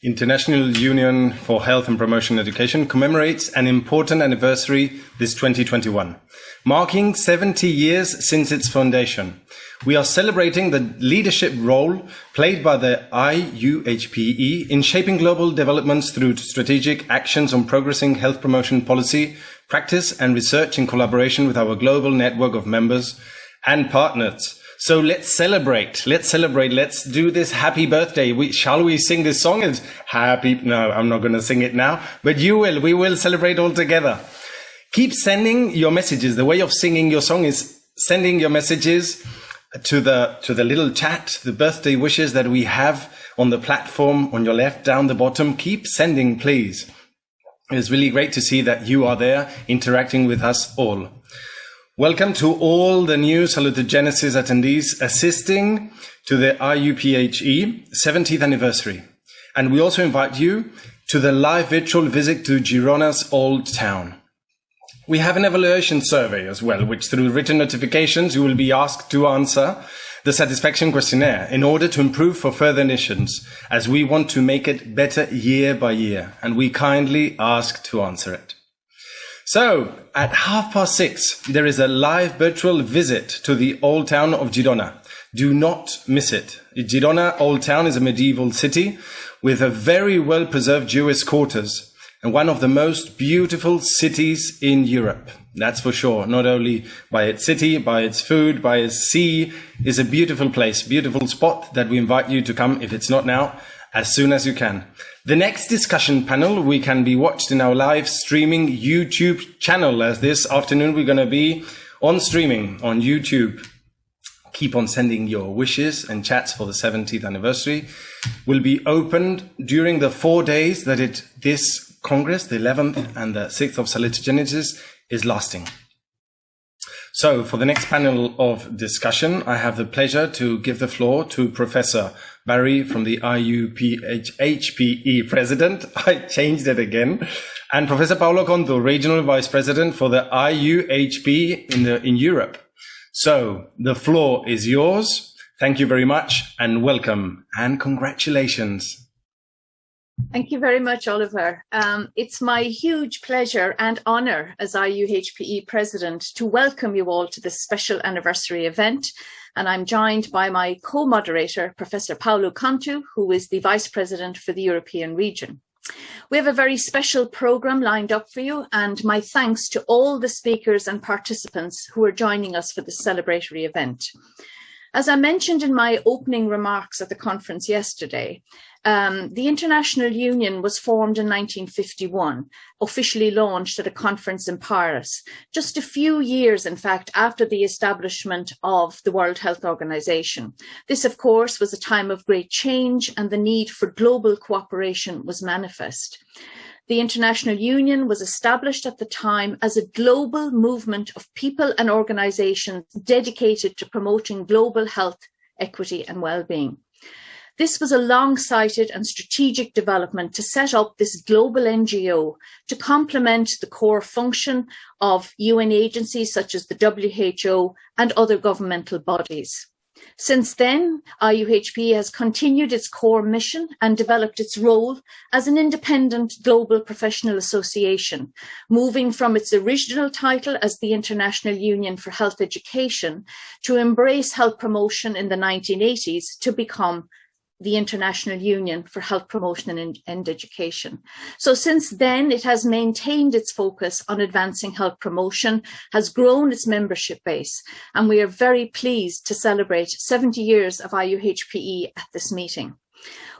International Union for Health and Promotion Education commemorates an important anniversary this 2021, marking 70 years since its foundation. We are celebrating the leadership role played by the IUHPE in shaping global developments through strategic actions on progressing health promotion policy, practice and research in collaboration with our global network of members and partners. So let's celebrate. Let's do this happy birthday. Shall we sing this song? It's happy. No, I'm not going to sing it now, but you will. We will celebrate all together. Keep sending your messages. The way of singing your song is sending your messages to the little chat, the birthday wishes that we have on the platform on your left down the bottom. Keep sending, please. It's really great to see that you are there interacting with us all. Welcome to all the new Salutogenesis attendees assisting to the IUPHE 70th anniversary. And we also invite you to the live virtual visit to Girona's Old Town. We have an evaluation survey as well, which through written notifications you will be asked to answer the satisfaction questionnaire in order to improve for further editions, as we want to make it better year by year, and we kindly ask to answer it. So, at 6:30, there is a live virtual visit to the Old Town of Girona. Do not miss it. Girona Old Town is a medieval city with a very well-preserved Jewish quarters and one of the most beautiful cities in Europe. That's for sure. Not only by its city, by its food, by its sea. It's a beautiful place, beautiful spot that we invite you to come, if it's not now, as soon as you can. The next discussion panel we can be watched in our live streaming YouTube channel, as this afternoon we're going to be on streaming on YouTube. Keep on sending your wishes and chats for the 70th anniversary. Will be opened during the 4 days that this Congress, the 11th and the 6th of Salutogenesis, is lasting. So for the next panel of discussion, I have the pleasure to give the floor to Professor Barry from the IUPHPE President. I changed it again. And Professor Paolo Conto, Regional Vice President for the IUHPE in Europe. So the floor is yours. Thank you very much and welcome and congratulations. Thank you very much, Oliver. It's my huge pleasure and honour as IUHPE President to welcome you all to this special anniversary event. And I'm joined by my co-moderator, Professor Paolo Conto, who is the Vice President for the European region. We have a very special programme lined up for you, and my thanks to all the speakers and participants who are joining us for this celebratory event. As I mentioned in my opening remarks at the conference yesterday, the International Union was formed in 1951, officially launched at a conference in Paris, just a few years, in fact, after the establishment of the World Health Organization. This, of course, was a time of great change, and the need for global cooperation was manifest. The International Union was established at the time as a global movement of people and organizations dedicated to promoting global health, equity and well-being. This was a long-sighted and strategic development to set up this global NGO to complement the core function of UN agencies such as the WHO and other governmental bodies. Since then, IUHPE has continued its core mission and developed its role as an independent global professional association, moving from its original title as the International Union for Health Education to embrace health promotion in the 1980s to become the International Union for Health Promotion and Education. So since then, it has maintained its focus on advancing health promotion, has grown its membership base, and we are very pleased to celebrate 70 years of IUHPE at this meeting.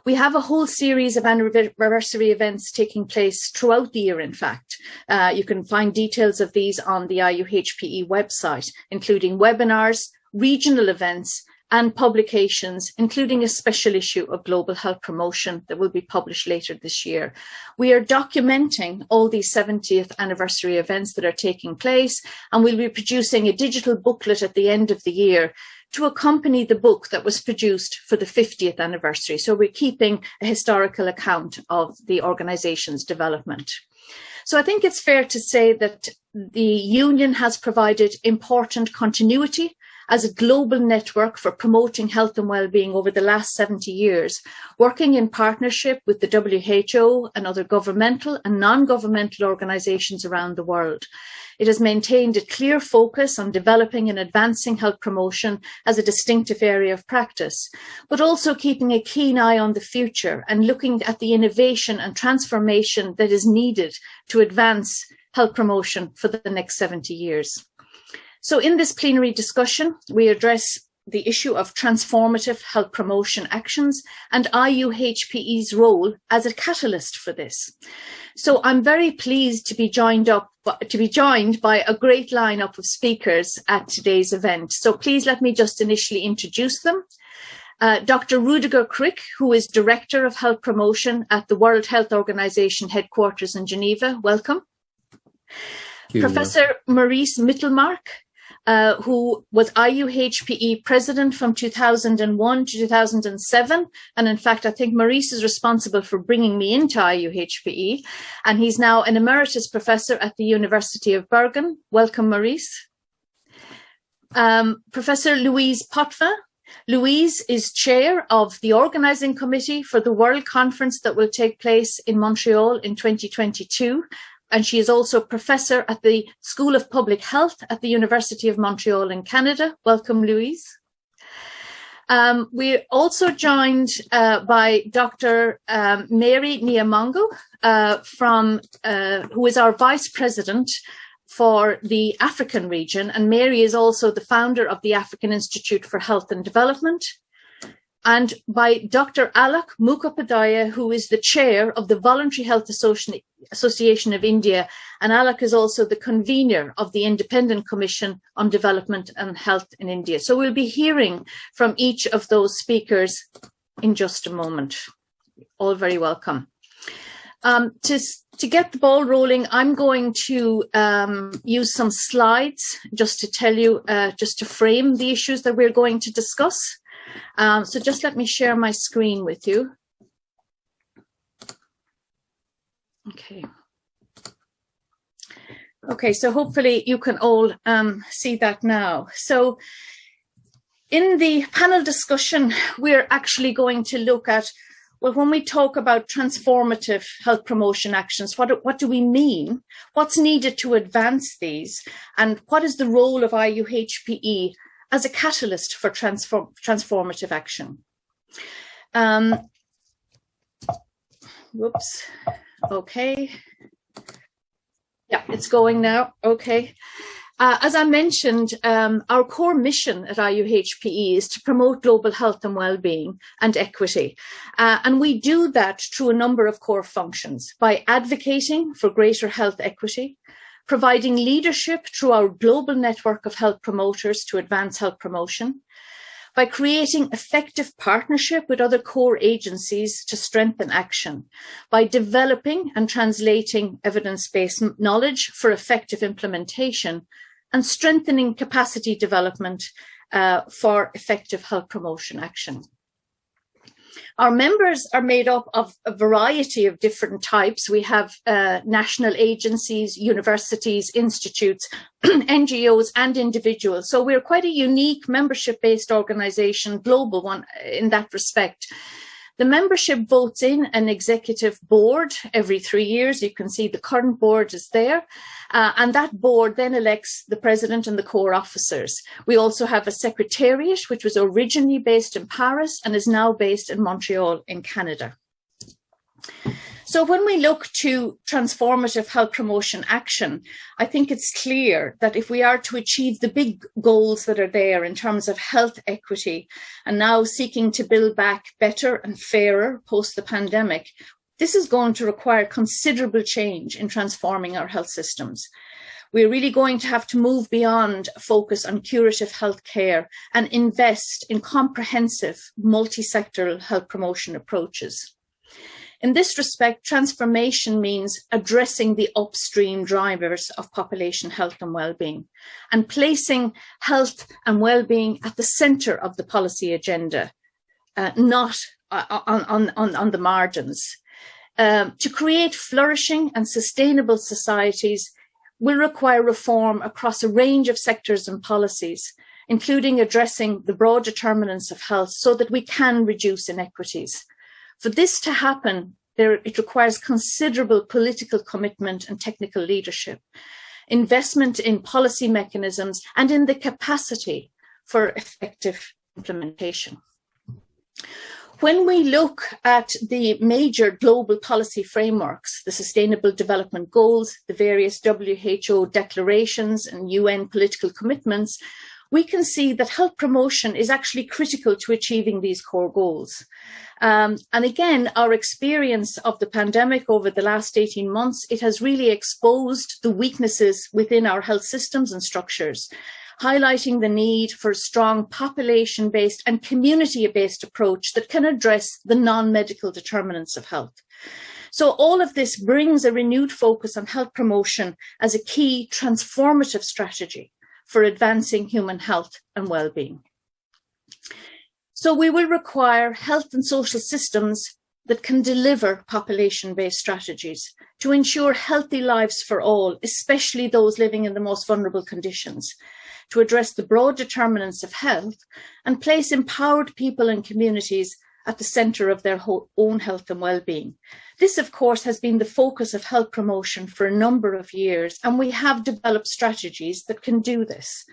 We have a whole series of anniversary events taking place throughout the year, in fact. You can find details of these on the IUHPE website, including webinars, regional events, and publications, including a special issue of Global Health Promotion that will be published later this year. We are documenting all these 70th anniversary events that are taking place, and we'll be producing a digital booklet at the end of the year to accompany the book that was produced for the 50th anniversary. So we're keeping a historical account of the organisation's development. So I think it's fair to say that the Union has provided important continuity as a global network for promoting health and well-being over the last 70 years, working in partnership with the WHO and other governmental and non-governmental organisations around the world. It has maintained a clear focus on developing and advancing health promotion as a distinctive area of practice, but also keeping a keen eye on the future and looking at the innovation and transformation that is needed to advance health promotion for the next 70 years. So in this plenary discussion, we address the issue of transformative health promotion actions and IUHPE's role as a catalyst for this. So I'm very pleased to be joined by a great lineup of speakers at today's event. So please let me just initially introduce them. Dr. Rudiger Krick, who is Director of Health Promotion at the World Health Organization headquarters in Geneva. Welcome. Professor Maurice Mittelmark, who was IUHPE president from 2001 to 2007. And in fact, I think Maurice is responsible for bringing me into IUHPE. And he's now an emeritus professor at the University of Bergen. Welcome, Maurice. Professor Louise Potvin. Louise is chair of the organizing committee for the World Conference that will take place in Montreal in 2022. And she is also professor at the School of Public Health at the University of Montreal in Canada. Welcome, Louise. We're also joined by Dr. Mary Niamongo, who is our vice president for the African region. And Mary is also the founder of the African Institute for Health and Development. And by Dr. Alok Mukhopadhyay, who is the chair of the Voluntary Health Association of India. And Alok is also the convener of the Independent Commission on Development and Health in India. So we'll be hearing from each of those speakers in just a moment. All very welcome. To get the ball rolling, I'm going to use some slides just to tell you, just to frame the issues that we're going to discuss. So just let me share my screen with you. Okay, so hopefully you can all see that now. So in the panel discussion, we're actually going to look at, well, when we talk about transformative health promotion actions, what do we mean? What's needed to advance these? And what is the role of IUHPE as a catalyst for transformative action? Whoops. Okay. Yeah, it's going now. Okay. As I mentioned, our core mission at IUHPE is to promote global health and well-being and equity. And we do that through a number of core functions by advocating for greater health equity, providing leadership through our global network of health promoters to advance health promotion, by creating effective partnership with other core agencies to strengthen action, by developing and translating evidence-based knowledge for effective implementation, and strengthening capacity development for effective health promotion action. Our members are made up of a variety of different types. We have national agencies, universities, institutes, NGOs and individuals. So we're quite a unique membership-based organisation, global one in that respect. The membership votes in an executive board every 3 years. You can see the current board is there. And that board then elects the president and the core officers. We also have a secretariat, which was originally based in Paris and is now based in Montreal in Canada. So when we look to transformative health promotion action, I think it's clear that if we are to achieve the big goals that are there in terms of health equity and now seeking to build back better and fairer post the pandemic, this is going to require considerable change in transforming our health systems. We're really going to have to move beyond a focus on curative health care and invest in comprehensive multi-sectoral health promotion approaches. In this respect, transformation means addressing the upstream drivers of population health and well-being and placing health and well-being at the centre of the policy agenda, not on the margins. To create flourishing and sustainable societies will require reform across a range of sectors and policies, including addressing the broad determinants of health so that we can reduce inequities. For this to happen, it requires considerable political commitment and technical leadership, investment in policy mechanisms, and in the capacity for effective implementation. When we look at the major global policy frameworks, the Sustainable Development Goals, the various WHO declarations and UN political commitments, we can see that health promotion is actually critical to achieving these core goals. And again, our experience of the pandemic over the last 18 months, it has really exposed the weaknesses within our health systems and structures, highlighting the need for a strong population-based and community-based approach that can address the non-medical determinants of health. So all of this brings a renewed focus on health promotion as a key transformative strategy for advancing human health and well-being. So we will require health and social systems that can deliver population-based strategies to ensure healthy lives for all, especially those living in the most vulnerable conditions, to address the broad determinants of health and place empowered people and communities at the centre of their own health and well-being. This, of course, has been the focus of health promotion for a number of years, and we have developed strategies that can do this.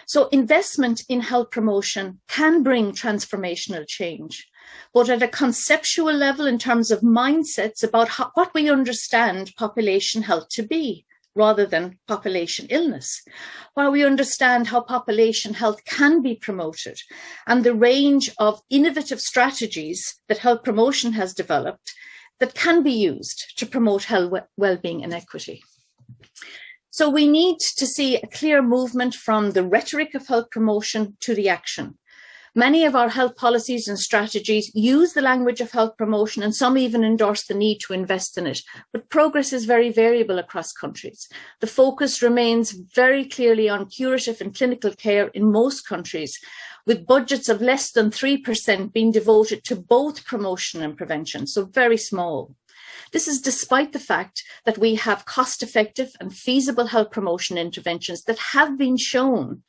So investment in health promotion can bring transformational change, but at a conceptual level in terms of mindsets about what we understand population health to be, rather than population illness, while we understand how population health can be promoted and the range of innovative strategies that health promotion has developed that can be used to promote health, well-being and equity. So we need to see a clear movement from the rhetoric of health promotion to the action. Many of our health policies and strategies use the language of health promotion, and some even endorse the need to invest in it. But progress is very variable across countries. The focus remains very clearly on curative and clinical care in most countries, with budgets of less than 3% being devoted to both promotion and prevention, so very small. This is despite the fact that we have cost-effective and feasible health promotion interventions that have been shown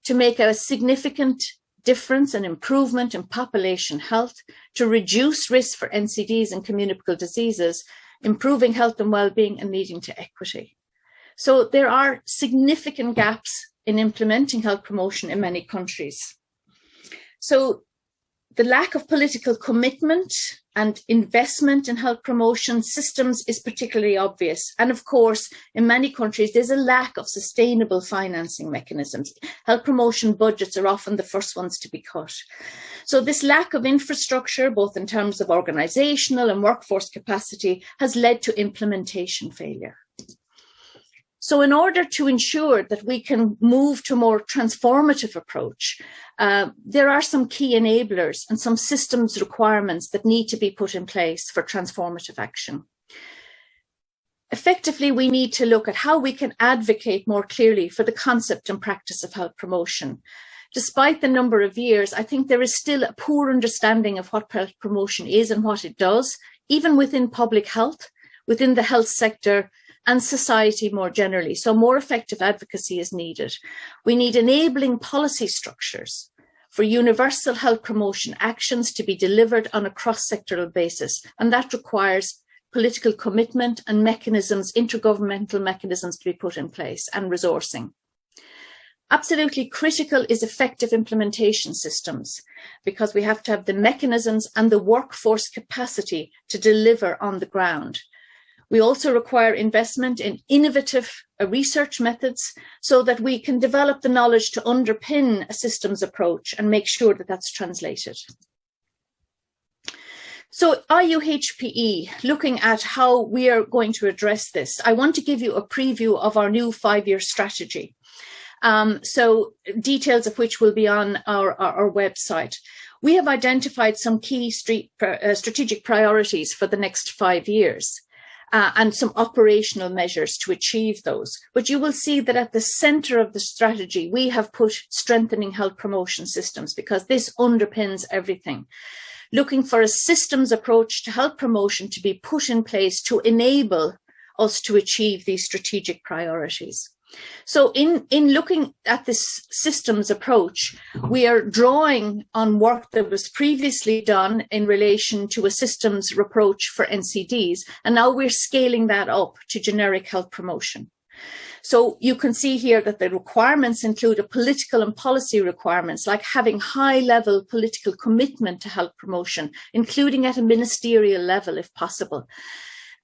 to make a significant difference and improvement in population health, to reduce risk for NCDs and communicable diseases, improving health and well-being and leading to equity. So there are significant gaps in implementing health promotion in many countries. So the lack of political commitment and investment in health promotion systems is particularly obvious. And of course, in many countries, there's a lack of sustainable financing mechanisms. Health promotion budgets are often the first ones to be cut. So this lack of infrastructure, both in terms of organizational and workforce capacity, has led to implementation failure. So in order to ensure that we can move to a more transformative approach, there are some key enablers and some systems requirements that need to be put in place for transformative action. Effectively, we need to look at how we can advocate more clearly for the concept and practice of health promotion. Despite the number of years, I think there is still a poor understanding of what health promotion is and what it does, even within public health, within the health sector, and society more generally. So more effective advocacy is needed. We need enabling policy structures for universal health promotion actions to be delivered on a cross-sectoral basis. And that requires political commitment and mechanisms, intergovernmental mechanisms to be put in place and resourcing. Absolutely critical is effective implementation systems, because we have to have the mechanisms and the workforce capacity to deliver on the ground. We also require investment in innovative research methods so that we can develop the knowledge to underpin a systems approach and make sure that that's translated. So IUHPE, looking at how we are going to address this, I want to give you a preview of our new 5-year strategy. So details of which will be on our website. We have identified some key strategic priorities for the next 5 years. And some operational measures to achieve those. But you will see that at the centre of the strategy, we have put strengthening health promotion systems, because this underpins everything. Looking for a systems approach to health promotion to be put in place to enable us to achieve these strategic priorities. So in looking at this systems approach, we are drawing on work that was previously done in relation to a systems approach for NCDs, and now we're scaling that up to generic health promotion. So you can see here that the requirements include a political and policy requirements, like having high-level political commitment to health promotion, including at a ministerial level if possible.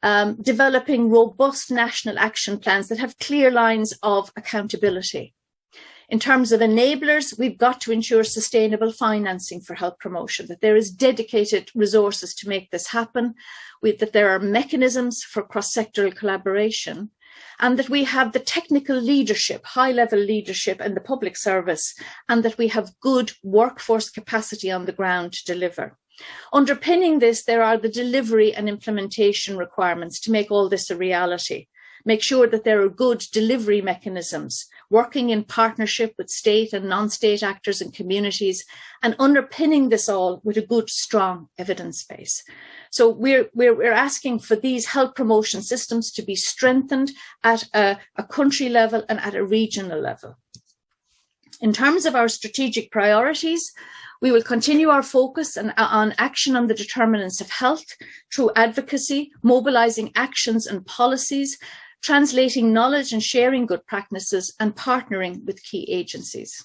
Developing robust national action plans that have clear lines of accountability. In terms of enablers, we've got to ensure sustainable financing for health promotion, that there is dedicated resources to make this happen, that there are mechanisms for cross-sectoral collaboration, and that we have the technical leadership, high-level leadership in the public service, and that we have good workforce capacity on the ground to deliver. Underpinning this, there are the delivery and implementation requirements to make all this a reality. Make sure that there are good delivery mechanisms, working in partnership with state and non-state actors and communities, and underpinning this all with a good, strong evidence base. So we're asking for these health promotion systems to be strengthened at a country level and at a regional level. In terms of our strategic priorities, we will continue our focus on action on the determinants of health through advocacy, mobilising actions and policies, translating knowledge and sharing good practices, and partnering with key agencies.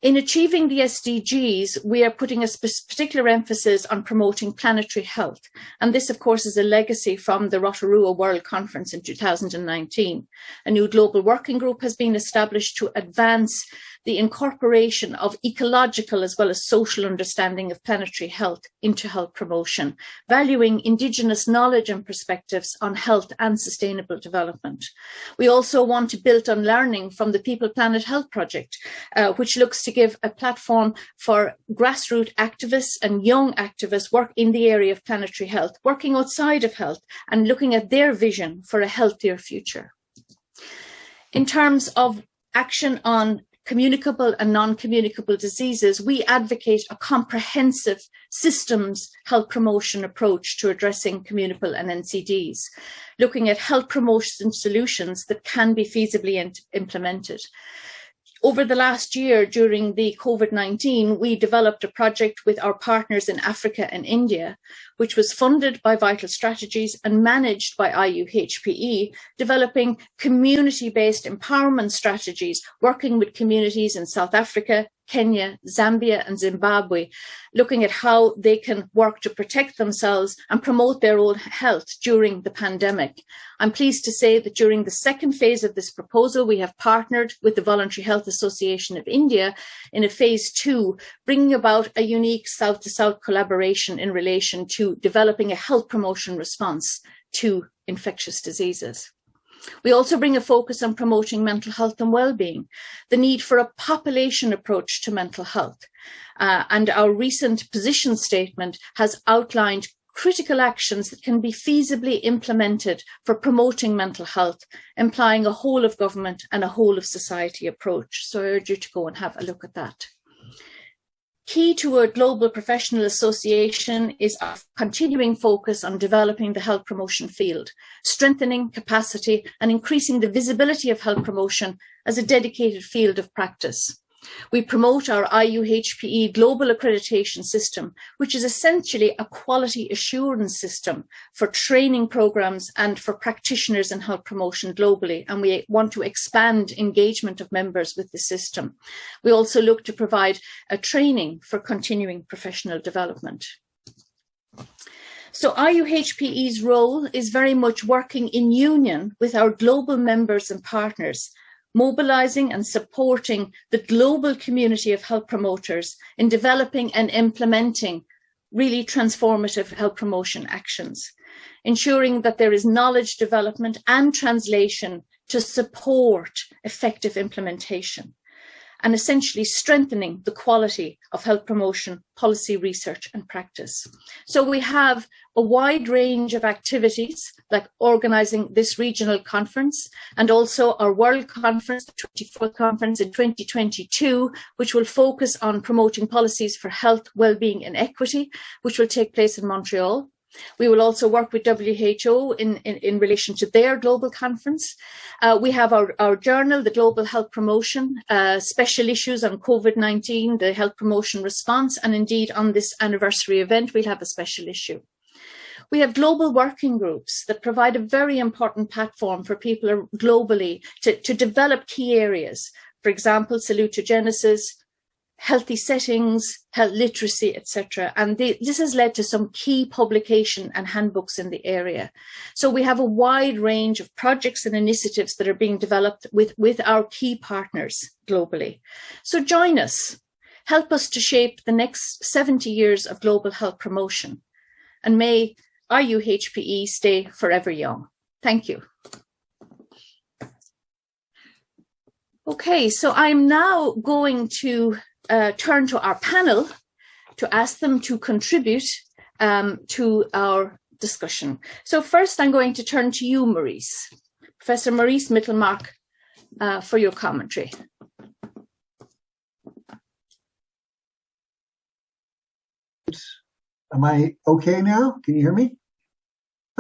In achieving the SDGs, we are putting a particular emphasis on promoting planetary health. And this, of course, is a legacy from the Rotorua World Conference in 2019. A new global working group has been established to advance the incorporation of ecological as well as social understanding of planetary health into health promotion, valuing Indigenous knowledge and perspectives on health and sustainable development. We also want to build on learning from the People Planet Health Project, which looks to give a platform for grassroots activists and young activists work in the area of planetary health, working outside of health and looking at their vision for a healthier future. In terms of action on communicable and non-communicable diseases, we advocate a comprehensive systems health promotion approach to addressing communicable and NCDs, looking at health promotion solutions that can be feasibly implemented. Over the last year, during the COVID-19, we developed a project with our partners in Africa and India, which was funded by Vital Strategies and managed by IUHPE, developing community-based empowerment strategies, working with communities in South Africa, Kenya, Zambia and Zimbabwe, looking at how they can work to protect themselves and promote their own health during the pandemic. I'm pleased to say that during the second phase of this proposal, we have partnered with the Voluntary Health Association of India in a phase 2, bringing about a unique South-to-South collaboration in relation to developing a health promotion response to infectious diseases. We also bring a focus on promoting mental health and well-being, the need for a population approach to mental health. And our recent position statement has outlined critical actions that can be feasibly implemented for promoting mental health, implying a whole of government and a whole of society approach. So I urge you to go and have a look at that. Key to a global professional association is our continuing focus on developing the health promotion field, strengthening capacity and increasing the visibility of health promotion as a dedicated field of practice. We promote our IUHPE global accreditation system, which is essentially a quality assurance system for training programs and for practitioners in health promotion globally, and we want to expand engagement of members with the system. We also look to provide a training for continuing professional development. So IUHPE's role is very much working in union with our global members and partners, mobilising and supporting the global community of health promoters in developing and implementing really transformative health promotion actions, ensuring that there is knowledge development and translation to support effective implementation, and essentially strengthening the quality of health promotion, policy research and practice. So we have a wide range of activities like organising this regional conference and also our World Conference, the 24th conference in 2022, which will focus on promoting policies for health, well-being and equity, which will take place in Montreal. We will also work with WHO in relation to their global conference. We have our journal, the Global Health Promotion, special issues on COVID-19, the health promotion response, and indeed on this anniversary event, we'll have a special issue. We have global working groups that provide a very important platform for people globally to develop key areas. For example, salutogenesis, healthy settings, health literacy, etc. And this has led to some key publication and handbooks in the area. So we have a wide range of projects and initiatives that are being developed with our key partners globally. So join us, help us to shape the next 70 years of global health promotion. And may IUHPE stay forever young. Thank you. Okay, so I'm now going to turn to our panel to ask them to contribute to our discussion. So first, I'm going to turn to you, Maurice, Professor Maurice Mittelmark, for your commentary. Am I okay now? Can you hear me?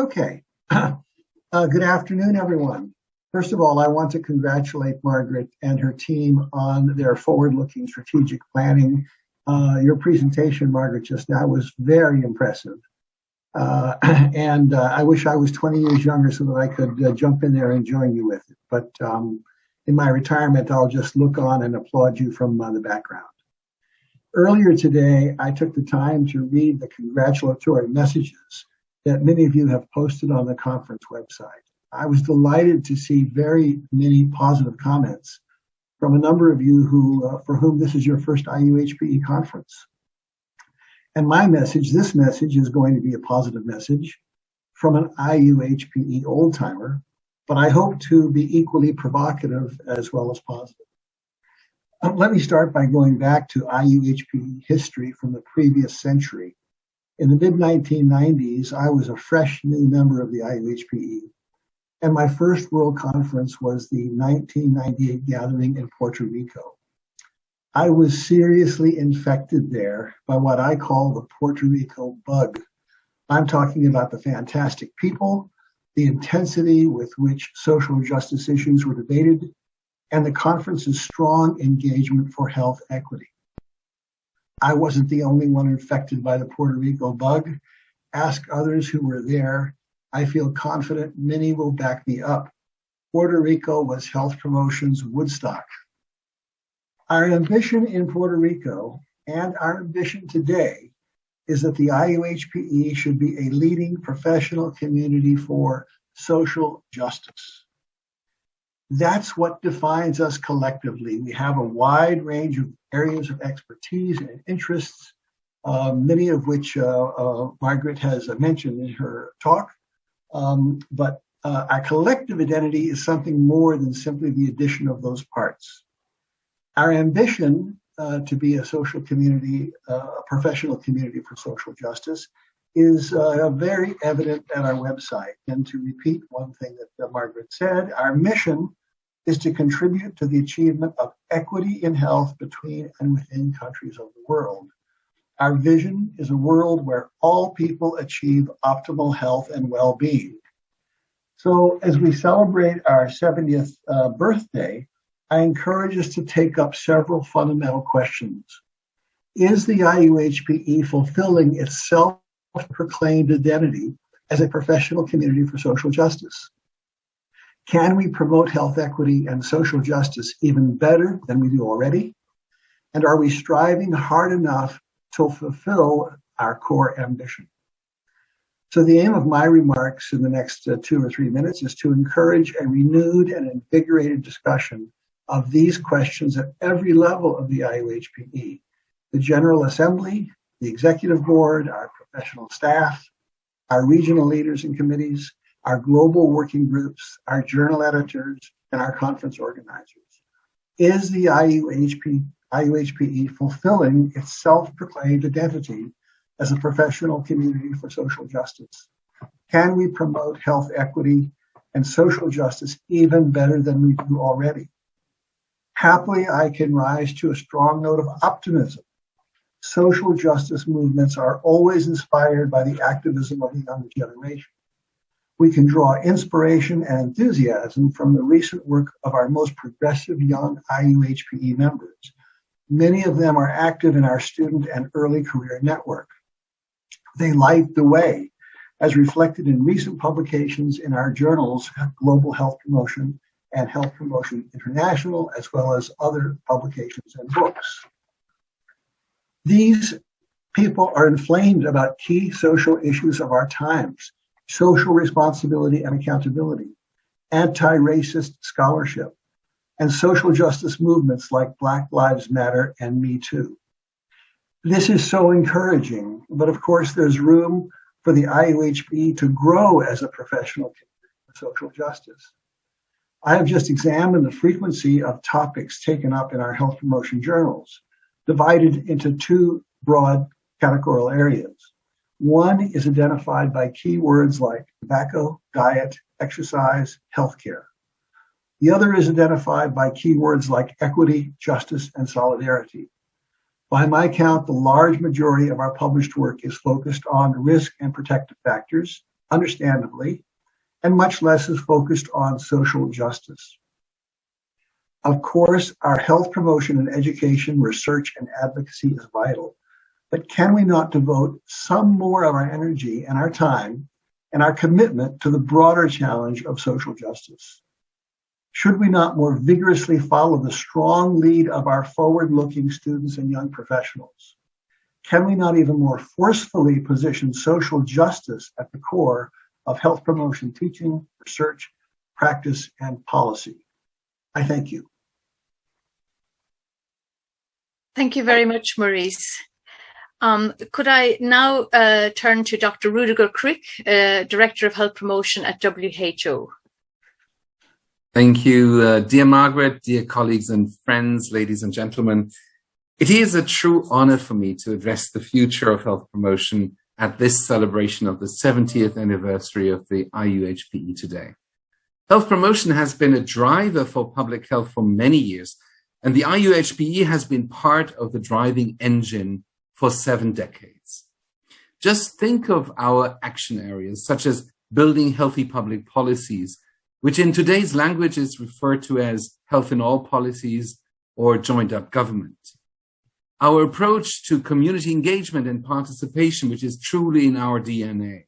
Okay. Good afternoon, everyone. First of all, I want to congratulate Margaret and her team on their forward-looking strategic planning. Your presentation, Margaret, just now was very impressive. And I wish I was 20 years younger so that I could jump in there and join you with it. But in my retirement, I'll just look on and applaud you from the background. Earlier today, I took the time to read the congratulatory messages that many of you have posted on the conference website. I was delighted to see very many positive comments from a number of you for whom this is your first IUHPE conference. And my message, this message, is going to be a positive message from an IUHPE old-timer, but I hope to be equally provocative as well as positive. Let me start by going back to IUHPE history from the previous century. In the mid-1990s, I was a fresh new member of the IUHPE. And my first World Conference was the 1998 gathering in Puerto Rico. I was seriously infected there by what I call the Puerto Rico bug. I'm talking about the fantastic people, the intensity with which social justice issues were debated, and the conference's strong engagement for health equity. I wasn't the only one infected by the Puerto Rico bug. Ask others who were there. I feel confident many will back me up. Puerto Rico was health promotion's Woodstock. Our ambition in Puerto Rico and our ambition today is that the IUHPE should be a leading professional community for social justice. That's what defines us collectively. We have a wide range of areas of expertise and interests, many of which Margaret has mentioned in her talk. But our collective identity is something more than simply the addition of those parts. Our ambition to be a social community, a professional community for social justice, is very evident at our website. And to repeat one thing that Margaret said, our mission is to contribute to the achievement of equity in health between and within countries of the world. Our vision is a world where all people achieve optimal health and well-being. So as we celebrate our 70th birthday, I encourage us to take up several fundamental questions. Is the IUHPE fulfilling its self-proclaimed identity as a professional community for social justice? Can we promote health equity and social justice even better than we do already? And are we striving hard enough to fulfill our core ambition? So the aim of my remarks in the next 2 or 3 minutes is to encourage a renewed and invigorated discussion of these questions at every level of the IUHPE, the General Assembly, the Executive Board, our professional staff, our regional leaders and committees, our global working groups, our journal editors, and our conference organizers. Is the IUHPE fulfilling its self-proclaimed identity as a professional community for social justice? Can we promote health equity and social justice even better than we do already? Happily, I can rise to a strong note of optimism. social justice movements are always inspired by the activism of the younger generation. We can draw inspiration and enthusiasm from the recent work of our most progressive young IUHPE members. Many of them are active in our student and early career network. They light the way, as reflected in recent publications in our journals, Global Health Promotion and Health Promotion International, as well as other publications and books. These people are inflamed about key social issues of our times: social responsibility and accountability, anti-racist scholarship, and social justice movements like Black Lives Matter and Me Too. This is so encouraging, but of course there's room for the IUHPE to grow as a professional community for social justice. I have just examined the frequency of topics taken up in our health promotion journals, divided into two broad categorical areas. One is identified by keywords like tobacco, diet, exercise, healthcare. The other is identified by keywords like equity, justice, and solidarity. By my count, the large majority of our published work is focused on risk and protective factors, understandably, and much less is focused on social justice. Of course, our health promotion and education, research, and advocacy is vital, but can we not devote some more of our energy and our time and our commitment to the broader challenge of social justice? Should we not more vigorously follow the strong lead of our forward-looking students and young professionals? Can we not even more forcefully position social justice at the core of health promotion teaching, research, practice, and policy? I thank you. Thank you very much, Maurice. Could I now turn to Dr. Rudiger Crick, Director of Health Promotion at WHO. Thank you, dear Margaret, dear colleagues and friends, ladies and gentlemen. It is a true honor for me to address the future of health promotion at this celebration of the 70th anniversary of the IUHPE today. Health promotion has been a driver for public health for many years, and the IUHPE has been part of the driving engine for 7 decades. Just think of our action areas, such as building healthy public policies, which in today's language is referred to as health in all policies or joined up government. Our approach to community engagement and participation, which is truly in our DNA,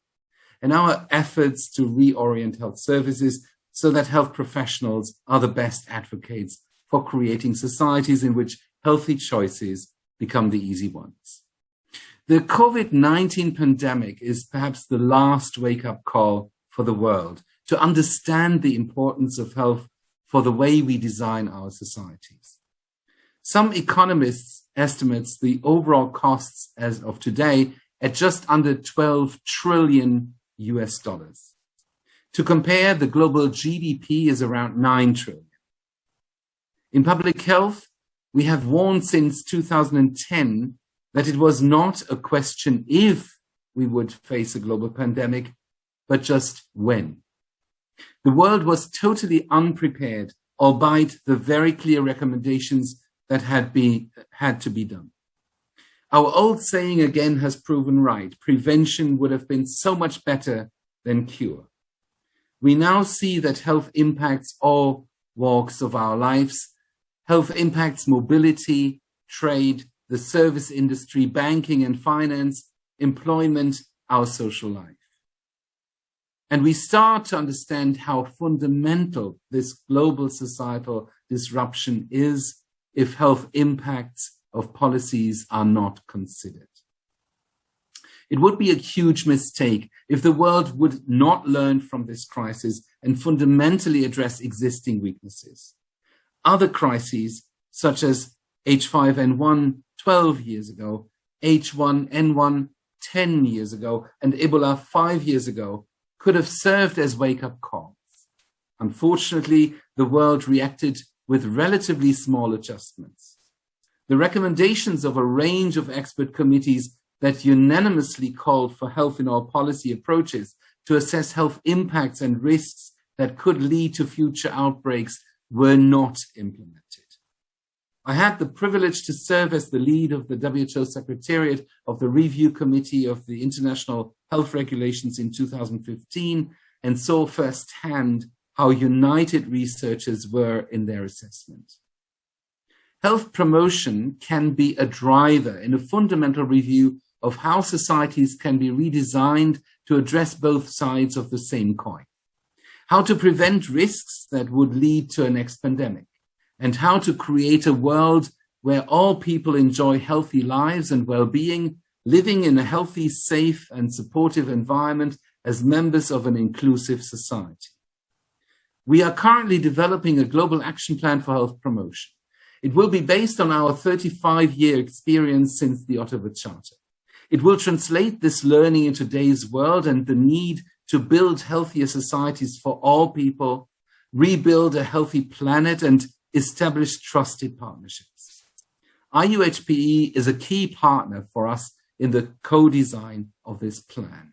and our efforts to reorient health services so that health professionals are the best advocates for creating societies in which healthy choices become the easy ones. The COVID-19 pandemic is perhaps the last wake-up call for the world to understand the importance of health for the way we design our societies. Some economists estimate the overall costs as of today at just under $12 trillion US. To compare, the global GDP is around 9 trillion. In public health, we have warned since 2010 that it was not a question if we would face a global pandemic, but just when. The world was totally unprepared, albeit the very clear recommendations that had to be done. Our old saying again has proven right. Prevention would have been so much better than cure. We now see that health impacts all walks of our lives. Health impacts mobility, trade, the service industry, banking and finance, employment, our social life. And we start to understand how fundamental this global societal disruption is if health impacts of policies are not considered. It would be a huge mistake if the world would not learn from this crisis and fundamentally address existing weaknesses. Other crises, such as H5N1 12 years ago, H1N1 10 years ago, and Ebola 5 years ago, could have served as wake-up calls. Unfortunately, the world reacted with relatively small adjustments. The recommendations of a range of expert committees that unanimously called for health in all policy approaches to assess health impacts and risks that could lead to future outbreaks were not implemented. I had the privilege to serve as the lead of the WHO Secretariat of the Review Committee of the International Health Regulations in 2015 and saw firsthand how united researchers were in their assessment. Health promotion can be a driver in a fundamental review of how societies can be redesigned to address both sides of the same coin. How to prevent risks that would lead to a next pandemic, and how to create a world where all people enjoy healthy lives and well-being, living in a healthy, safe, and supportive environment as members of an inclusive society. We are currently developing a global action plan for health promotion. It will be based on our 35-year experience since the Ottawa Charter. It will translate this learning in today's world and the need to build healthier societies for all people, rebuild a healthy planet, and establish trusted partnerships. IUHPE is a key partner for us in the co-design of this plan.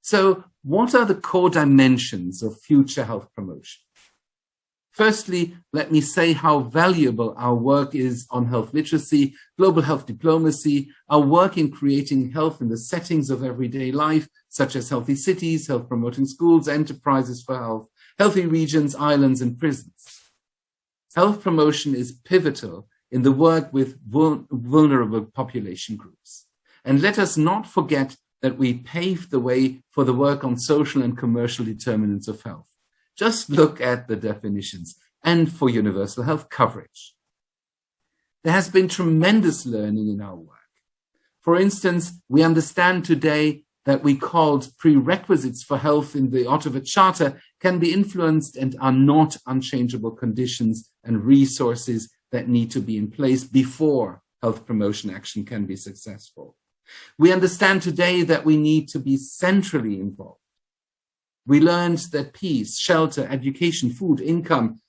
So, what are the core dimensions of future health promotion? Firstly, let me say how valuable our work is on health literacy, global health diplomacy, our work in creating health in the settings of everyday life, such as healthy cities, health promoting schools, enterprises for health, healthy regions, islands, and prisons. Health promotion is pivotal in the work with vulnerable population groups. And let us not forget that we paved the way for the work on social and commercial determinants of health. Just look at the definitions and for universal health coverage. There has been tremendous learning in our work. For instance, we understand today that we called prerequisites for health in the Ottawa Charter can be influenced and are not unchangeable conditions and resources that need to be in place before health promotion action can be successful. We understand today that we need to be centrally involved. We learned that peace, shelter, education, food, income,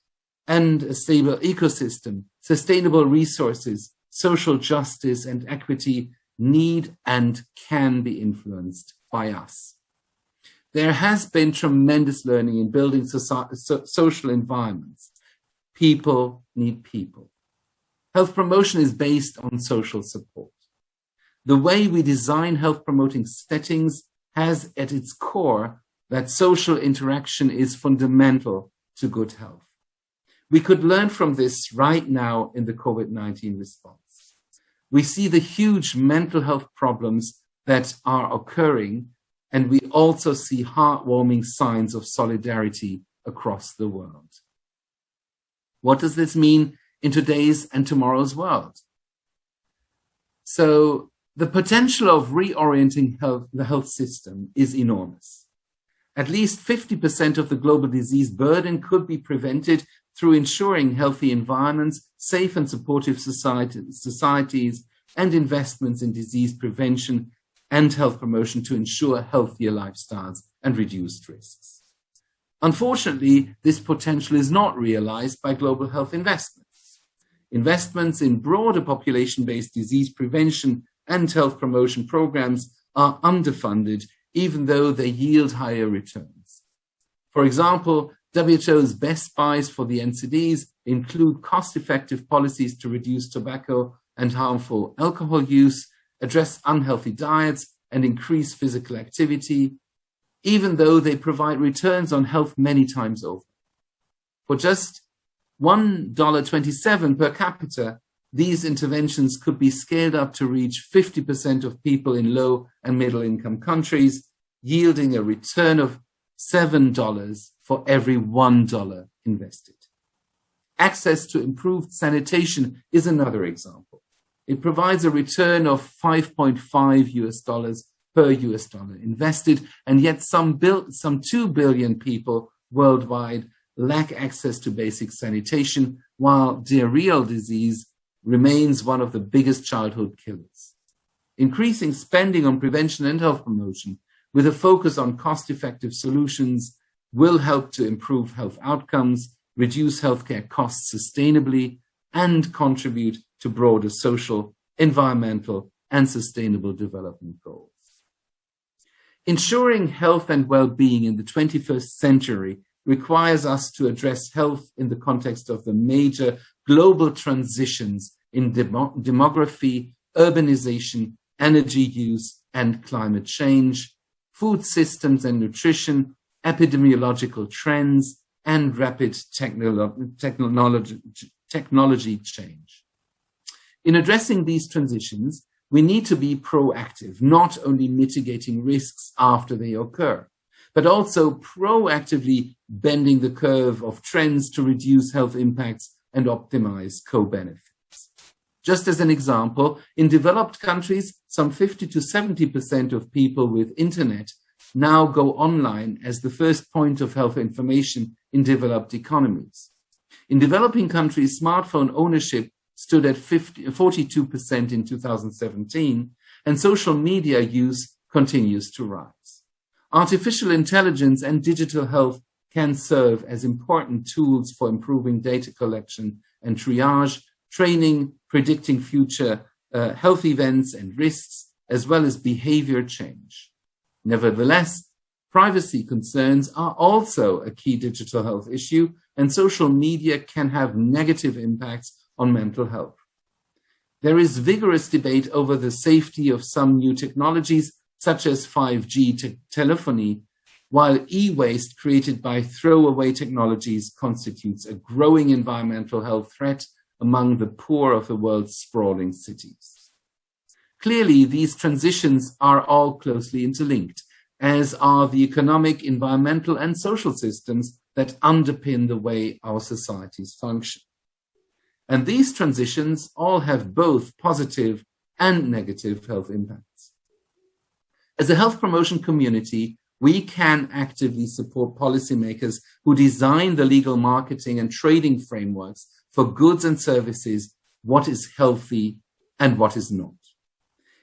and a stable ecosystem, sustainable resources, social justice, and equity need and can be influenced by us. There has been tremendous learning in building social environments. People need people. Health promotion is based on social support. The way we design health promoting settings has at its core that social interaction is fundamental to good health. We could learn from this right now in the COVID-19 response. We see the huge mental health problems that are occurring, and we also see heartwarming signs of solidarity across the world. What does this mean in today's and tomorrow's world? So the potential of reorienting the health system is enormous. At least 50% of the global disease burden could be prevented through ensuring healthy environments, safe and supportive societies, and investments in disease prevention and health promotion to ensure healthier lifestyles and reduced risks. Unfortunately, this potential is not realized by global health investments. Investments in broader population-based disease prevention and health promotion programs are underfunded, even though they yield higher returns. For example, WHO's best buys for the NCDs include cost-effective policies to reduce tobacco and harmful alcohol use, address unhealthy diets, and increase physical activity, even though they provide returns on health many times over. For just $1.27 per capita, these interventions could be scaled up to reach 50% of people in low and middle income countries, yielding a return of $7 for every $1 invested. Access to improved sanitation is another example. It provides a return of $5.5 per US dollar invested, and yet some 2 billion people worldwide lack access to basic sanitation, while diarrheal disease remains one of the biggest childhood killers. Increasing spending on prevention and health promotion with a focus on cost-effective solutions will help to improve health outcomes, reduce healthcare costs sustainably, and contribute to broader social, environmental, and sustainable development goals. Ensuring health and well-being in the 21st century requires us to address health in the context of the major global transitions in demography, urbanization, energy use, and climate change, food systems and nutrition, epidemiological trends, and rapid technology change. In addressing these transitions, we need to be proactive, not only mitigating risks after they occur, but also proactively bending the curve of trends to reduce health impacts and optimize co-benefits. Just as an example, in developed countries, some 50 to 70% of people with internet now go online as the first point of health information in developed economies. In developing countries, smartphone ownership stood at 42% in 2017, and social media use continues to rise. Artificial intelligence and digital health can serve as important tools for improving data collection and triage, training, predicting future health events and risks, as well as behavior change. Nevertheless, privacy concerns are also a key digital health issue, and social media can have negative impacts on mental health. There is vigorous debate over the safety of some new technologies, such as 5G telephony, while e-waste created by throwaway technologies constitutes a growing environmental health threat among the poor of the world's sprawling cities. Clearly, these transitions are all closely interlinked, as are the economic, environmental, and social systems that underpin the way our societies function. And these transitions all have both positive and negative health impacts. As a health promotion community, we can actively support policymakers who design the legal marketing and trading frameworks for goods and services, what is healthy and what is not.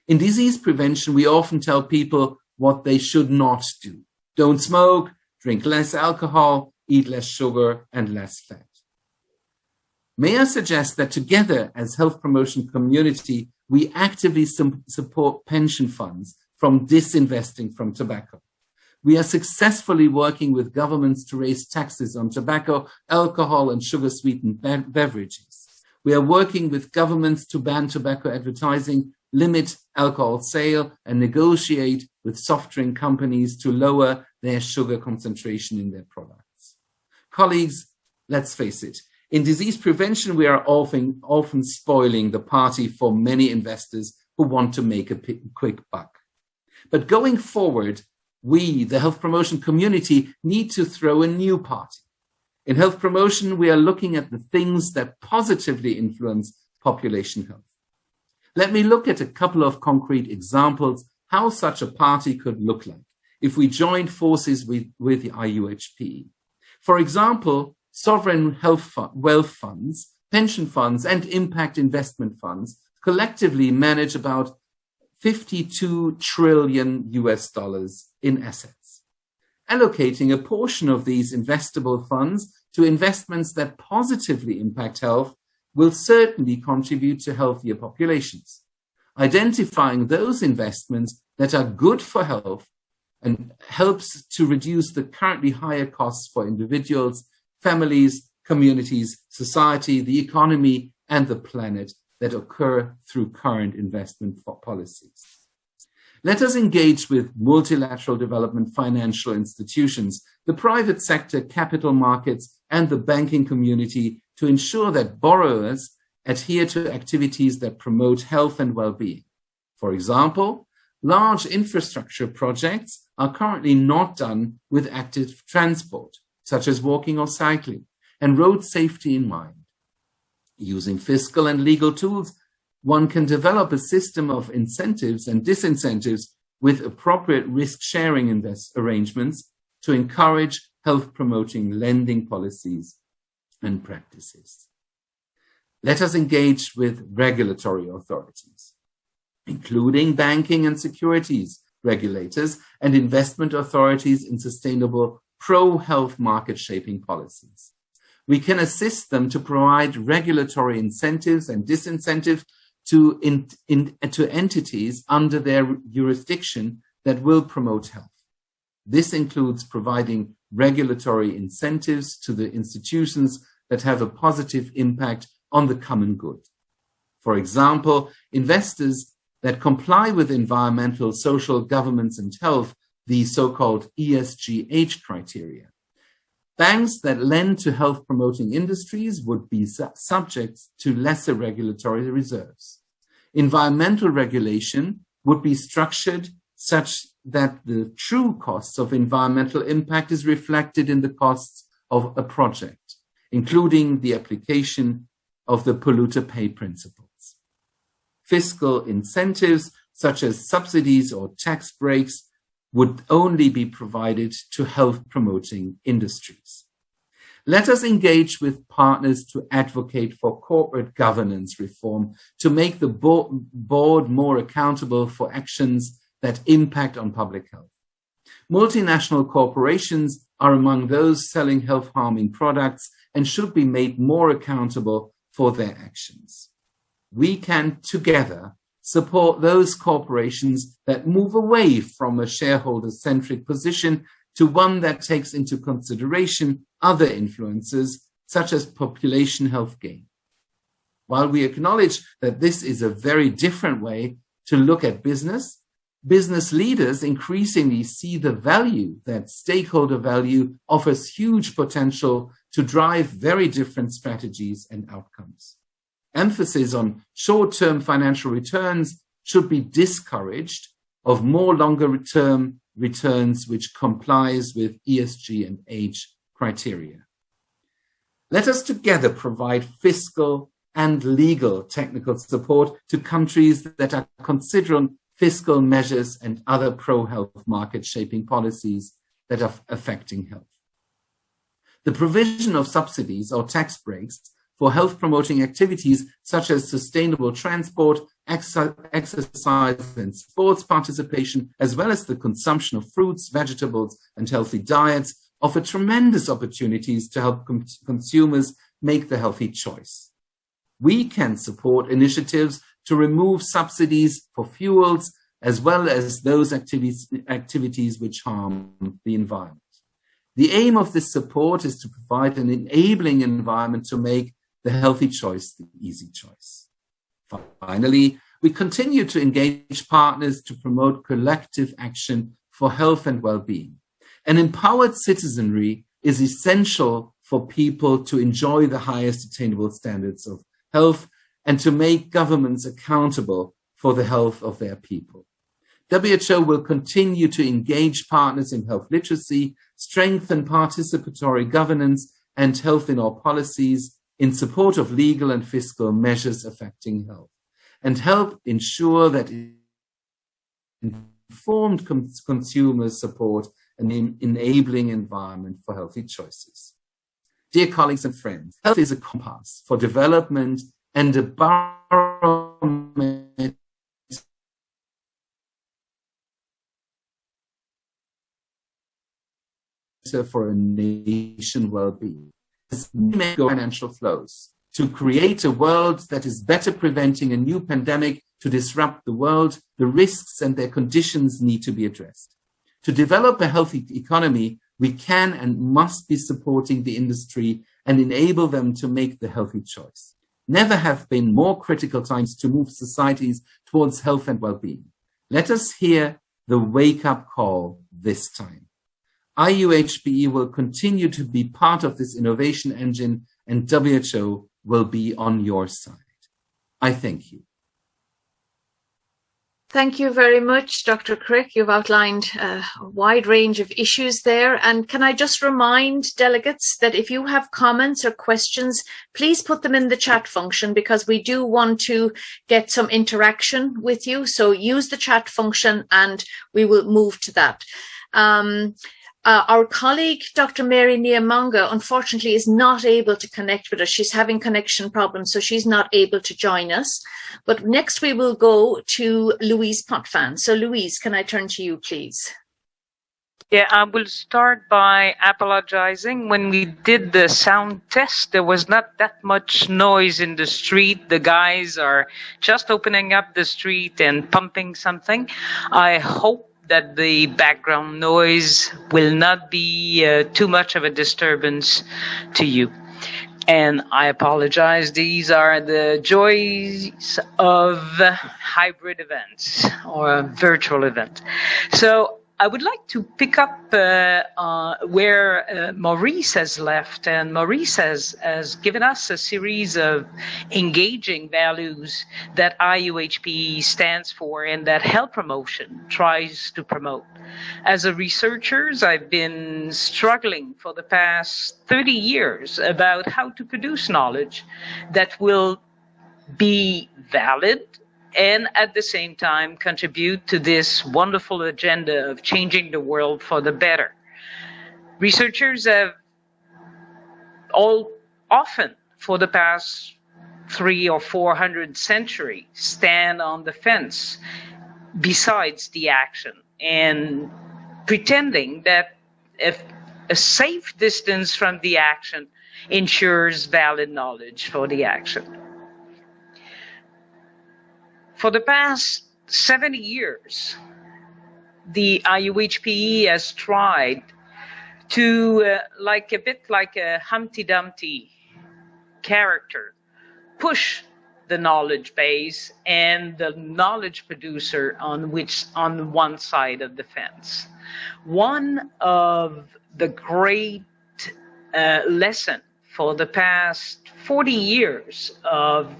In disease prevention, we often tell people what they should not do. Don't smoke, drink less alcohol, eat less sugar and less fat. May I suggest that together as health promotion community, we actively support pension funds from disinvesting from tobacco. We are successfully working with governments to raise taxes on tobacco, alcohol, and sugar-sweetened beverages. We are working with governments to ban tobacco advertising, limit alcohol sale, and negotiate with soft drink companies to lower their sugar concentration in their products. Colleagues, let's face it, in disease prevention, we are often spoiling the party for many investors who want to make a quick buck. But going forward, we, the health promotion community, need to throw a new party. In health promotion, we are looking at the things that positively influence population health. Let me look at a couple of concrete examples how such a party could look like if we joined forces with the IUHPE. For example, sovereign wealth funds, pension funds, and impact investment funds collectively manage about $52 trillion in assets. Allocating a portion of these investable funds to investments that positively impact health will certainly contribute to healthier populations. Identifying those investments that are good for health and helps to reduce the currently higher costs for individuals, families, communities, society, the economy, and the planet that occur through current investment policies. Let us engage with multilateral development financial institutions, the private sector, capital markets, and the banking community to ensure that borrowers adhere to activities that promote health and well-being. For example, large infrastructure projects are currently not done with active transport, such as walking or cycling, and road safety in mind. Using fiscal and legal tools, one can develop a system of incentives and disincentives with appropriate risk-sharing arrangements to encourage health-promoting lending policies and practices. Let us engage with regulatory authorities, including banking and securities regulators and investment authorities in sustainable pro-health market-shaping policies. We can assist them to provide regulatory incentives and disincentives to entities under their jurisdiction that will promote health. This includes providing regulatory incentives to the institutions that have a positive impact on the common good. For example, investors that comply with environmental, social, governance, and health, the so-called ESG criteria. Banks that lend to health-promoting industries would be subject to lesser regulatory reserves. Environmental regulation would be structured such that the true costs of environmental impact is reflected in the costs of a project, including the application of the polluter pay principles. Fiscal incentives, such as subsidies or tax breaks, would only be provided to health-promoting industries. Let us engage with partners to advocate for corporate governance reform to make the board more accountable for actions that impact on public health. Multinational corporations are among those selling health-harming products and should be made more accountable for their actions. We can together support those corporations that move away from a shareholder-centric position to one that takes into consideration other influences, such as population health gain. While we acknowledge that this is a very different way to look at business, business leaders increasingly see the value that stakeholder value offers huge potential to drive very different strategies and outcomes. Emphasis on short-term financial returns should be discouraged of more longer-term returns which complies with ESG and H criteria. Let us together provide fiscal and legal technical support to countries that are considering fiscal measures and other pro-health market-shaping policies that are affecting health. The provision of subsidies or tax breaks for health-promoting activities such as sustainable transport, exercise and sports participation, as well as the consumption of fruits, vegetables, and healthy diets, offer tremendous opportunities to help consumers make the healthy choice. We can support initiatives to remove subsidies for fuels, as well as those activities which harm the environment. The aim of this support is to provide an enabling environment to make the healthy choice the easy choice. Finally, we continue to engage partners to promote collective action for health and well-being. An empowered citizenry is essential for people to enjoy the highest attainable standards of health and to make governments accountable for the health of their people. WHO will continue to engage partners in health literacy, strengthen participatory governance and health in all policies in support of legal and fiscal measures affecting health, and help ensure that informed consumers support an enabling environment for healthy choices. Dear colleagues and friends, health is a compass for development and a barometer for a nation well-being. We make financial flows to create a world that is better preventing a new pandemic to disrupt the world. The risks and their conditions need to be addressed. To develop a healthy economy, we can and must be supporting the industry and enable them to make the healthy choice. Never have been more critical times to move societies towards health and well-being. Let us hear the wake-up call this time. IUHPE will continue to be part of this innovation engine, and WHO will be on your side. I thank you. Thank you very much, Dr. Crick. You've outlined a wide range of issues there. And can I just remind delegates that if you have comments or questions, please put them in the chat function, because we do want to get some interaction with you. So use the chat function and we will move to that. Our colleague, Dr. Mary Nyamanga, unfortunately is not able to connect with us. She's having connection problems, so she's not able to join us. But next we will go to Louise Potvin. So Louise, can I turn to you, please? Yeah, I will start by apologizing. When we did the sound test, there was not that much noise in the street. The guys are just opening up the street and pumping something. I hope that the background noise will not be too much of a disturbance to you. And I apologize, these are the joys of hybrid events or virtual events. So I would like to pick up where Maurice has left. And Maurice has given us a series of engaging values that IUHPE stands for and that health promotion tries to promote. As a researcher, I've been struggling for the past 30 years about how to produce knowledge that will be valid and at the same time contribute to this wonderful agenda of changing the world for the better. Researchers have often for the past 300 or 400 centuries stand on the fence besides the action and pretending that if a safe distance from the action ensures valid knowledge for the action. For the past 70 years, the IUHPE has tried to, a bit like a Humpty Dumpty character, push the knowledge base and the knowledge producer on one side of the fence. One of the great lesson for the past 40 years of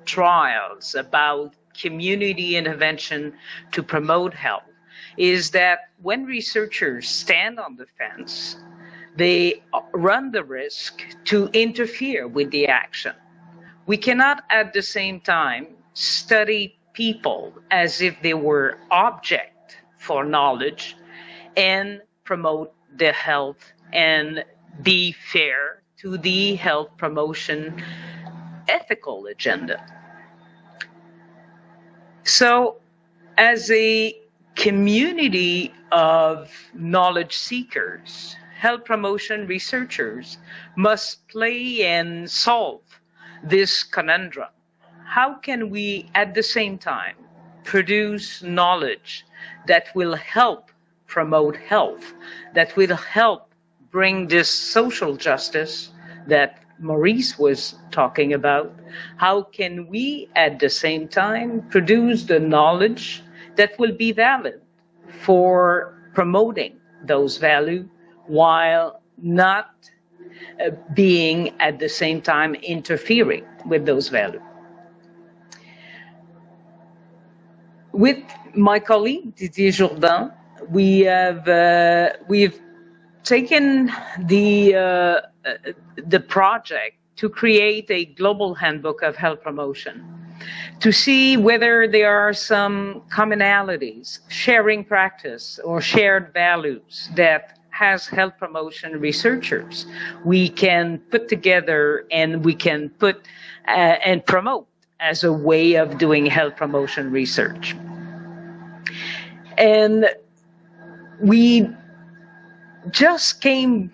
trials about community intervention to promote health is that when researchers stand on the fence, they run the risk to interfere with the action. We cannot at the same time study people as if they were object for knowledge and promote their health and be fair to the health promotion ethical agenda. So as a community of knowledge seekers, health promotion researchers must play and solve this conundrum. How can we at the same time produce knowledge that will help promote health, that will help bring this social justice that Maurice was talking about? How can we at the same time produce the knowledge that will be valid for promoting those values while not being at the same time interfering with those values? With my colleague Didier Jourdain, we've taken the project to create a global handbook of health promotion, to see whether there are some commonalities, sharing practice or shared values that as health promotion researchers we can put together and we can put and promote as a way of doing health promotion research. And we just coming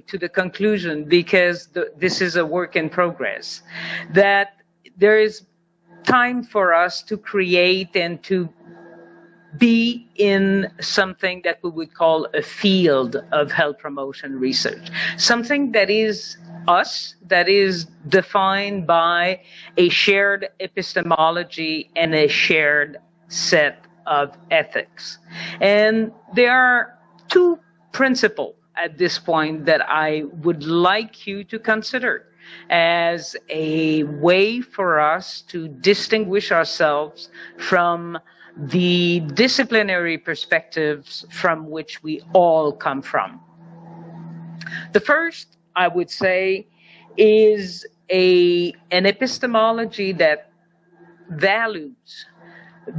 to the conclusion, because this is a work in progress, that there is time for us to create and to be in something that we would call a field of health promotion research, something that is us, that is defined by a shared epistemology and a shared set of ethics. And there are two principles at this point that I would like you to consider as a way for us to distinguish ourselves from the disciplinary perspectives from which we all come from. The first, I would say, is an epistemology that values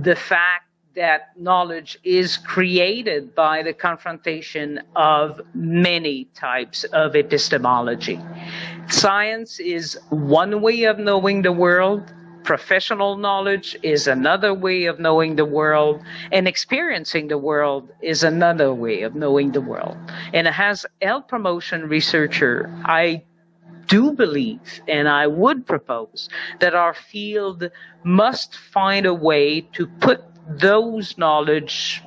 the fact that knowledge is created by the confrontation of many types of epistemology. Science is one way of knowing the world. Professional knowledge is another way of knowing the world, and experiencing the world is another way of knowing the world. And as health promotion researcher, I do believe, and I would propose, that our field must find a way to put those knowledge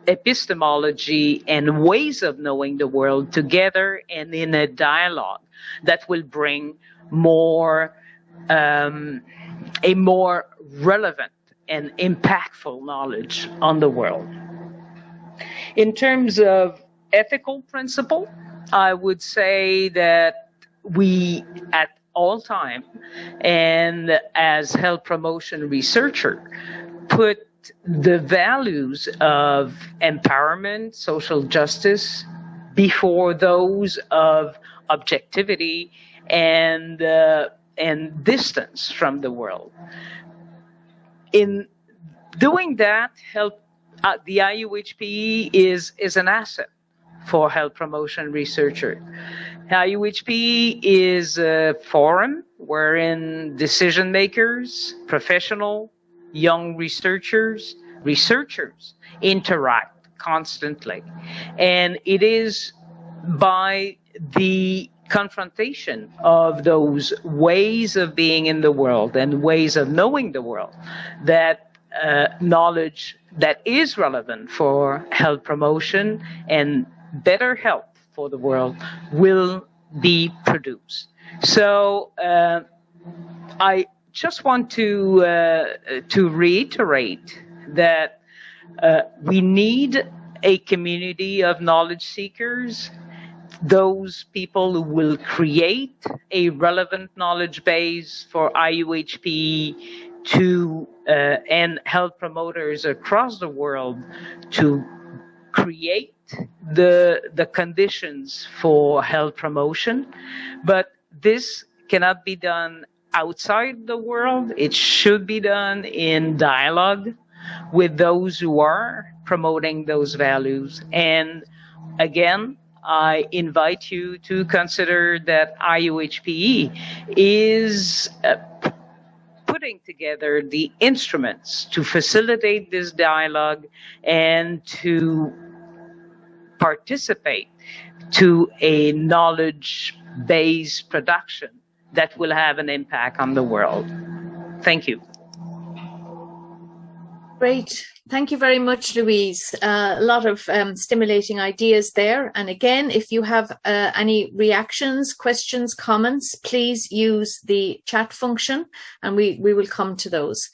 epistemology and ways of knowing the world together and in a dialogue that will bring a more relevant and impactful knowledge on the world. In terms of ethical principle, I would say that we at all time, and as health promotion researcher, put the values of empowerment, social justice, before those of objectivity and distance from the world. In doing that, the IUHPE is an asset for health promotion researcher. IUHPE is a forum wherein decision makers, professional, young researchers interact constantly. And it is by the confrontation of those ways of being in the world and ways of knowing the world that knowledge that is relevant for health promotion and better health for the world will be produced. So I just want to reiterate that we need a community of knowledge seekers, those people who will create a relevant knowledge base for IUHPE and health promoters across the world to create the conditions for health promotion. But this cannot be done outside the world. It should be done in dialogue with those who are promoting those values. And again, I invite you to consider that IUHPE is putting together the instruments to facilitate this dialogue and to participate to a knowledge-based production that will have an impact on the world. Thank you. Great. Thank you very much, Louise. A lot of stimulating ideas there. And again, if you have any reactions, questions, comments, please use the chat function and we will come to those.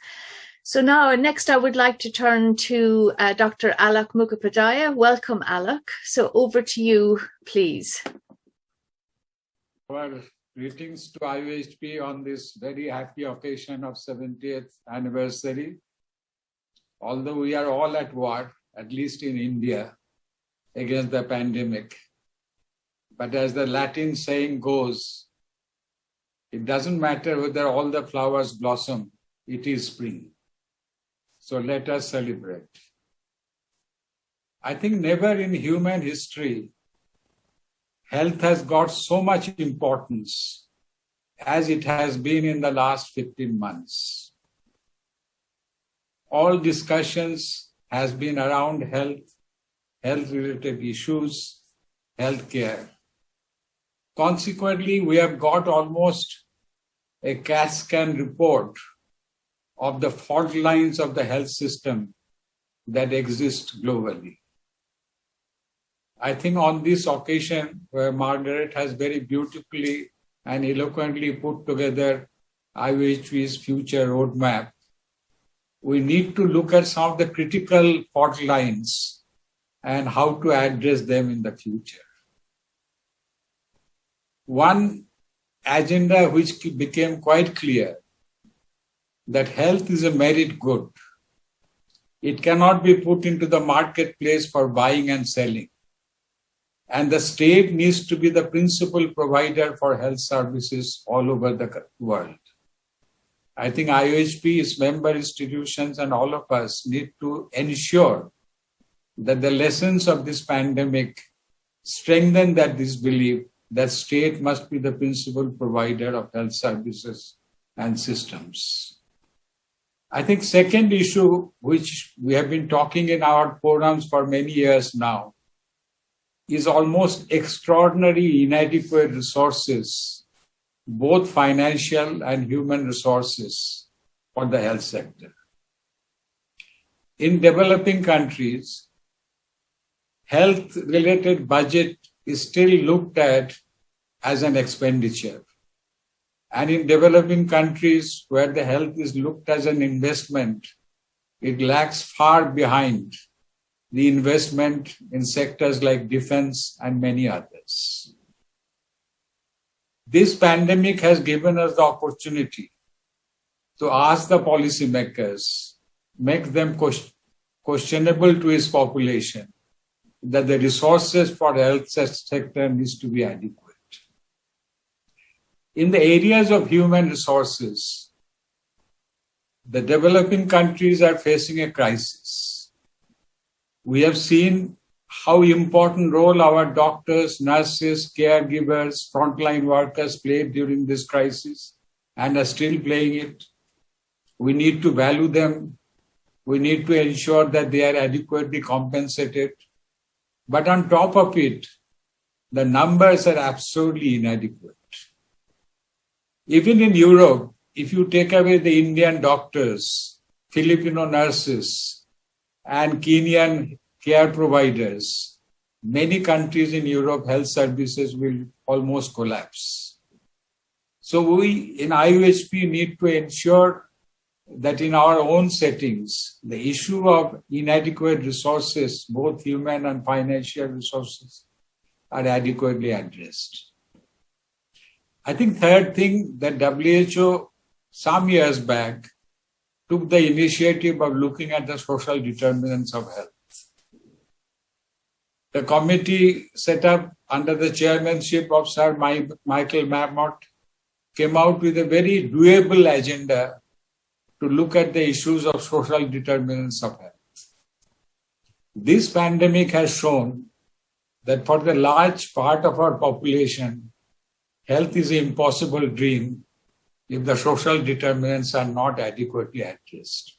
So now, next I would like to turn to Dr. Alok Mukhopadhyay. Welcome, Alok. So over to you, please. Well, greetings to IUHPE on this very happy occasion of 70th anniversary. Although we are all at war, at least in India, against the pandemic. But as the Latin saying goes, it doesn't matter whether all the flowers blossom, it is spring. So let us celebrate. I think never in human history, health has got so much importance as it has been in the last 15 months. All discussions has been around health, health-related issues, healthcare. Consequently, we have got almost a CAT scan report of the fault lines of the health system that exist globally. I think on this occasion, where Margaret has very beautifully and eloquently put together IUHPE's future roadmap, we need to look at some of the critical fault lines and how to address them in the future. One agenda which became quite clear, that health is a merit good. It cannot be put into the marketplace for buying and selling. And the state needs to be the principal provider for health services all over the world. I think IUHPE, its member institutions, and all of us need to ensure that the lessons of this pandemic strengthen this belief that state must be the principal provider of health services and systems. I think second issue, which we have been talking in our forums for many years now, is almost extraordinary inadequate resources, both financial and human resources for the health sector. In developing countries, health-related budget is still looked at as an expenditure. And in developing countries where the health is looked as an investment, it lags far behind the investment in sectors like defense and many others. This pandemic has given us the opportunity to ask the policymakers, make them questionable to his population, that the resources for the health sector needs to be adequate. In the areas of human resources, the developing countries are facing a crisis. We have seen how important role our doctors, nurses, caregivers, frontline workers played during this crisis and are still playing it. We need to value them. We need to ensure that they are adequately compensated. But on top of it, the numbers are absolutely inadequate. Even in Europe, if you take away the Indian doctors, Filipino nurses, and Kenyan care providers, many countries in Europe, health services will almost collapse. So we in IUHP need to ensure that in our own settings, the issue of inadequate resources, both human and financial resources, are adequately addressed. I think third thing, that WHO some years back took the initiative of looking at the social determinants of health. The committee set up under the chairmanship of Sir Michael Marmot came out with a very doable agenda to look at the issues of social determinants of health. This pandemic has shown that for the large part of our population, health is an impossible dream if the social determinants are not adequately addressed.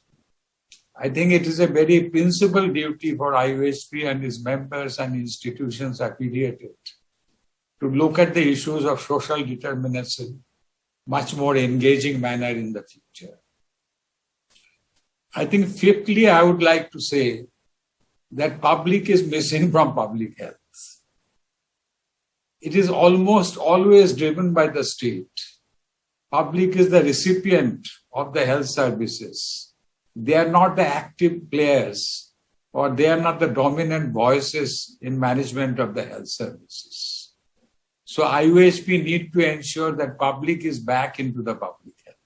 I think it is a very principal duty for IUHP and its members and institutions affiliated to look at the issues of social determinants in much more engaging manner in the future. I think fifthly, I would like to say that public is missing from public health. It is almost always driven by the state. Public is the recipient of the health services. They are not the active players, or they are not the dominant voices in management of the health services. So IUHP need to ensure that public is back into the public health.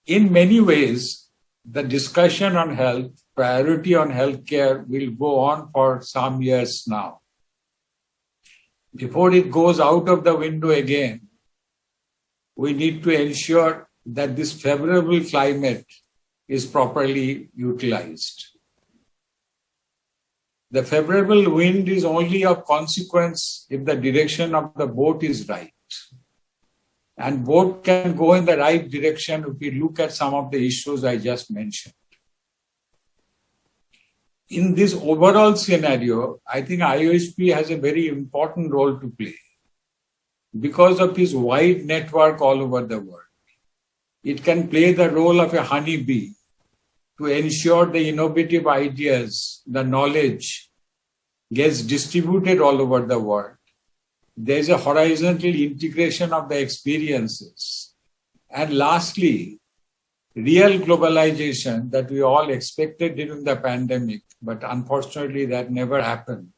In many ways, the discussion on health, priority on healthcare will go on for some years now. Before it goes out of the window again, we need to ensure that this favorable climate is properly utilized. The favorable wind is only of consequence if the direction of the boat is right. And boat can go in the right direction if we look at some of the issues I just mentioned. In this overall scenario, I think IUHP has a very important role to play because of its wide network all over the world. It can play the role of a honeybee to ensure the innovative ideas, the knowledge gets distributed all over the world. There is a horizontal integration of the experiences. And lastly, real globalization that we all expected during the pandemic, but unfortunately that never happened.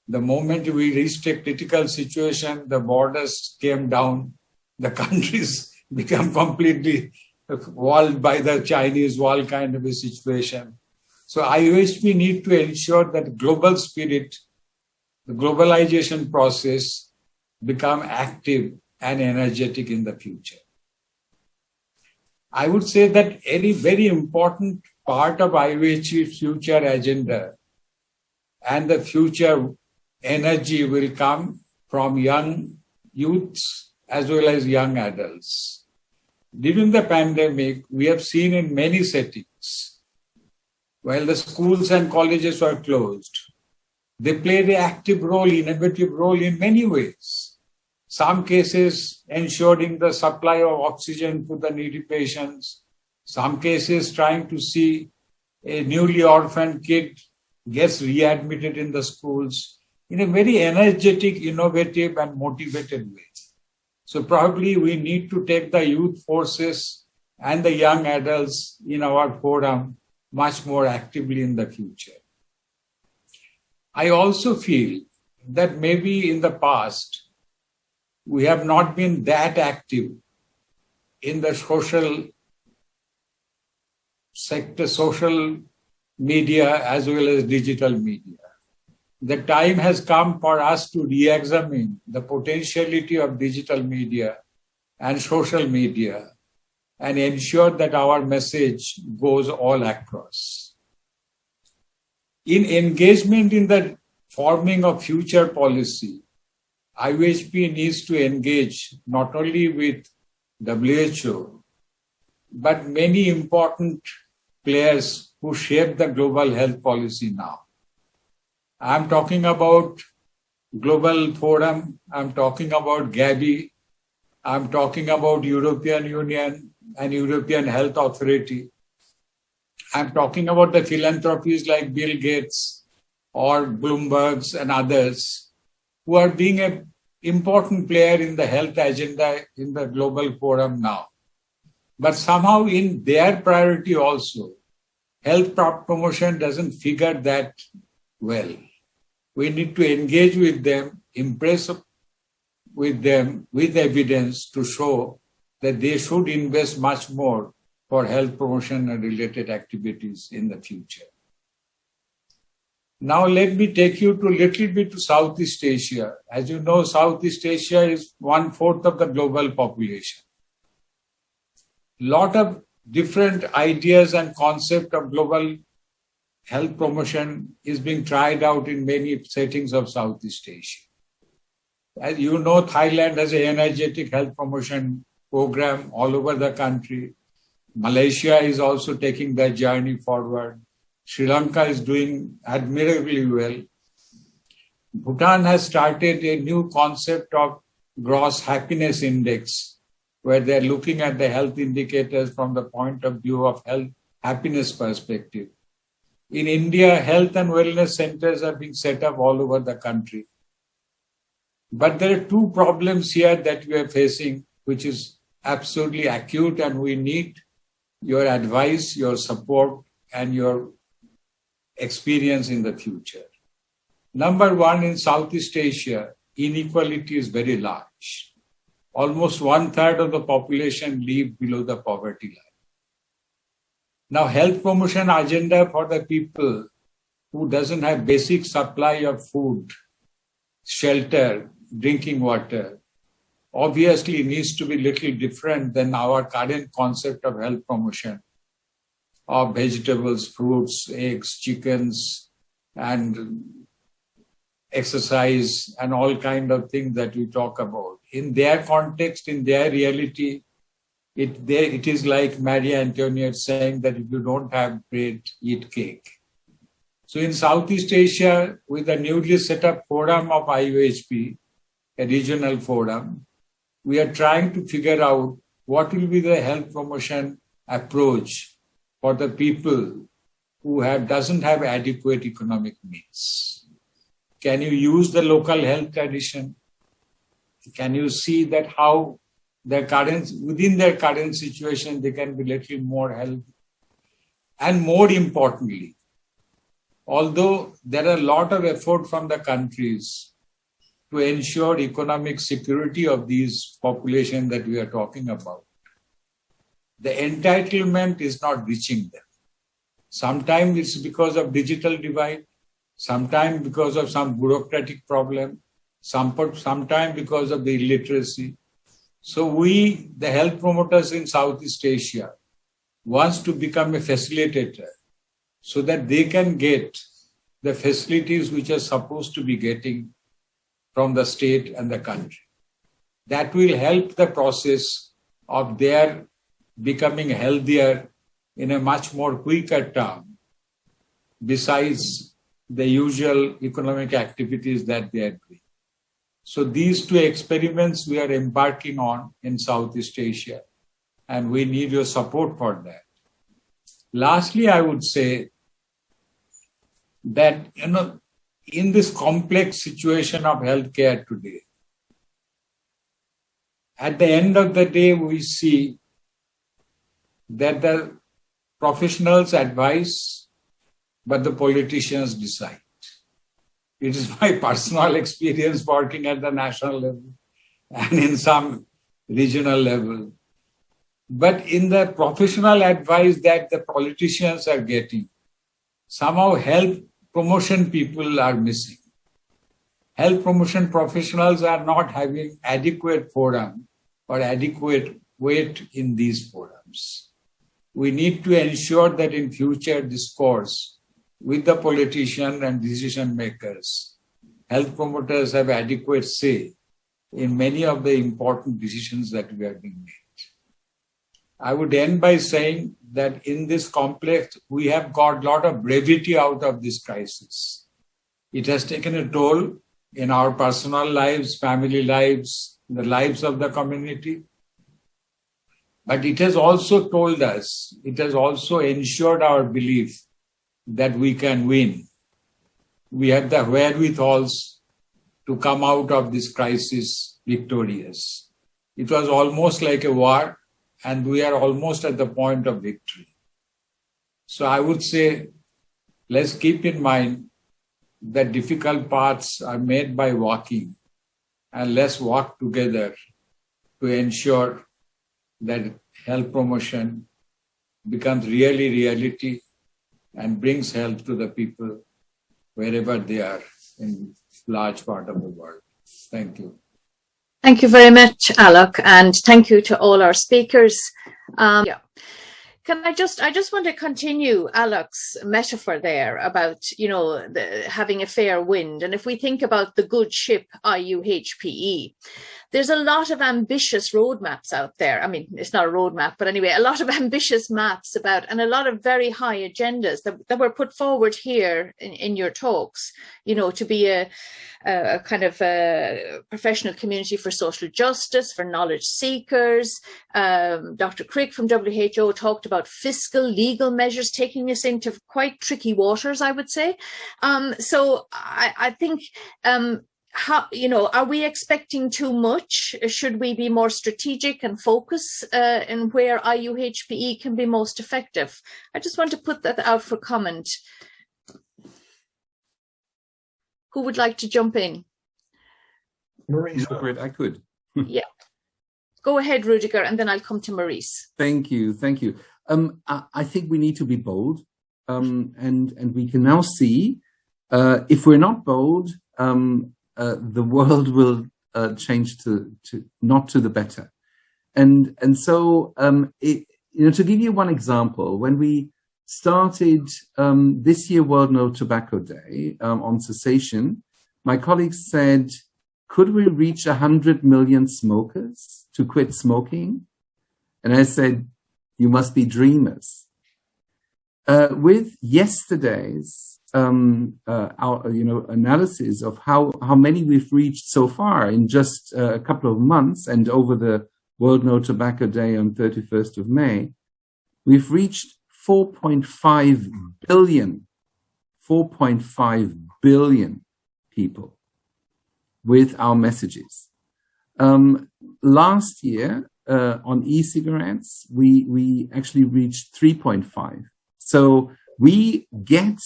The moment we reached a critical situation, the borders came down, the countries become completely walled by the Chinese wall kind of a situation. So IUHP need to ensure that global spirit, the globalization process, become active and energetic in the future. I would say that any very important part of IUHP's future agenda and the future energy will come from young youths as well as young adults. During the pandemic, we have seen in many settings, while the schools and colleges were closed, they played an active role, innovative role in many ways. Some cases ensuring the supply of oxygen to the needy patients, some cases trying to see a newly orphaned kid gets readmitted in the schools in a very energetic, innovative, and motivated way. So probably we need to take the youth forces and the young adults in our forum much more actively in the future. I also feel that maybe in the past, we have not been that active in the social sector, social media as well as digital media. The time has come for us to re-examine the potentiality of digital media and social media and ensure that our message goes all across. In engagement in the forming of future policy, IUHP needs to engage not only with WHO, but many important players who shape the global health policy now. I'm talking about Global Forum, I'm talking about Gavi, I'm talking about European Union and European Health Authority. I'm talking about the philanthropies like Bill Gates or Bloomberg's and others who are being an important player in the health agenda in the Global Forum now. But somehow in their priority also, health promotion doesn't figure that well. We need to engage with them, impress with them with evidence to show that they should invest much more for health promotion and related activities in the future. Now let me take you to a little bit to Southeast Asia. As you know, Southeast Asia is 1/4 of the global population. Lot of different ideas and concept of global health promotion is being tried out in many settings of Southeast Asia. As you know, Thailand has an energetic health promotion program all over the country. Malaysia is also taking that journey forward. Sri Lanka is doing admirably well. Bhutan has started a new concept of gross happiness index, where they're looking at the health indicators from the point of view of health happiness perspective. In India, health and wellness centers are being set up all over the country. But there are two problems here that we are facing, which is absolutely acute, and we need your advice, your support, and your experience in the future. Number one, in Southeast Asia, inequality is very large. Almost 1/3 of the population live below the poverty line. Now, health promotion agenda for the people who doesn't have basic supply of food, shelter, drinking water, obviously needs to be little different than our current concept of health promotion of vegetables, fruits, eggs, chickens, and exercise and all kind of things that we talk about. In their context, in their reality, it is like Marie Antoinette saying that if you don't have bread, eat cake. So in Southeast Asia, with the newly set up forum of IUHP, a regional forum, we are trying to figure out what will be the health promotion approach for the people who doesn't have adequate economic means. Can you use the local health tradition? Can you see that how within their current situation, they can be little more healthy? And more importantly, although there are a lot of effort from the countries to ensure economic security of these population that we are talking about, the entitlement is not reaching them. Sometimes it's because of digital divide, sometimes because of some bureaucratic problem, sometimes because of the illiteracy. So we, the health promoters in Southeast Asia, wants to become a facilitator so that they can get the facilities which are supposed to be getting from the state and the country. That will help the process of their becoming healthier in a much more quicker term, besides the usual economic activities that they are doing. So these two experiments we are embarking on in Southeast Asia, and we need your support for that. Lastly, I would say that, in this complex situation of healthcare today, at the end of the day, we see that the professionals advise, but the politicians decide. It is my personal experience working at the national level and in some regional level. But in the professional advice that the politicians are getting, somehow health promotion people are missing. Health promotion professionals are not having adequate forum or adequate weight in these forums. We need to ensure that in future discourse with the politicians and decision makers, health promoters have adequate say in many of the important decisions that we are being made. I would end by saying that in this complex, we have got a lot of brevity out of this crisis. It has taken a toll in our personal lives, family lives, the lives of the community. But it has also told us, it has also ensured our belief that we can win. We have the wherewithals to come out of this crisis victorious. It was almost like a war, and we are almost at the point of victory. So I would say, let's keep in mind that difficult paths are made by walking, and let's walk together to ensure that health promotion becomes really reality and brings health to the people wherever they are in large part of the world. Thank you. Thank you very much, Alok, and thank you to all our speakers. I just want to continue Alok's metaphor there about, having a fair wind. And if we think about the good ship IUHPE, there's a lot of ambitious roadmaps out there. I mean, it's not a roadmap, but anyway, a lot of ambitious maps about, and a lot of very high agendas that were put forward here in your talks, to be a kind of a professional community for social justice, for knowledge seekers. Dr. Crick from WHO talked about fiscal, legal measures taking us into quite tricky waters, I would say. So I think, are we expecting too much? Should we be more strategic and focus in where IUHPE can be most effective? I just want to put that out for comment. Who would like to jump in? Maurice. Margaret, I could. Yeah. Go ahead, Rudiger, and then I'll come to Maurice. Thank you. I think we need to be bold, and we can now see if we're not bold, the world will change to not to the better. And so to give you one example, when we started this year World No Tobacco Day on cessation, my colleagues said, could we reach 100 million smokers to quit smoking? And I said, you must be dreamers. With yesterday's analysis of how many we've reached so far in just a couple of months, and over the World No Tobacco Day on 31st of May, we've reached 4.5 billion people with our messages. Last year, on e-cigarettes, we actually reached 3.5. So we get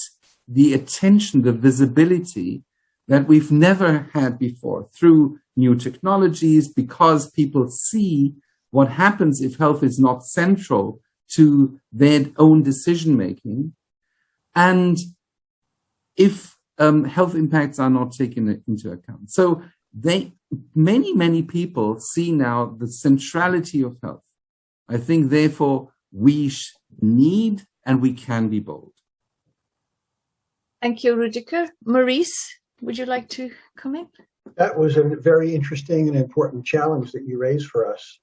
the attention, the visibility that we've never had before through new technologies, because people see what happens if health is not central to their own decision-making, and if health impacts are not taken into account. So many people see now the centrality of health. I think, therefore, we need and we can be bold. Thank you, Rudiger. Maurice, would you like to come in? That was a very interesting and important challenge that you raised for us.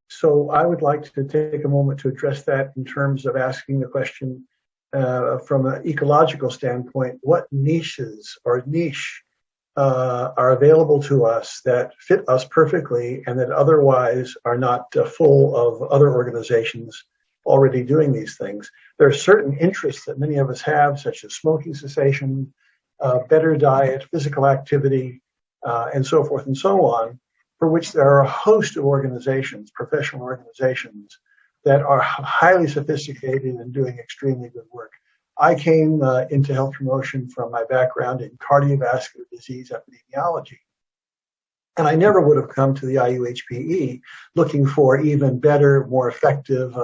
So I would like to take a moment to address that in terms of asking the question from an ecological standpoint: what niches or niche are available to us that fit us perfectly and that otherwise are not full of other organizations already doing these things. There are certain interests that many of us have, such as smoking cessation, better diet, physical activity, and so forth and so on, for which there are a host of organizations, professional organizations, that are highly sophisticated and doing extremely good work. I came into health promotion from my background in cardiovascular disease epidemiology. And I never would have come to the IUHPE looking for even better, more effective,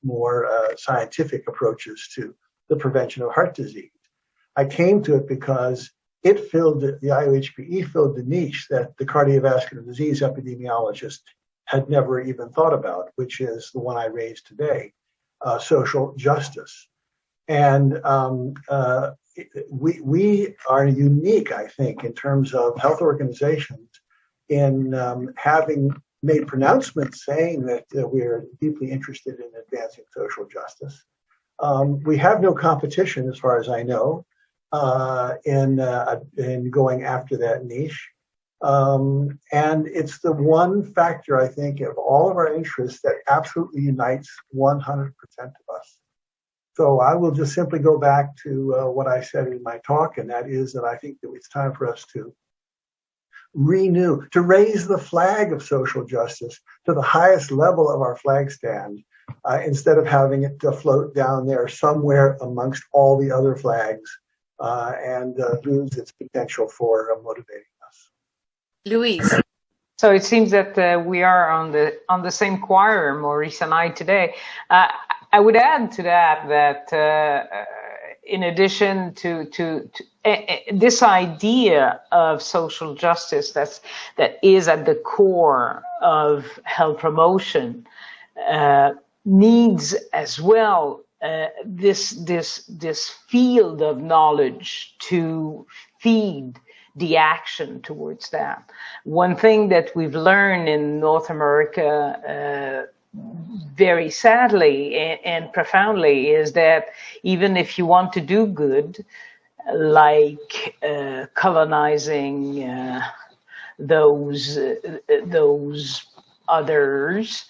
more scientific approaches to the prevention of heart disease. I came to it because the IUHPE filled the niche that the cardiovascular disease epidemiologist had never even thought about, which is the one I raised today, social justice. And we are unique, I think, in terms of health organizations in having made pronouncements saying that we're deeply interested in advancing social justice. We have no competition, as far as I know, in going after that niche. And it's the one factor, I think, of all of our interests that absolutely unites 100% of us. So I will just simply go back to what I said in my talk, and that is that I think that it's time for us to raise the flag of social justice to the highest level of our flag stand, instead of having it to float down there somewhere amongst all the other flags, and lose its potential for motivating us. Louise. So it seems that we are on the same choir, Maurice and I, today. I would add to that in addition to this idea of social justice that is at the core of health promotion, needs as well this field of knowledge to feed the action towards that. One thing that we've learned in North America very sadly and profoundly is that even if you want to do good, like colonizing those others,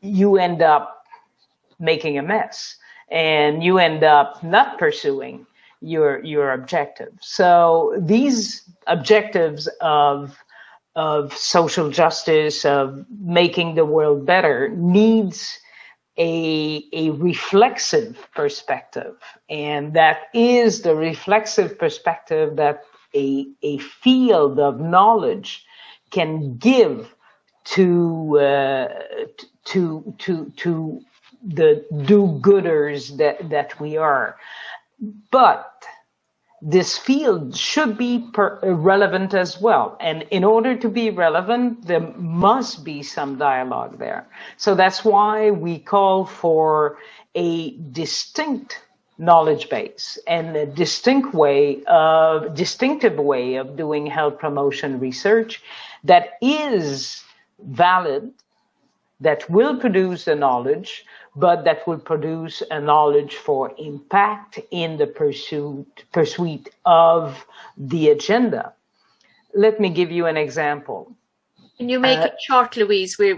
you end up making a mess, and you end up not pursuing your objectives. So these objectives of social justice, of making the world better, needs a reflexive perspective. And that is the reflexive perspective that a field of knowledge can give to the do-gooders that we are. But this field should be relevant as well. And in order to be relevant, there must be some dialogue there. So that's why we call for a distinct knowledge base and a distinctive way of doing health promotion research that is valid, that will produce the knowledge, but that will produce a knowledge for impact in the pursuit of the agenda. Let me give you an example. Can you make it short, Louise? We're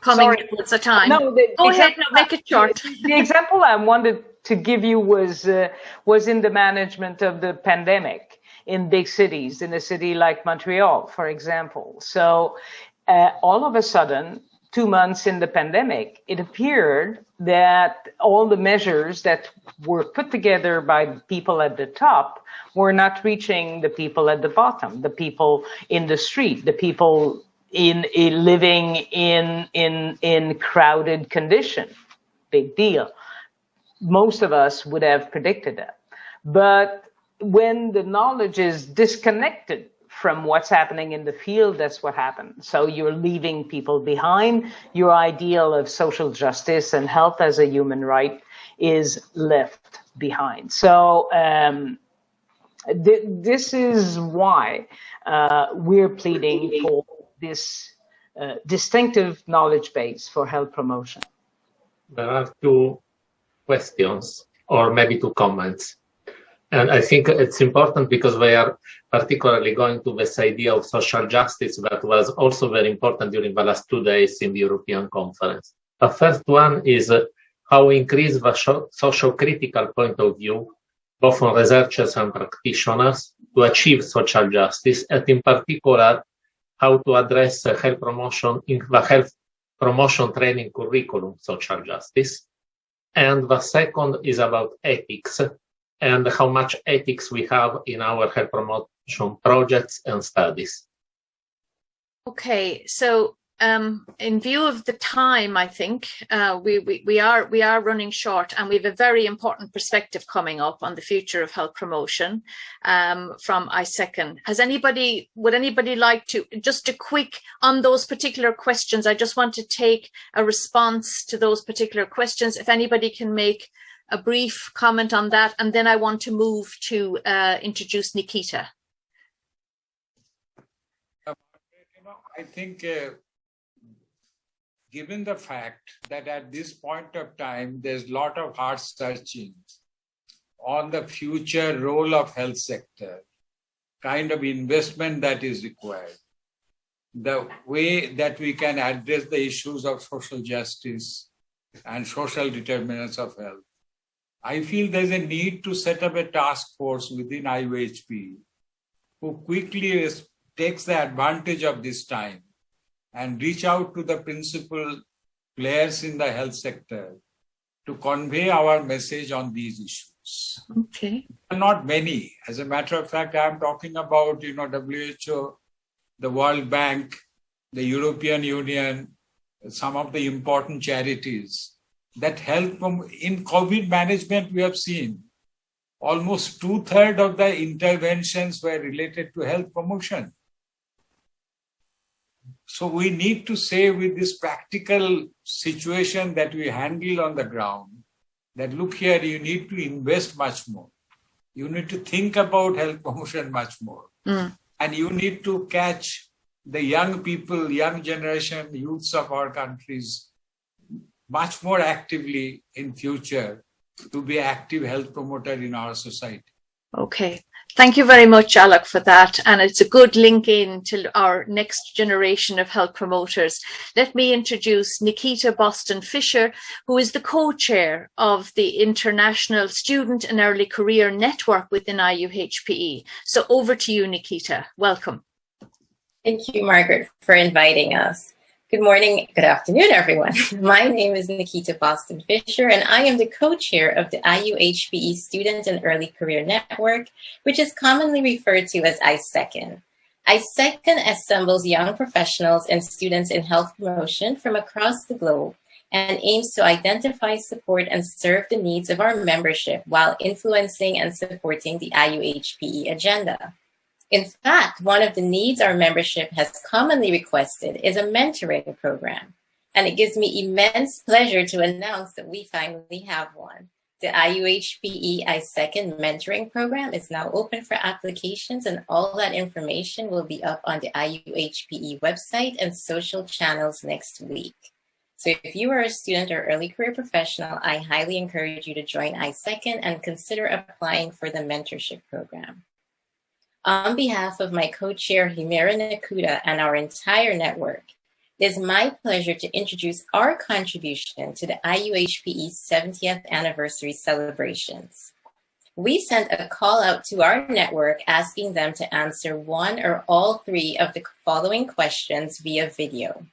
coming towards the time. No, Go ahead, no, make it short. The example I wanted to give you was in the management of the pandemic in big cities, in a city like Montreal, for example. So all of a sudden, 2 months in the pandemic, it appeared that all the measures that were put together by people at the top were not reaching the people at the bottom, the people in the street, the people living in crowded condition. Big deal. Most of us would have predicted that. But when the knowledge is disconnected from what's happening in the field, that's what happens. So you're leaving people behind. Your ideal of social justice and health as a human right is left behind. So this is why we're pleading for this distinctive knowledge base for health promotion. There are two questions, or maybe two comments. And I think it's important because we are particularly going to this idea of social justice that was also very important during the last 2 days in the European conference. The first one is how we increase the socio-critical point of view, both on researchers and practitioners, to achieve social justice, and in particular, how to address health promotion in the health promotion training curriculum, social justice. And the second is about ethics and how much ethics we have in our health promotion projects and studies. Okay, so in view of the time, I think we are running short, and we have a very important perspective coming up on the future of health promotion from ISECN. Would anybody like to, just a quick on those particular questions? I just want to take a response to those particular questions. If anybody can make a brief comment on that, and then I want to move to introduce Nikita. I think given the fact that at this point of time, there's a lot of heart searching on the future role of health sector, kind of investment that is required, the way that we can address the issues of social justice and social determinants of health. I feel there's a need to set up a task force within IUHPE who quickly takes the advantage of this time and reach out to the principal players in the health sector to convey our message on these issues. Okay. Not many. As a matter of fact, I'm talking about, WHO, the World Bank, the European Union, some of the important charities that help in COVID management. We have seen almost 2/3 of the interventions were related to health promotion. So we need to say with this practical situation that we handle on the ground, that look here, you need to invest much more. You need to think about health promotion much more. And you need to catch the young people, young generation, youths of our countries much more actively in future to be active health promoter in our society. Okay. Thank you very much, Alok, for that. And it's a good link in to our next generation of health promoters. Let me introduce Nikita Boston-Fisher, who is the co-chair of the International Student and Early Career Network within IUHPE. So over to you, Nikita. Welcome. Thank you, Margaret, for inviting us. Good morning, good afternoon, everyone. My name is Nikita Boston-Fisher, and I am the co-chair of the IUHPE Student and Early Career Network, which is commonly referred to as ISECN. ISECN assembles young professionals and students in health promotion from across the globe and aims to identify, support, and serve the needs of our membership while influencing and supporting the IUHPE agenda. In fact, one of the needs our membership has commonly requested is a mentoring program, and it gives me immense pleasure to announce that we finally have one. The IUHPE ISECN mentoring program is now open for applications, and all that information will be up on the IUHPE website and social channels next week. So if you are a student or early career professional, I highly encourage you to join ISECN and consider applying for the mentorship program. On behalf of my co-chair, Himera Nakuda, and our entire network, it is my pleasure to introduce our contribution to the IUHPE 70th anniversary celebrations. We sent a call out to our network asking them to answer one or all three of the following questions via video.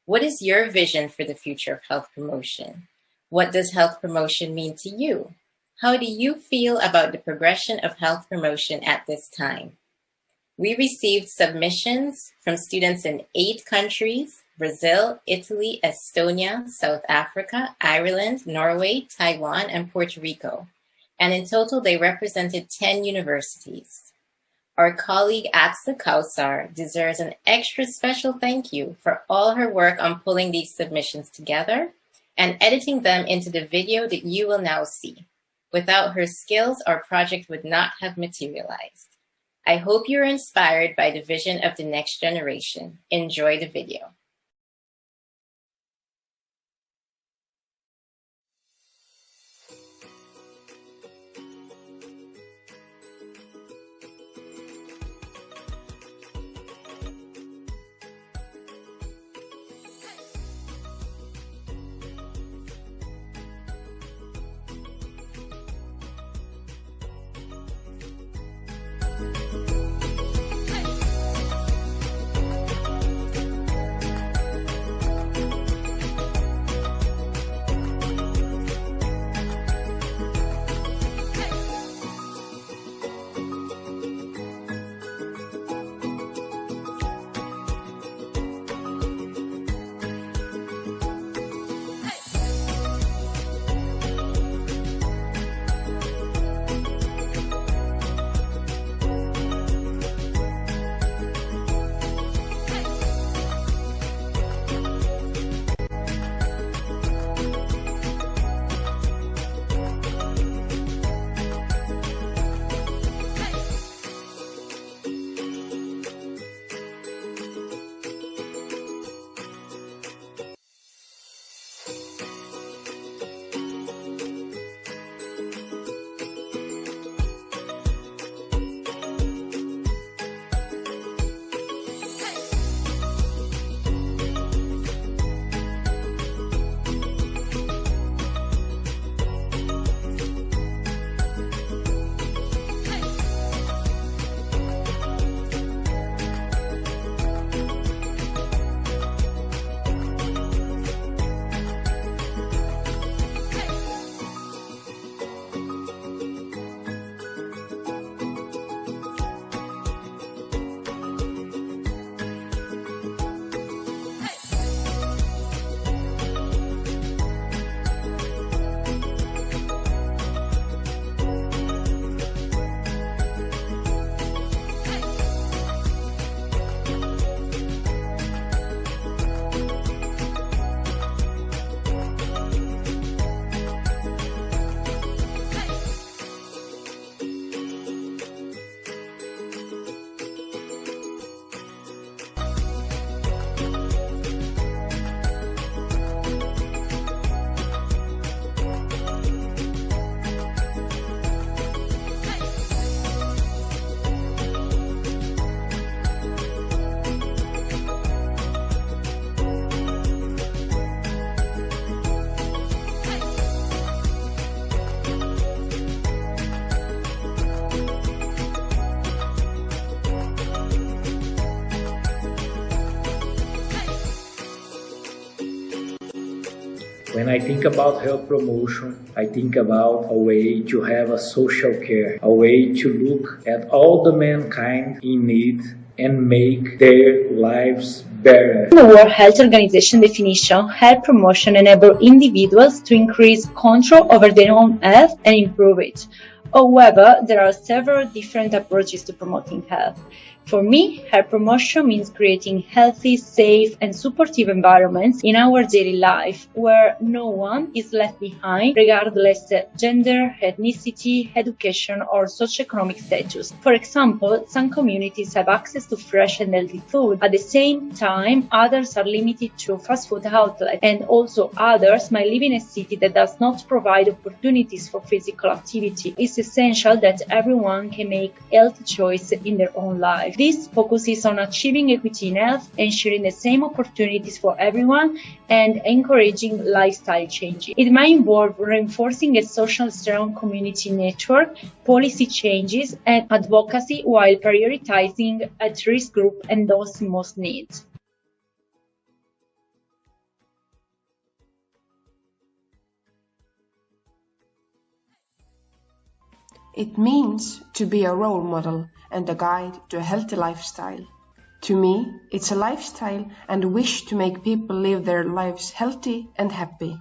What is your vision for the future of health promotion? What does health promotion mean to you? How do you feel about the progression of health promotion at this time? We received submissions from students in 8 countries: Brazil, Italy, Estonia, South Africa, Ireland, Norway, Taiwan, and Puerto Rico. And in total, they represented 10 universities. Our colleague Atsa Kausar deserves an extra special thank you for all her work on pulling these submissions together and editing them into the video that you will now see. Without her skills, our project would not have materialized. I hope you're inspired by the vision of the next generation. Enjoy the video. When I think about health promotion, I think about a way to have a social care, a way to look at all the mankind in need and make their lives better. The World Health Organization definition, health promotion enables individuals to increase control over their own health and improve it. However, there are several different approaches to promoting health. For me, health promotion means creating healthy, safe, and supportive environments in our daily life where no one is left behind, regardless of gender, ethnicity, education, or socioeconomic status. For example, some communities have access to fresh and healthy food. At the same time, others are limited to fast food outlets, and also others might live in a city that does not provide opportunities for physical activity. It's essential that everyone can make healthy choices in their own life. This focuses on achieving equity in health, ensuring the same opportunities for everyone, and encouraging lifestyle changes. It might involve reinforcing a social strong community network, policy changes, and advocacy while prioritizing at-risk groups and those in most need. It means to be a role model and a guide to a healthy lifestyle. To me, it's a lifestyle and a wish to make people live their lives healthy and happy.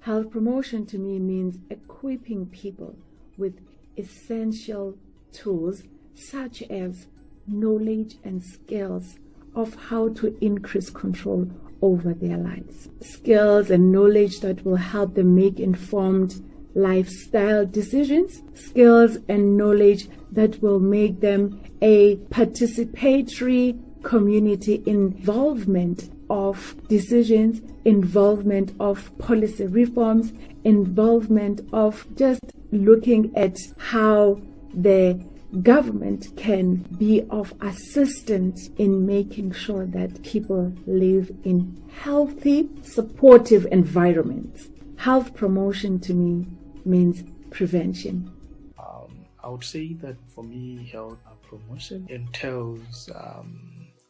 Health promotion to me means equipping people with essential tools such as knowledge and skills of how to increase control over their lives. Skills and knowledge that will help them make informed lifestyle decisions, skills and knowledge that will make them a participatory community involvement of decisions, involvement of policy reforms, involvement of just looking at how the government can be of assistance in making sure that people live in healthy, supportive environments. Health promotion to me means prevention. I would say that for me, health promotion entails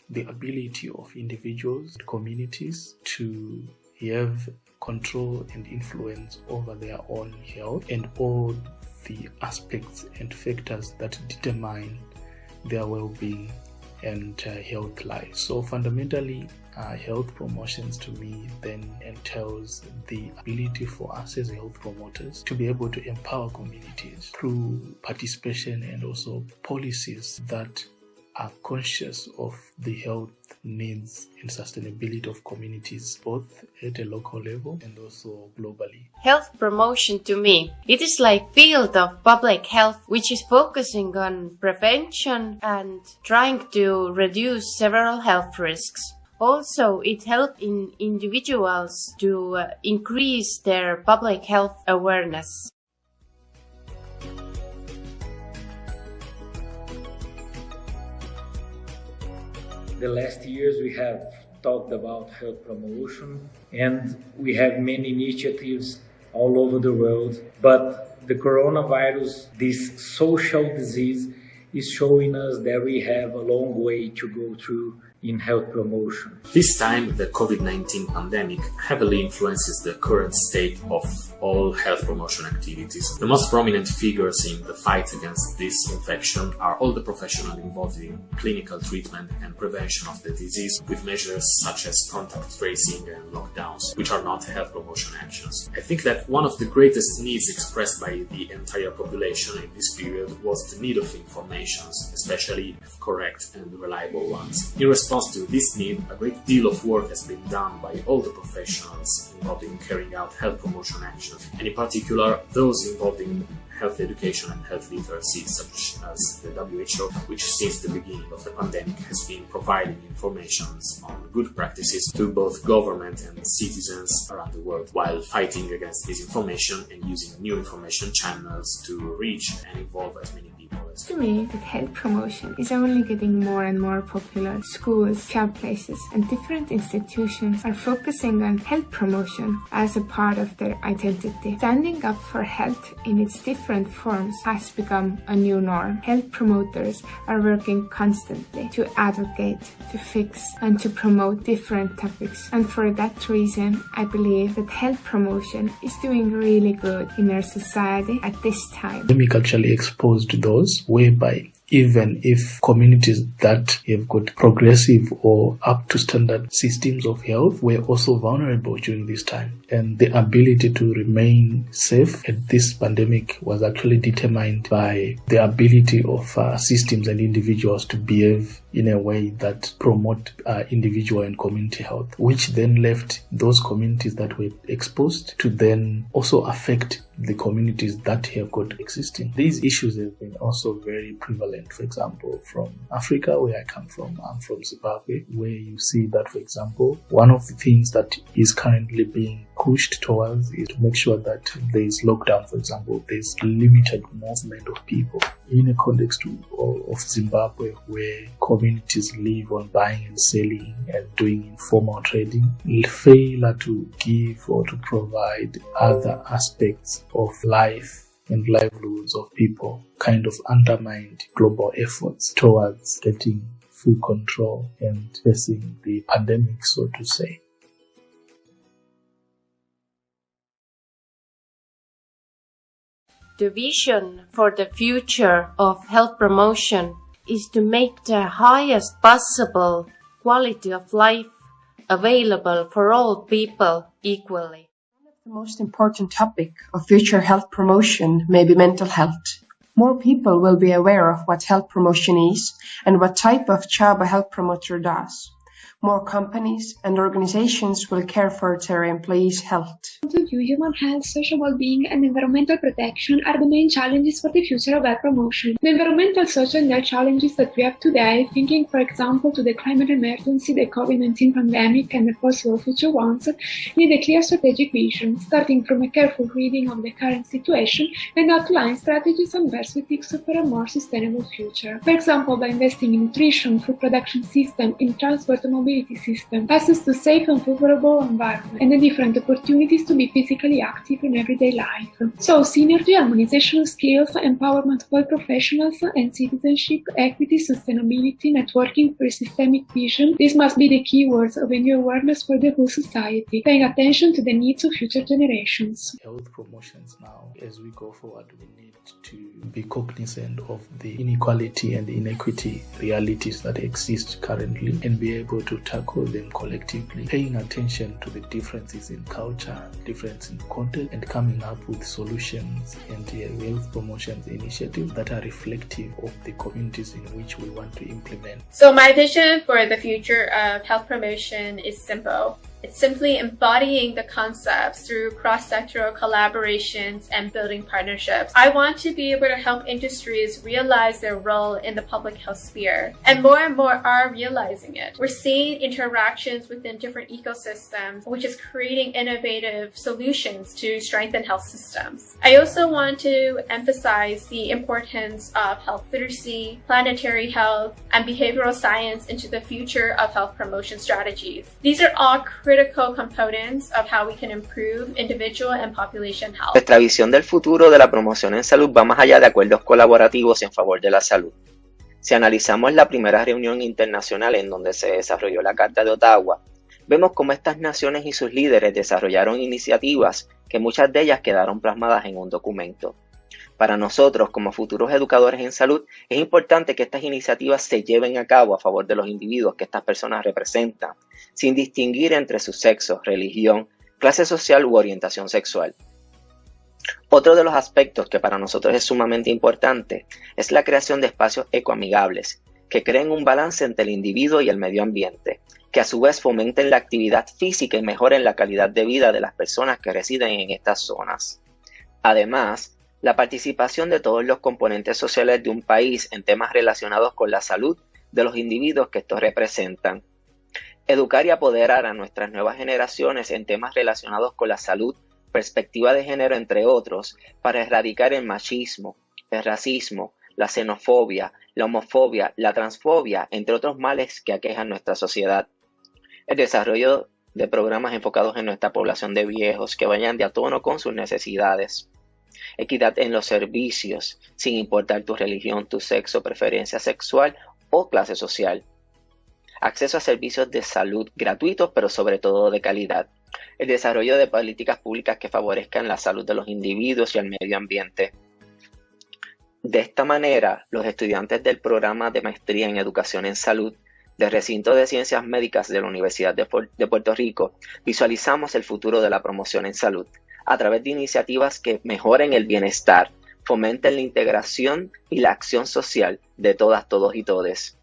the ability of individuals, communities to have control and influence over their own health and all the aspects and factors that determine their well-being and health life. So fundamentally, health promotions to me then entails the ability for us as health promoters to be able to empower communities through participation and also policies that are conscious of the health needs and sustainability of communities, both at a local level and also globally. Health promotion to me, it is like field of public health which is focusing on prevention and trying to reduce several health risks. Also, it helps individuals to increase their public health awareness. The last years we have talked about health promotion and we have many initiatives all over the world, but the coronavirus, this social disease, is showing us that we have a long way to go through in health promotion. This time, the COVID-19 pandemic heavily influences the current state of all health promotion activities. The most prominent figures in the fight against this infection are all the professionals involved in clinical treatment and prevention of the disease, with measures such as contact tracing and lockdowns, which are not health promotion actions. I think that one of the greatest needs expressed by the entire population in this period was the need of information, especially correct and reliable ones. In response to this need, a great deal of work has been done by all the professionals involved in carrying out health promotion actions, and in particular those involved in health education and health literacy, such as the WHO, which since the beginning of the pandemic has been providing information on good practices to both government and citizens around the world, while fighting against disinformation and using new information channels to reach and involve as many people efforts. To me, that health promotion is only getting more and more popular. Schools, job places, and different institutions are focusing on health promotion as a part of their identity. Standing up for health in its different forms has become a new norm. Health promoters are working constantly to advocate, to fix, and to promote different topics. And for that reason, I believe that health promotion is doing really good in our society at this time. The pandemic actually exposed those whereby even if communities that have got progressive or up to standard systems of health were also vulnerable during this time. And the ability to remain safe at this pandemic was actually determined by the ability of systems and individuals to behave in a way that promote individual and community health, which then left those communities that were exposed to then also affect the communities that have got existing. These issues have been also very prevalent. For example, from Africa, where I come from, I'm from Zimbabwe, where you see that, for example, one of the things that is currently being pushed towards is to make sure that there is lockdown, for example, there's limited movement of people in a context of Zimbabwe where communities live on buying and selling and doing informal trading, failure to give or to provide other aspects of life and livelihoods of people kind of undermined global efforts towards getting full control and facing the pandemic, so to say. The vision for the future of health promotion is to make the highest possible quality of life available for all people equally. The most important topic of future health promotion may be mental health. More people will be aware of what health promotion is and what type of job a health promoter does. More companies and organizations will care for their employees' health. Human health, social well-being, and environmental protection are the main challenges for the future of health promotion. The environmental, social, and health challenges that we have today, thinking, for example, to the climate emergency, the COVID-19 pandemic, and the possible future ones, need a clear strategic vision, starting from a careful reading of the current situation and outline strategies and perspectives for a more sustainable future. For example, by investing in nutrition, food production system, in transport and mobility system, access to safe and favorable environment, and the different opportunities to be physically active in everyday life. So, synergy, harmonization of skills, empowerment of all professionals, and citizenship, equity, sustainability, networking for a systemic vision. These must be the keywords of a new awareness for the whole society, paying attention to the needs of future generations. Health promotions now, as we go forward, we need to be cognizant of the inequality and the inequity realities that exist currently and be able to tackle them collectively, paying attention to the differences in culture, difference in content, and coming up with solutions and health promotions initiatives that are reflective of the communities in which we want to implement. So my vision for the future of health promotion is simple. It's simply embodying the concepts through cross-sectoral collaborations and building partnerships. I want to be able to help industries realize their role in the public health sphere. And more are realizing it. We're seeing interactions within different ecosystems, which is creating innovative solutions to strengthen health systems. I also want to emphasize the importance of health literacy, planetary health, and behavioral science into the future of health promotion strategies. These are all critical components of how we can improve individual and population health. Nuestra visión del futuro de la promoción en salud va más allá de acuerdos colaborativos en favor de la salud. Si analizamos la primera reunión internacional en donde se desarrolló la Carta de Ottawa, vemos cómo estas naciones y sus líderes desarrollaron iniciativas que muchas de ellas quedaron plasmadas en un documento. Para nosotros, como futuros educadores en salud, es importante que estas iniciativas se lleven a cabo a favor de los individuos que estas personas representan, sin distinguir entre su sexo, religión, clase social u orientación sexual. Otro de los aspectos que para nosotros es sumamente importante es la creación de espacios ecoamigables, que creen un balance entre el individuo y el medio ambiente, que a su vez fomenten la actividad física y mejoren la calidad de vida de las personas que residen en estas zonas. Además, la participación de todos los componentes sociales de un país en temas relacionados con la salud de los individuos que estos representan. Educar y apoderar a nuestras nuevas generaciones en temas relacionados con la salud, perspectiva de género, entre otros, para erradicar el machismo, el racismo, la xenofobia, la homofobia, la transfobia, entre otros males que aquejan nuestra sociedad. El desarrollo de programas enfocados en nuestra población de viejos que vayan de a tono con sus necesidades. Equidad en los servicios, sin importar tu religión, tu sexo, preferencia sexual o clase social. Acceso a servicios de salud gratuitos, pero sobre todo de calidad. El desarrollo de políticas públicas que favorezcan la salud de los individuos y el medio ambiente. De esta manera, los estudiantes del programa de maestría en educación en salud del recinto de ciencias médicas de la Universidad de Puerto Rico visualizamos el futuro de la promoción en salud a través de iniciativas que mejoren el bienestar, fomenten la integración y la acción social de todas, todos y todes.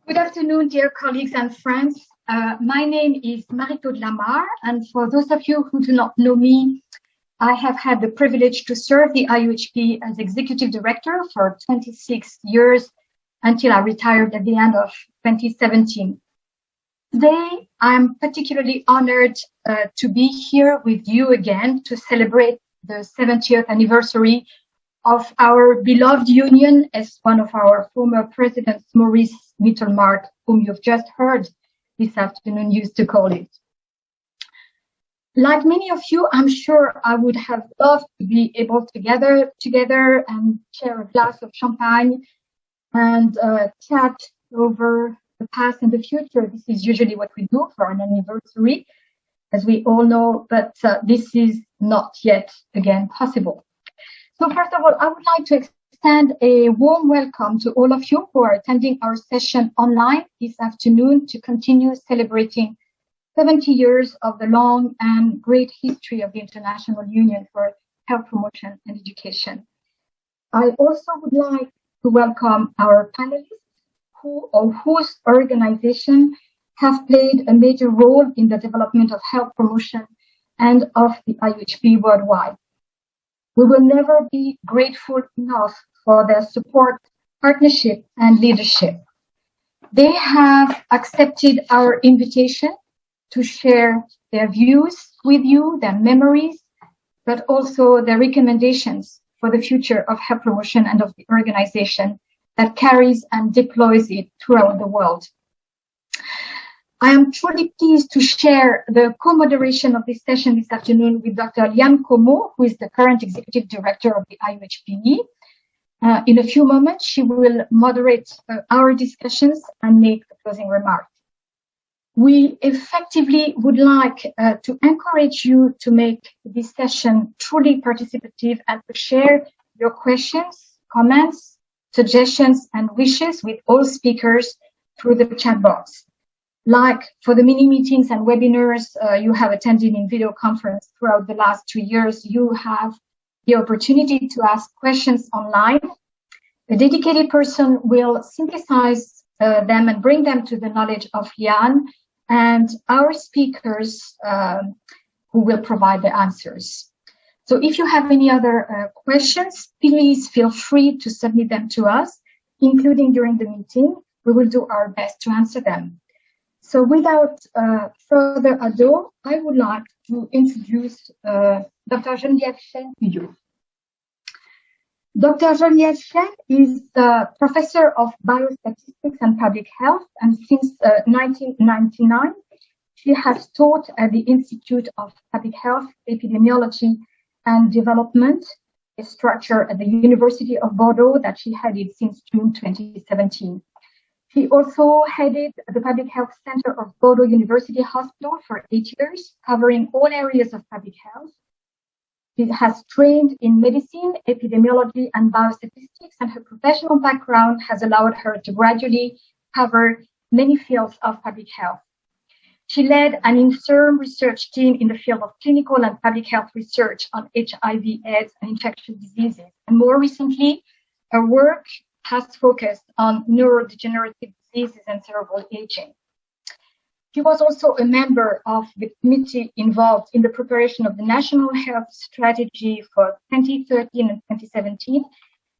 Good afternoon, dear colleagues and friends. My name is Marie-Claude Lamar, and for those of you who do not know me, I have had the privilege to serve the IUHP as Executive Director for 26 years until I retired at the end of 2017. Today, I'm particularly honored to be here with you again to celebrate the 70th anniversary of our beloved union, as one of our former presidents, Maurice Mittelmark, whom you've just heard this afternoon, used to call it. Like many of you, I'm sure I would have loved to be able to gather together and share a glass of champagne and chat over the past and the future. This is usually what we do for an anniversary, as we all know, but this is not yet again possible. So first of all, I would like to extend a warm welcome to all of you who are attending our session online this afternoon to continue celebrating 70 years of the long and great history of the International Union for Health Promotion and Education. I also would like to welcome our panelists whose organization have played a major role in the development of health promotion and of the IUHP worldwide. We will never be grateful enough for their support, partnership, and leadership. They have accepted our invitation to share their views with you, their memories, but also their recommendations for the future of health promotion and of the organization that carries and deploys it throughout the world. I am truly pleased to share the co-moderation of this session this afternoon with Dr. Liane Como, who is the current Executive Director of the IUHPE. In a few moments, she will moderate our discussions and make the closing remarks. We effectively would like to encourage you to make this session truly participative and to share your questions, comments, suggestions, and wishes with all speakers through the chat box. Like for the mini meetings and webinars you have attended in video conference throughout the last 2 years, you have the opportunity to ask questions online. A dedicated person will synthesize them and bring them to the knowledge of Liane and our speakers who will provide the answers. So if you have any other questions, please feel free to submit them to us, including during the meeting. We will do our best to answer them. So without further ado, I would like to introduce Dr. Geneviève Chen to you. Dr. Geneviève Chen is the professor of biostatistics and public health, and since 1999, she has taught at the Institute of Public Health, Epidemiology and Development, a structure at the University of Bordeaux that she headed since June 2017. She also headed the Public Health Center of Bordeaux University Hospital for 8 years, covering all areas of public health. She has trained in medicine, epidemiology, and biostatistics, and her professional background has allowed her to gradually cover many fields of public health. She led an INSERM research team in the field of clinical and public health research on HIV/AIDS and infectious diseases. And more recently, her work has focused on neurodegenerative diseases and cerebral aging. She was also a member of the committee involved in the preparation of the National Health Strategy for 2013 and 2017,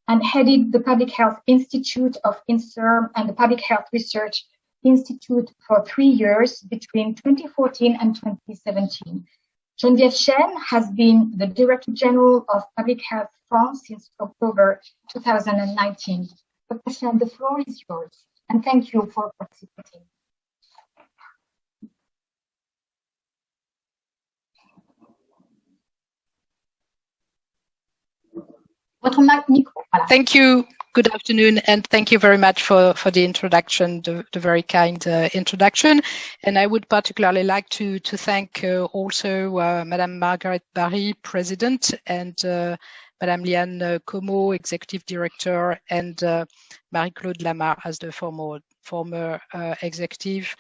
and headed the Public Health Institute of INSERM and the Public Health Research Institute for 3 years between 2014 and 2017. Geneviève Chen has been the Director General of Public Health France since October 2019. Dr. Chen, the floor is yours, and thank you for participating. Thank you. Good afternoon, and thank you very much for the introduction, the very kind introduction. And I would particularly like to thank also Madame Margaret Barry, President, and Madame Liane Como, Executive Director, and Marie-Claude Lamar as the former Executive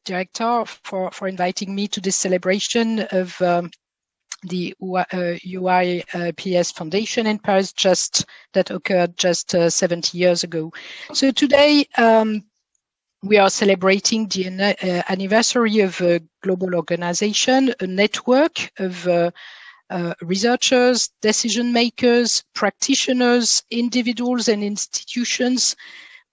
Director for inviting me to this celebration of the UIPES Foundation in Paris that occurred just 70 years ago. So today we are celebrating the anniversary of a global organization, a network of researchers, decision makers, practitioners, individuals and institutions,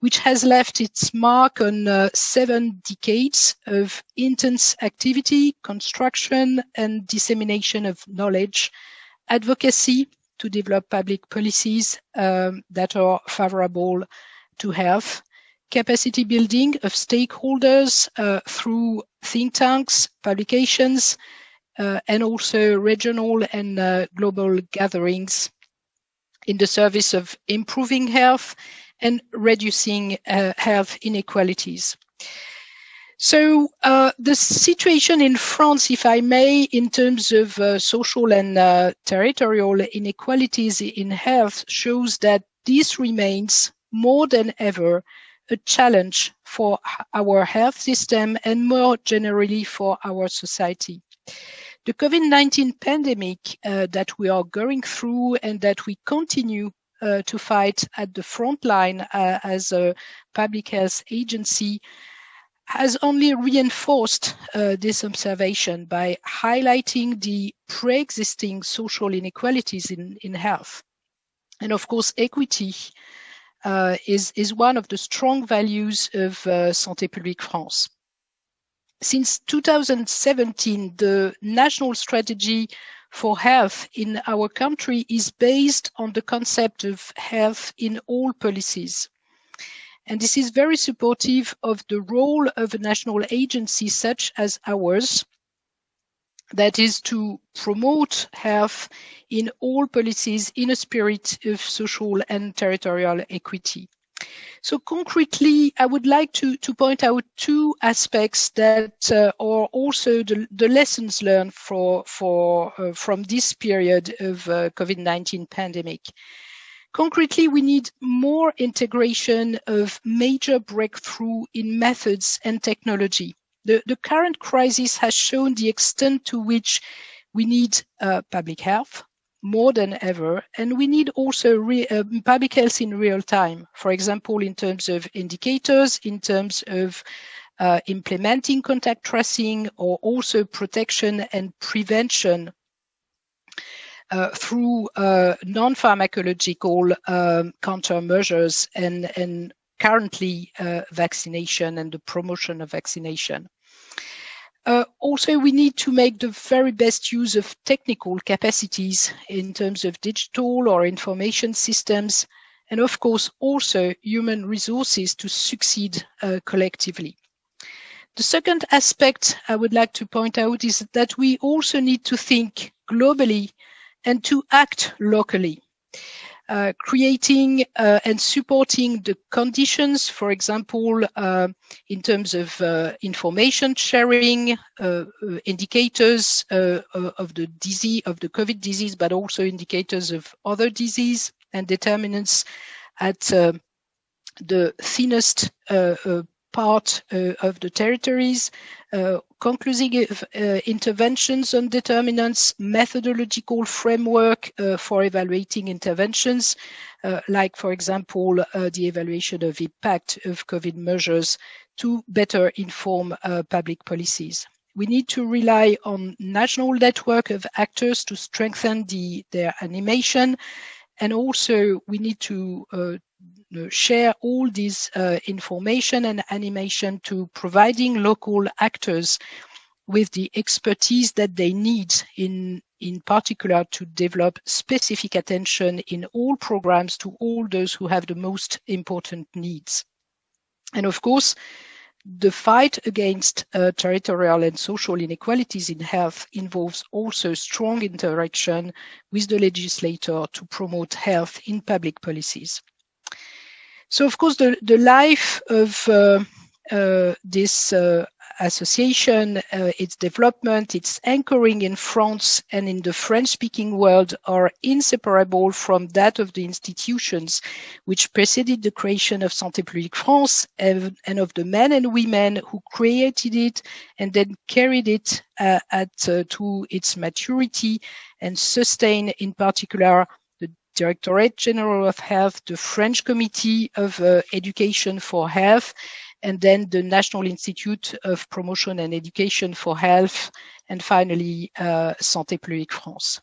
which has left its mark on 7 decades of intense activity, construction and dissemination of knowledge, advocacy to develop public policies that are favorable to health, capacity building of stakeholders through think tanks, publications, and also regional and global gatherings in the service of improving health and reducing health inequalities. So the situation in France, if I may, in terms of social and territorial inequalities in health shows that this remains more than ever a challenge for our health system and more generally for our society. The COVID-19 pandemic that we are going through and that we continue to fight at the front line as a public health agency has only reinforced this observation by highlighting the pre-existing social inequalities in health. And of course, equity is one of the strong values of Santé Publique France. Since 2017, the national strategy for health in our country is based on the concept of health in all policies. And this is very supportive of the role of a national agency such as ours, that is to promote health in all policies in a spirit of social and territorial equity. So concretely, I would like to point out two aspects that are also the lessons learned from this period of COVID-19 pandemic. Concretely, we need more integration of major breakthrough in methods and technology. The current crisis has shown the extent to which we need public health more than ever, and we need also public health in real time, for example, in terms of indicators, in terms of implementing contact tracing, or also protection and prevention through non-pharmacological countermeasures and currently vaccination and the promotion of vaccination. Also, we need to make the very best use of technical capacities in terms of digital or information systems, and of course also human resources to succeed collectively. The second aspect I would like to point out is that we also need to think globally and to act locally, creating and supporting the conditions, for example, in terms of information sharing, indicators of the disease, of the COVID disease, but also indicators of other disease and determinants at the thinnest part of the territories, conclusive interventions on determinants, methodological framework for evaluating interventions, like, for example, the evaluation of impact of COVID measures to better inform public policies. We need to rely on national network of actors to strengthen their animation, and also we need to share all this information and animation to providing local actors with the expertise that they need in particular to develop specific attention in all programs to all those who have the most important needs. And of course, the fight against territorial and social inequalities in health involves also strong interaction with the legislator to promote health in public policies. So, of course, the life of this association, its development, its anchoring in France and in the French-speaking world are inseparable from that of the institutions which preceded the creation of Santé Publique France and of the men and women who created it and then carried it to its maturity and sustained, in particular, Directorate General of Health, the French Committee of Education for Health, and then the National Institute of Promotion and Education for Health, and finally, Santé Publique France.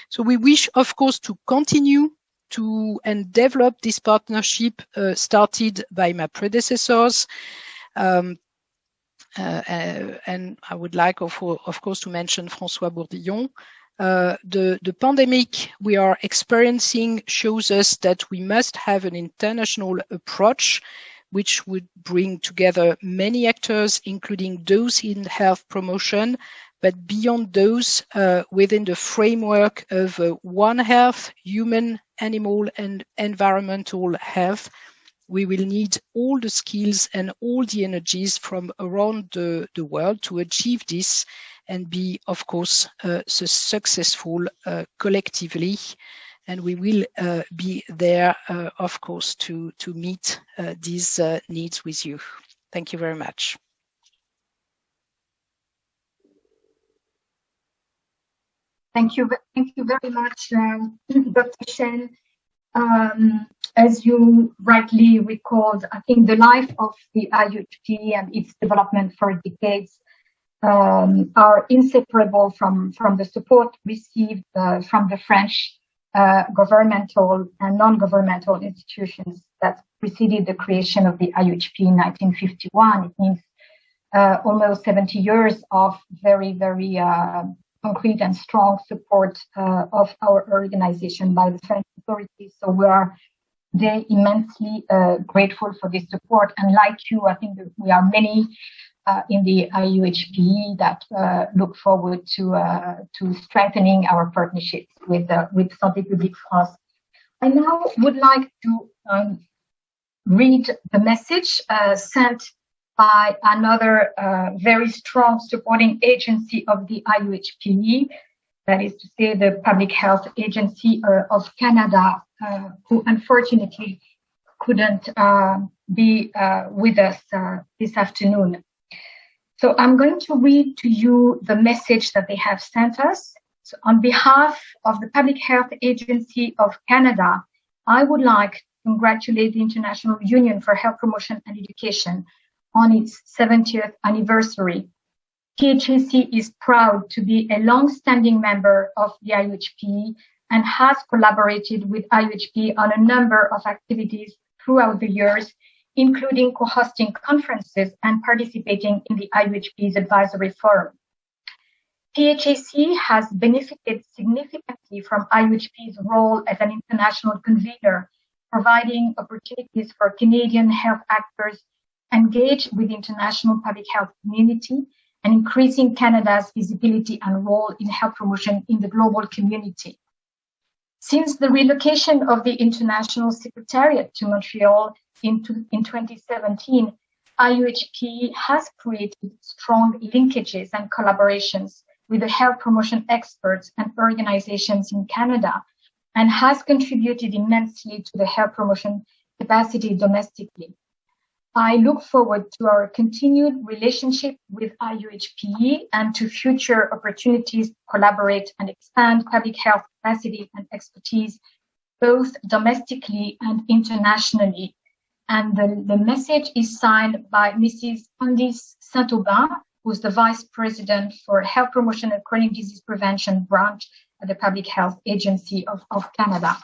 So we wish, of course, to continue to and develop this partnership started by my predecessors. And I would like, of course, to mention François Bourdillon. The pandemic we are experiencing shows us that we must have an international approach which would bring together many actors, including those in health promotion, but beyond those, within the framework of One Health, human, animal, and environmental health. We will need all the skills and all the energies from around the world to achieve this and be, of course, successful collectively. And we will be there, of course, to meet these needs with you. Thank you very much. Thank you very much, Dr. Shen. As you rightly recalled, I think the life of the IUHPE and its development for decades are inseparable from the support received from the French governmental and non-governmental institutions that preceded the creation of the IUHPE in 1951. It means almost 70 years of very, very concrete and strong support of our organization by the French authorities. So we are They're immensely grateful for this support. And like you, I think that we are many in the IUHPE that look forward to strengthening our partnerships with Santé Publique France. I now would like to read the message sent by another very strong supporting agency of the IUHPE, that is to say the Public Health Agency of Canada, who unfortunately couldn't be with us this afternoon. So I'm going to read to you the message that they have sent us. So on behalf of the Public Health Agency of Canada, I would like to congratulate the International Union for Health Promotion and Education on its 70th anniversary. PHAC is proud to be a long-standing member of the IUHPE and has collaborated with IUHPE on a number of activities throughout the years, including co-hosting conferences and participating in the IUHPE's advisory forum. PHAC has benefited significantly from IUHPE's role as an international convener, providing opportunities for Canadian health actors engaged with the international public health community and increasing Canada's visibility and role in health promotion in the global community. Since the relocation of the International Secretariat to Montreal in 2017, IUHPE has created strong linkages and collaborations with the health promotion experts and organizations in Canada and has contributed immensely to the health promotion capacity domestically. I look forward to our continued relationship with IUHPE and to future opportunities to collaborate and expand public health capacity and expertise, both domestically and internationally. And the message is signed by Mrs. Candice Saint-Aubin, who's the Vice President for Health Promotion and Chronic Disease Prevention branch at the Public Health Agency of Canada.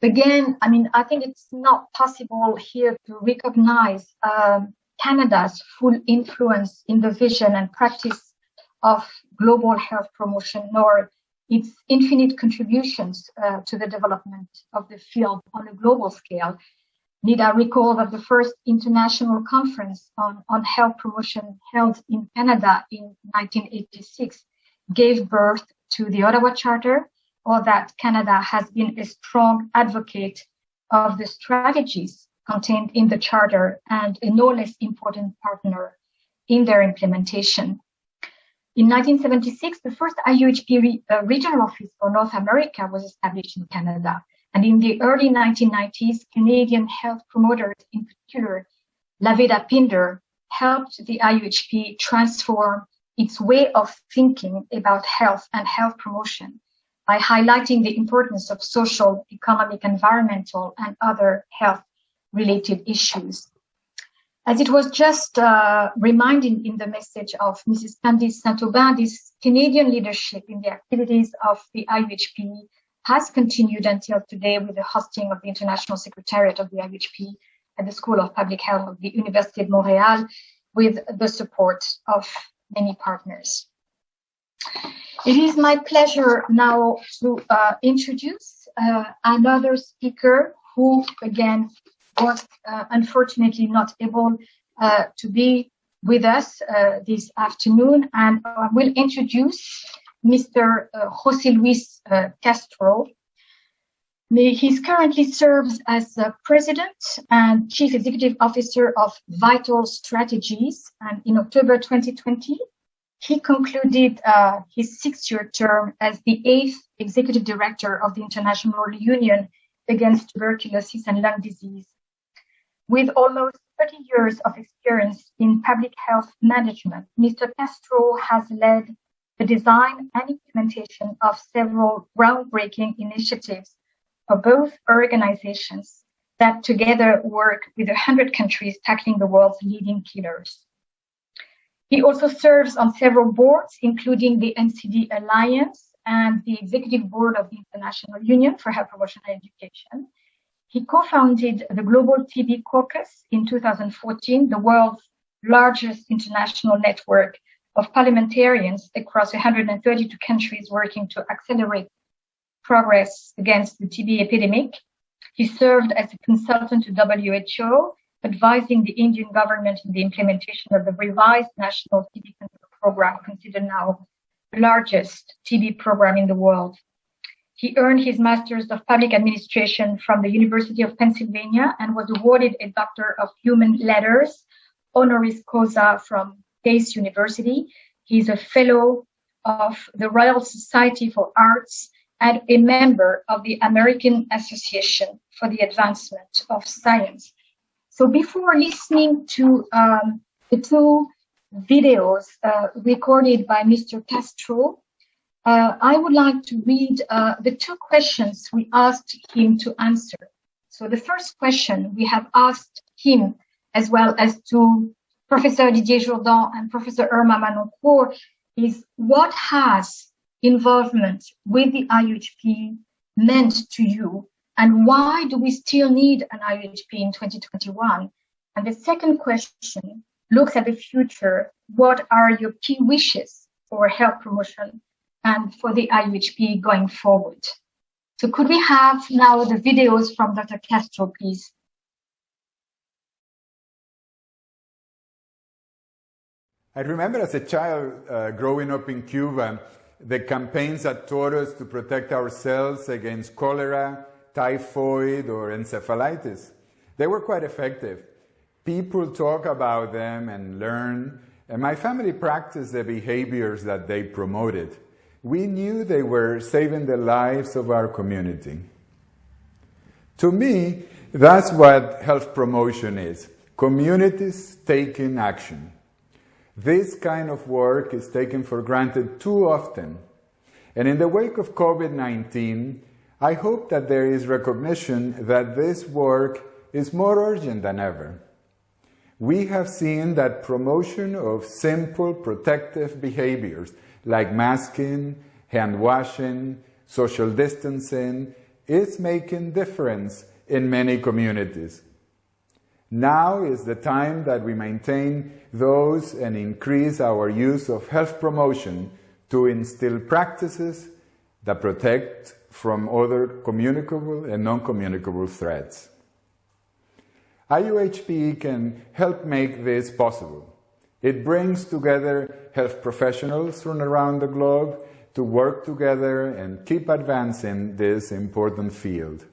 Again, I mean, I think it's not possible here to recognize Canada's full influence in the vision and practice of global health promotion, nor its infinite contributions to the development of the field on a global scale. Need I recall that the first international conference on health promotion held in Canada in 1986 gave birth to the Ottawa Charter, or that Canada has been a strong advocate of the strategies contained in the Charter and a no less important partner in their implementation. In 1976, the first IUHPE regional office for North America was established in Canada. And in the early 1990s, Canadian health promoters, in particular, Laveda Pinder, helped the IUHPE transform its way of thinking about health and health promotion by highlighting the importance of social, economic, environmental, and other health-related issues. As it was just reminded in the message of Mrs. Candice Saint-Aubin, this Canadian leadership in the activities of the IUHPE has continued until today with the hosting of the International Secretariat of the IUHPE at the School of Public Health of the Université de Montréal, with the support of many partners. It is my pleasure now to introduce another speaker who, again, was unfortunately not able to be with us this afternoon, and I will introduce Mr. José Luis Castro. He currently serves as President and Chief Executive Officer of Vital Strategies, and in October 2020, he concluded his 6-year term as the 8th Executive Director of the International Union Against Tuberculosis and Lung Disease. With almost 30 years of experience in public health management, Mr. Castro has led the design and implementation of several groundbreaking initiatives for both organizations that together work with 100 countries tackling the world's leading killers. He also serves on several boards, including the NCD Alliance and the Executive Board of the International Union for Health Promotion and Education. He co-founded the Global TB Caucus in 2014, the world's largest international network of parliamentarians across 132 countries working to accelerate progress against the TB epidemic He served as a consultant to WHO, advising the Indian government in the implementation of the revised National TB Control Program, considered now the largest TB program in the world. He earned his Master's of Public Administration from the University of Pennsylvania and was awarded a Doctor of Human Letters, honoris causa from Pace University. He's a fellow of the Royal Society for Arts and a member of the American Association for the Advancement of Science. So before listening to the two videos recorded by Mr. Castro, I would like to read the two questions we asked him to answer. So the first question we have asked him, as well as to Professor Didier Jourdan and Professor Irma Manoncourt, is what has involvement with the IUHPE meant to you, and why do we still need an IUHPE in 2021? And the second question looks at the future. What are your key wishes for health promotion and for the IUHPE going forward? So could we have now the videos from Dr. Castro, please? I remember as a child growing up in Cuba, the campaigns that taught us to protect ourselves against cholera, typhoid, or encephalitis. They were quite effective. People talk about them and learn, and my family practiced the behaviors that they promoted. We knew they were saving the lives of our community. To me, that's what health promotion is: communities taking action. This kind of work is taken for granted too often. And in the wake of COVID-19, I hope that there is recognition that this work is more urgent than ever. We have seen that promotion of simple protective behaviors like masking, hand washing, social distancing is making difference in many communities. Now is the time that we maintain those and increase our use of health promotion to instill practices that protect from other communicable and non-communicable threats. IUHPE can help make this possible. It brings together health professionals from around the globe to work together and keep advancing this important field.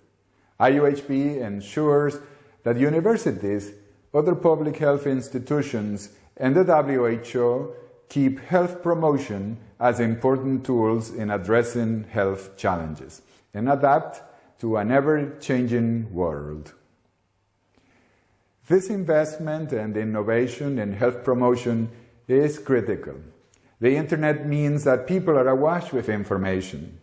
IUHPE ensures that universities, other public health institutions, and the WHO keep health promotion as important tools in addressing health challenges and adapt to an ever-changing world. This investment and innovation in health promotion is critical. The internet means that people are awash with information.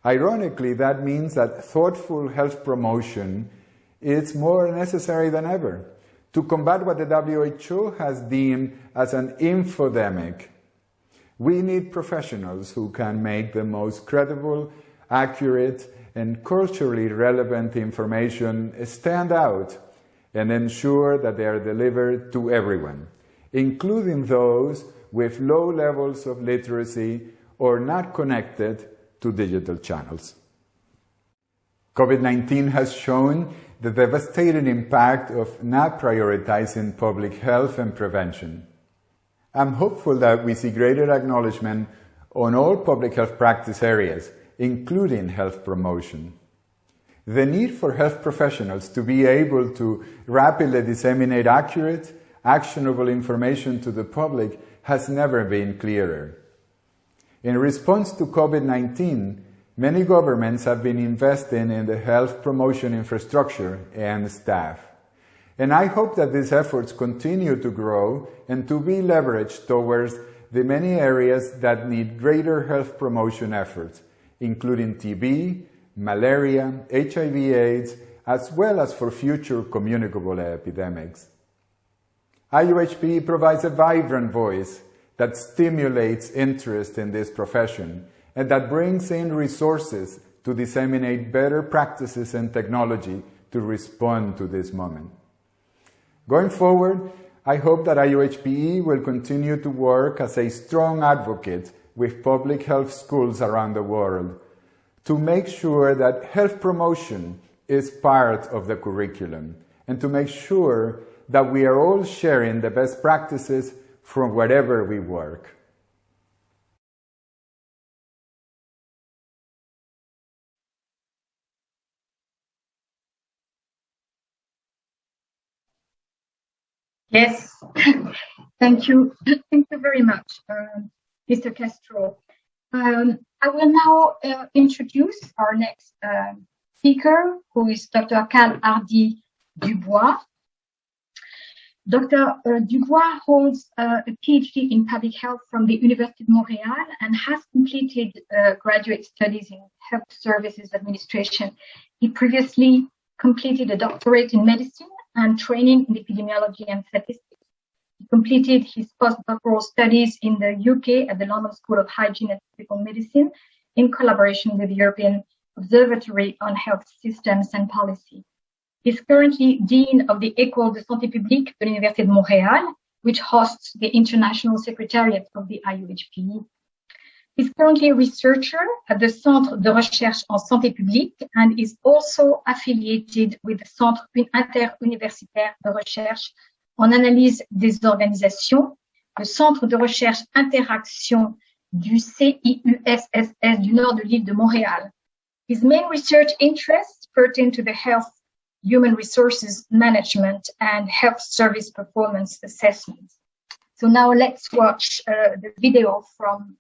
Ironically, that means that thoughtful health promotion is more necessary than ever to combat what the WHO has deemed as an infodemic. We need professionals who can make the most credible, accurate, and culturally relevant information stand out and ensure that they are delivered to everyone, including those with low levels of literacy or not connected to digital channels. COVID-19 has shown the devastating impact of not prioritizing public health and prevention. I'm hopeful that we see greater acknowledgement on all public health practice areas, including health promotion. The need for health professionals to be able to rapidly disseminate accurate, actionable information to the public has never been clearer. In response to COVID-19, many governments have been investing in the health promotion infrastructure and staff. And I hope that these efforts continue to grow and to be leveraged towards the many areas that need greater health promotion efforts, including TB, malaria, HIV/AIDS, as well as for future communicable epidemics. IUHPE provides a vibrant voice that stimulates interest in this profession and that brings in resources to disseminate better practices and technology to respond to this moment. Going forward, I hope that IUHPE will continue to work as a strong advocate with public health schools around the world to make sure that health promotion is part of the curriculum, and to make sure that we are all sharing the best practices from wherever we work. Yes, thank you. Thank you very much, Mr. Castro. I will now introduce our next speaker, who is Dr. Carl Hardy Dubois. Dr. Dubois holds a PhD in public health from the University of Montreal and has completed graduate studies in health services administration. He previously completed a doctorate in medicine and training in epidemiology and statistics. He completed his postdoctoral studies in the UK at the London School of Hygiene and Tropical Medicine in collaboration with the European Observatory on Health Systems and Policy. He's currently Dean of the École de Santé Publique de l'Université de Montréal, which hosts the International Secretariat of the IUHPE. He's currently a researcher at the Centre de Recherche en Santé Publique and is also affiliated with the Centre interuniversitaire de recherche en analyse des organisations, le Centre de recherche interaction du CIUSSS du nord de l'île de Montréal. His main research interests pertain to the health, human resources management, and health service performance assessment. So now let's watch the video from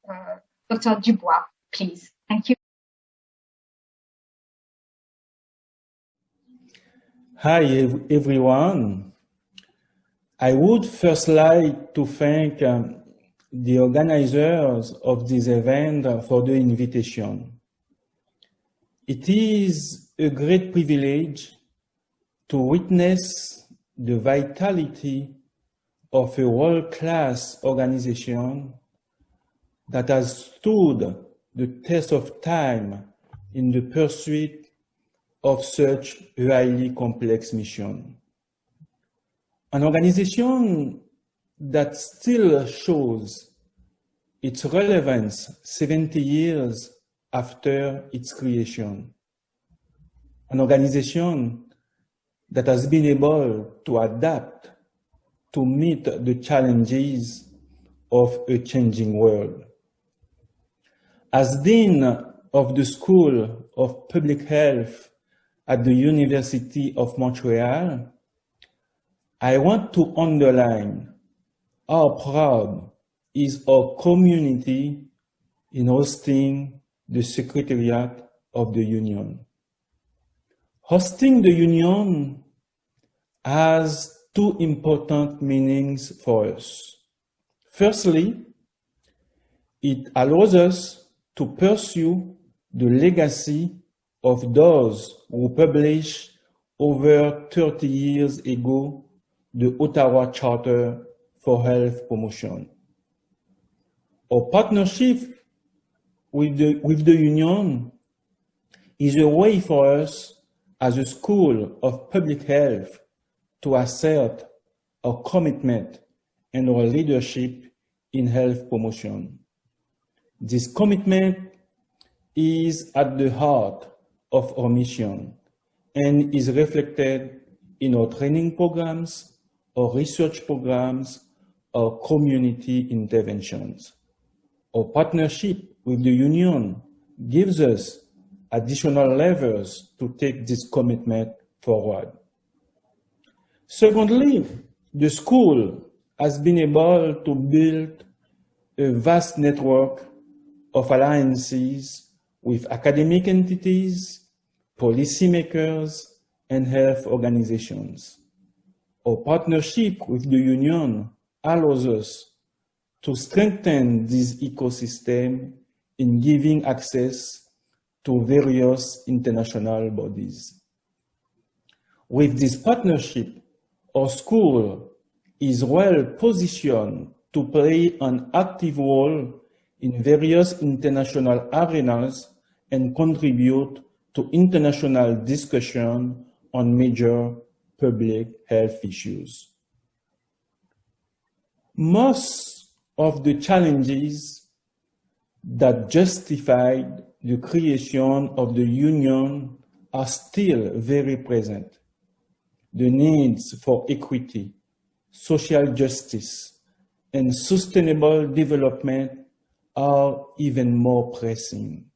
Dr. Dubois, please. Thank you. Hi, everyone. I would first like to thank the organizers of this event for the invitation. It is a great privilege to witness the vitality of a world-class organization that has stood the test of time in the pursuit of such a highly complex mission. An organization that still shows its relevance 70 years after its creation. An organization that has been able to adapt to meet the challenges of a changing world. As Dean of the School of Public Health at the University of Montreal, I want to underline how proud is our community in hosting the Secretariat of the Union. Hosting the Union has two important meanings for us. Firstly, it allows us to pursue the legacy of those who published over 30 years ago the Ottawa Charter for Health Promotion. Our partnership with the Union is a way for us as a School of Public Health to assert our commitment and our leadership in health promotion. This commitment is at the heart of our mission and is reflected in our training programs, our research programs, our community interventions. Our partnership with the Union gives us additional levers to take this commitment forward. Secondly, the school has been able to build a vast network of alliances with academic entities, policymakers, and health organizations. Our partnership with the Union allows us to strengthen this ecosystem in giving access to various international bodies. With this partnership, our school is well positioned to play an active role in various international arenas and contribute to international discussion on major public health issues. Most of the challenges that justified the creation of the Union are still very present. The needs for equity, social justice, and sustainable development are even more pressing.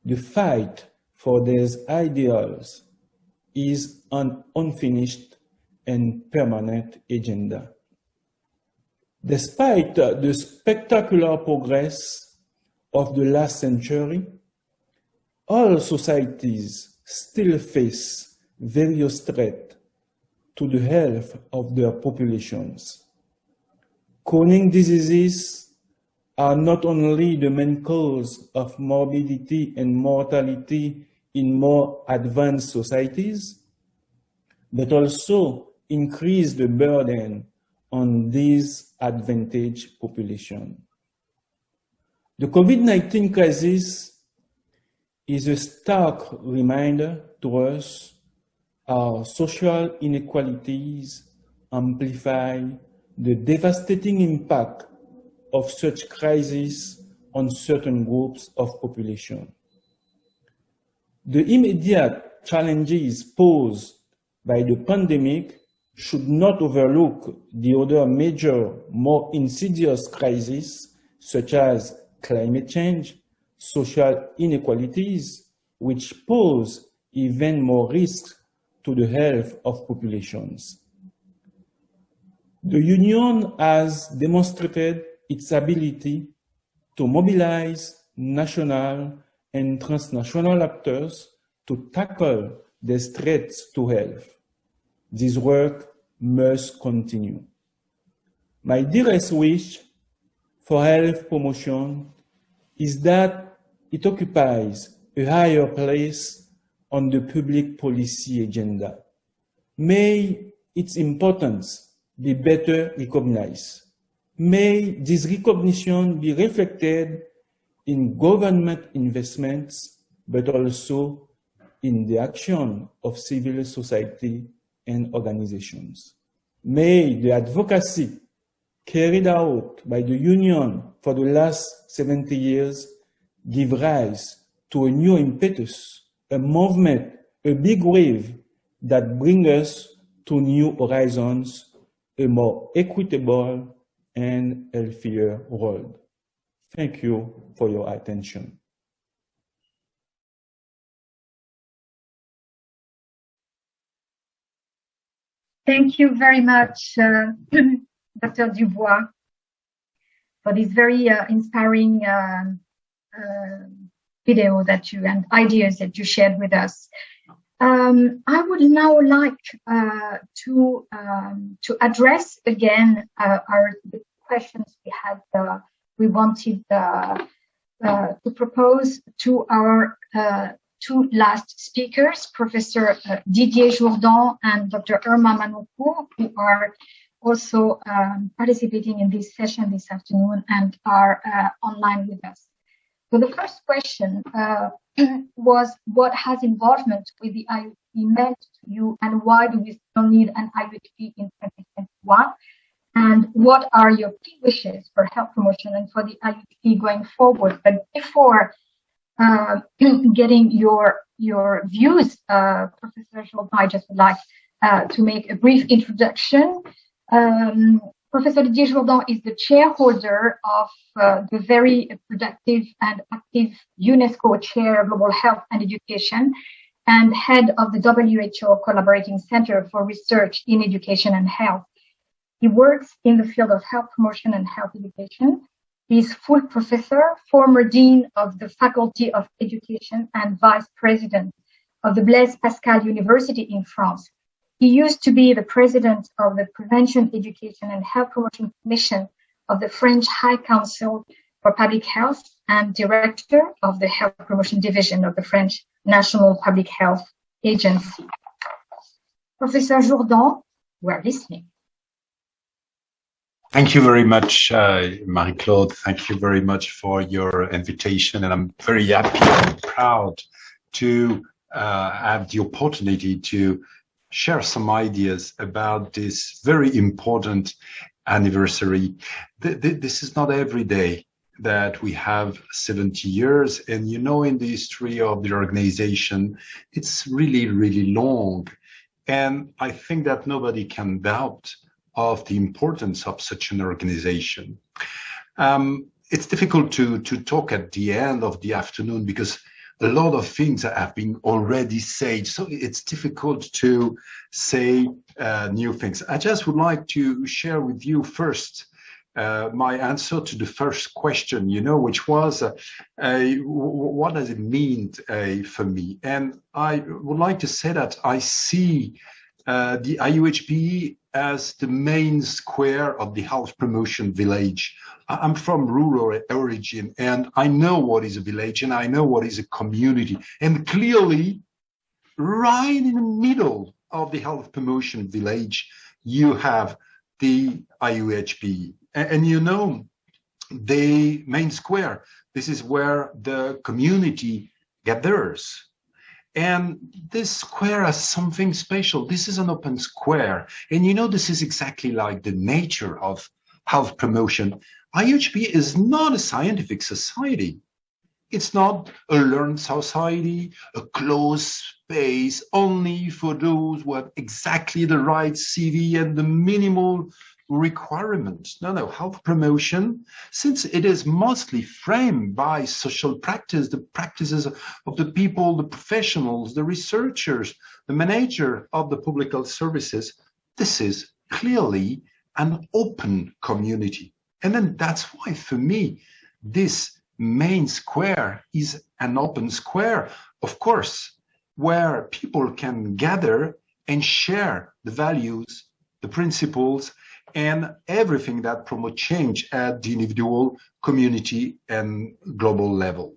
The fight for these ideals is an unfinished and permanent agenda. Despite the spectacular progress of the last century, all societies still face various threats to the health of their populations. Chronic diseases are not only the main cause of morbidity and mortality in more advanced societies, but also increase the burden on these advantaged populations. The COVID-19 crisis is a stark reminder to us our social inequalities amplify the devastating impact of such crises on certain groups of population. The immediate challenges posed by the pandemic should not overlook the other major, more insidious crises, such as climate change, social inequalities, which pose even more risks to the health of populations. The Union has demonstrated its ability to mobilize national and transnational actors to tackle these threats to health. This work must continue. My dearest wish for health promotion is that it occupies a higher place on the public policy agenda. May its importance be better recognized. May this recognition be reflected in government investments, but also in the action of civil society and organizations. May the advocacy carried out by the Union for the last 70 years give rise to a new impetus, a movement, a big wave that brings us to new horizons, a more equitable and healthier world. Thank you for your attention. Thank you very much, Dr. Dubois, for this very inspiring video that you and ideas that you shared with us. I would now like to address again the questions we had. We wanted to propose to our two last speakers, Professor Didier Jourdan and Dr. Irma Manoukou, who are also participating in this session this afternoon and are online with us. So the first question was, what has involvement with the IUHPE meant to you, and why do we still need an IUHPE in 2021? And what are your key wishes for health promotion and for the IUHPE going forward? But before getting your views, Professor Jourdan, I just would like to make a brief introduction. Professor Didier Jourdan is the chairholder of the very productive and active UNESCO Chair Global Health and Education and head of the WHO Collaborating Center for Research in Education and Health. He works in the field of health promotion and health education. He is full professor, former dean of the Faculty of Education and vice president of the Blaise Pascal University in France. He used to be the president of the Prevention, Education and Health Promotion Commission of the French High Council for Public Health and director of the Health Promotion Division of the French National Public Health Agency. Professor Jourdan, we're listening. Thank you very much, Marie-Claude. Thank you very much for your invitation. And I'm very happy and proud to have the opportunity to share some ideas about this very important anniversary. This is not every day that we have 70 years. And you know, in the history of the organization, it's really, really long. And I think that nobody can doubt of the importance of such an organization. It's difficult to talk at the end of the afternoon because a lot of things have been already said, so it's difficult to say new things. I just would like to share with you first my answer to the first question, which was, what does it mean for me? And I would like to say that I see the IUHPE as the main square of the health promotion village. I'm from rural origin, and I know what is a village, and I know what is a community. And clearly, right in the middle of the health promotion village, you have the IUHPE. And the main square, this is where the community gathers. And this square has something special. This is an open square. And this is exactly like the nature of health promotion. IUHPE is not a scientific society. It's not a learned society, a closed space only for those who have exactly the right CV and the minimal requirements. No, health promotion, since it is mostly framed by social practice, the practices of the people, the professionals, the researchers, the manager of the public health services, this is clearly an open community. And then that's why, for me, this main square is an open square, of course, where people can gather and share the values, the principles, and everything that promotes change at the individual, community, and global level.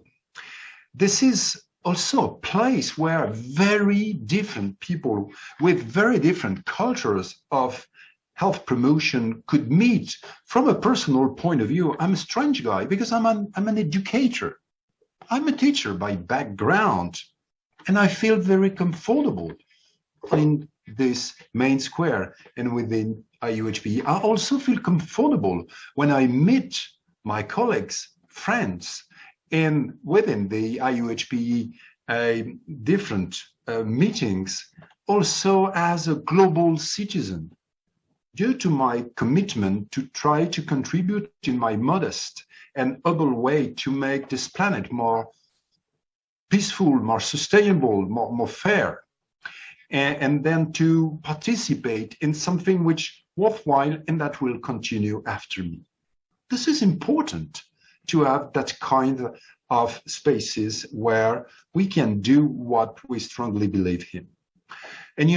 This is also a place where very different people with very different cultures of health promotion could meet. From a personal point of view, I'm a strange guy because I'm an educator. I'm a teacher by background, and I feel very comfortable in this main square and within IUHPE. I also feel comfortable when I meet my colleagues, friends, and within the IUHPE different meetings, also as a global citizen. Due to my commitment to try to contribute in my modest and humble way to make this planet more peaceful, more sustainable, more fair, and then to participate in something which worthwhile and that will continue after me. This is important to have that kind of spaces where we can do what we strongly believe in. And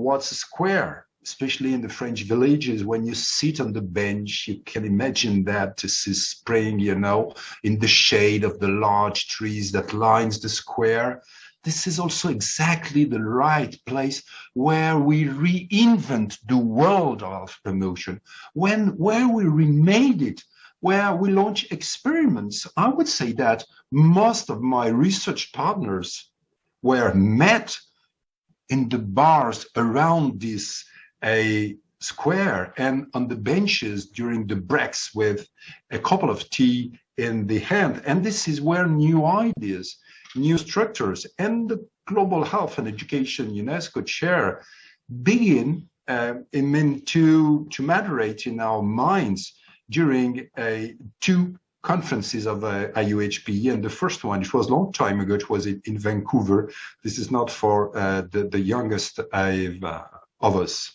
what's a square, especially in the French villages, when you sit on the bench, you can imagine that this is spring, in the shade of the large trees that lines the square. This is also exactly the right place where we reinvent the world of promotion, where we remade it, where we launch experiments. I would say that most of my research partners were met in the bars around this square and on the benches during the breaks with a cup of tea in the hand. And this is where new ideas, new structures, and the Global Health and Education UNESCO chair begin to maturate in our minds during two conferences of IUHPE. And the first one, it was a long time ago, it was in Vancouver. This is not for the youngest of us.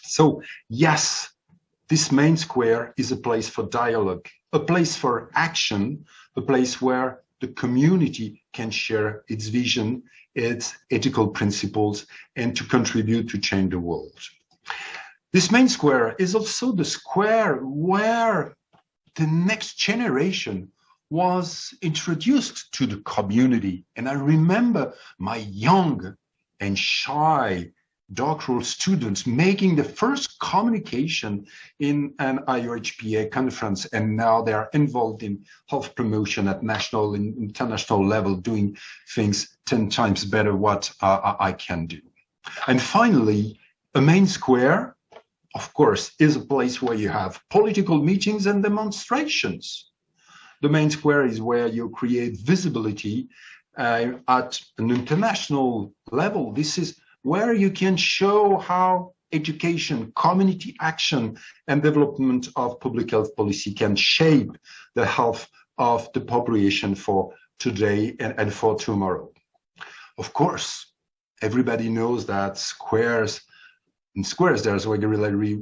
So yes, this main square is a place for dialogue, a place for action, a place where the community can share its vision, its ethical principles, and to contribute to change the world. This main square is also the square where the next generation was introduced to the community. And I remember my young and shy doctoral students making the first communication in an IUHPE conference, and now they are involved in health promotion at national and international level, doing things 10 times better what I can do. And finally, a main square, of course, is a place where you have political meetings and demonstrations. The main square is where you create visibility at an international level. This is where you can show how education, community action, and development of public health policy can shape the health of the population for today and for tomorrow. Of course, everybody knows that in squares there's regulatory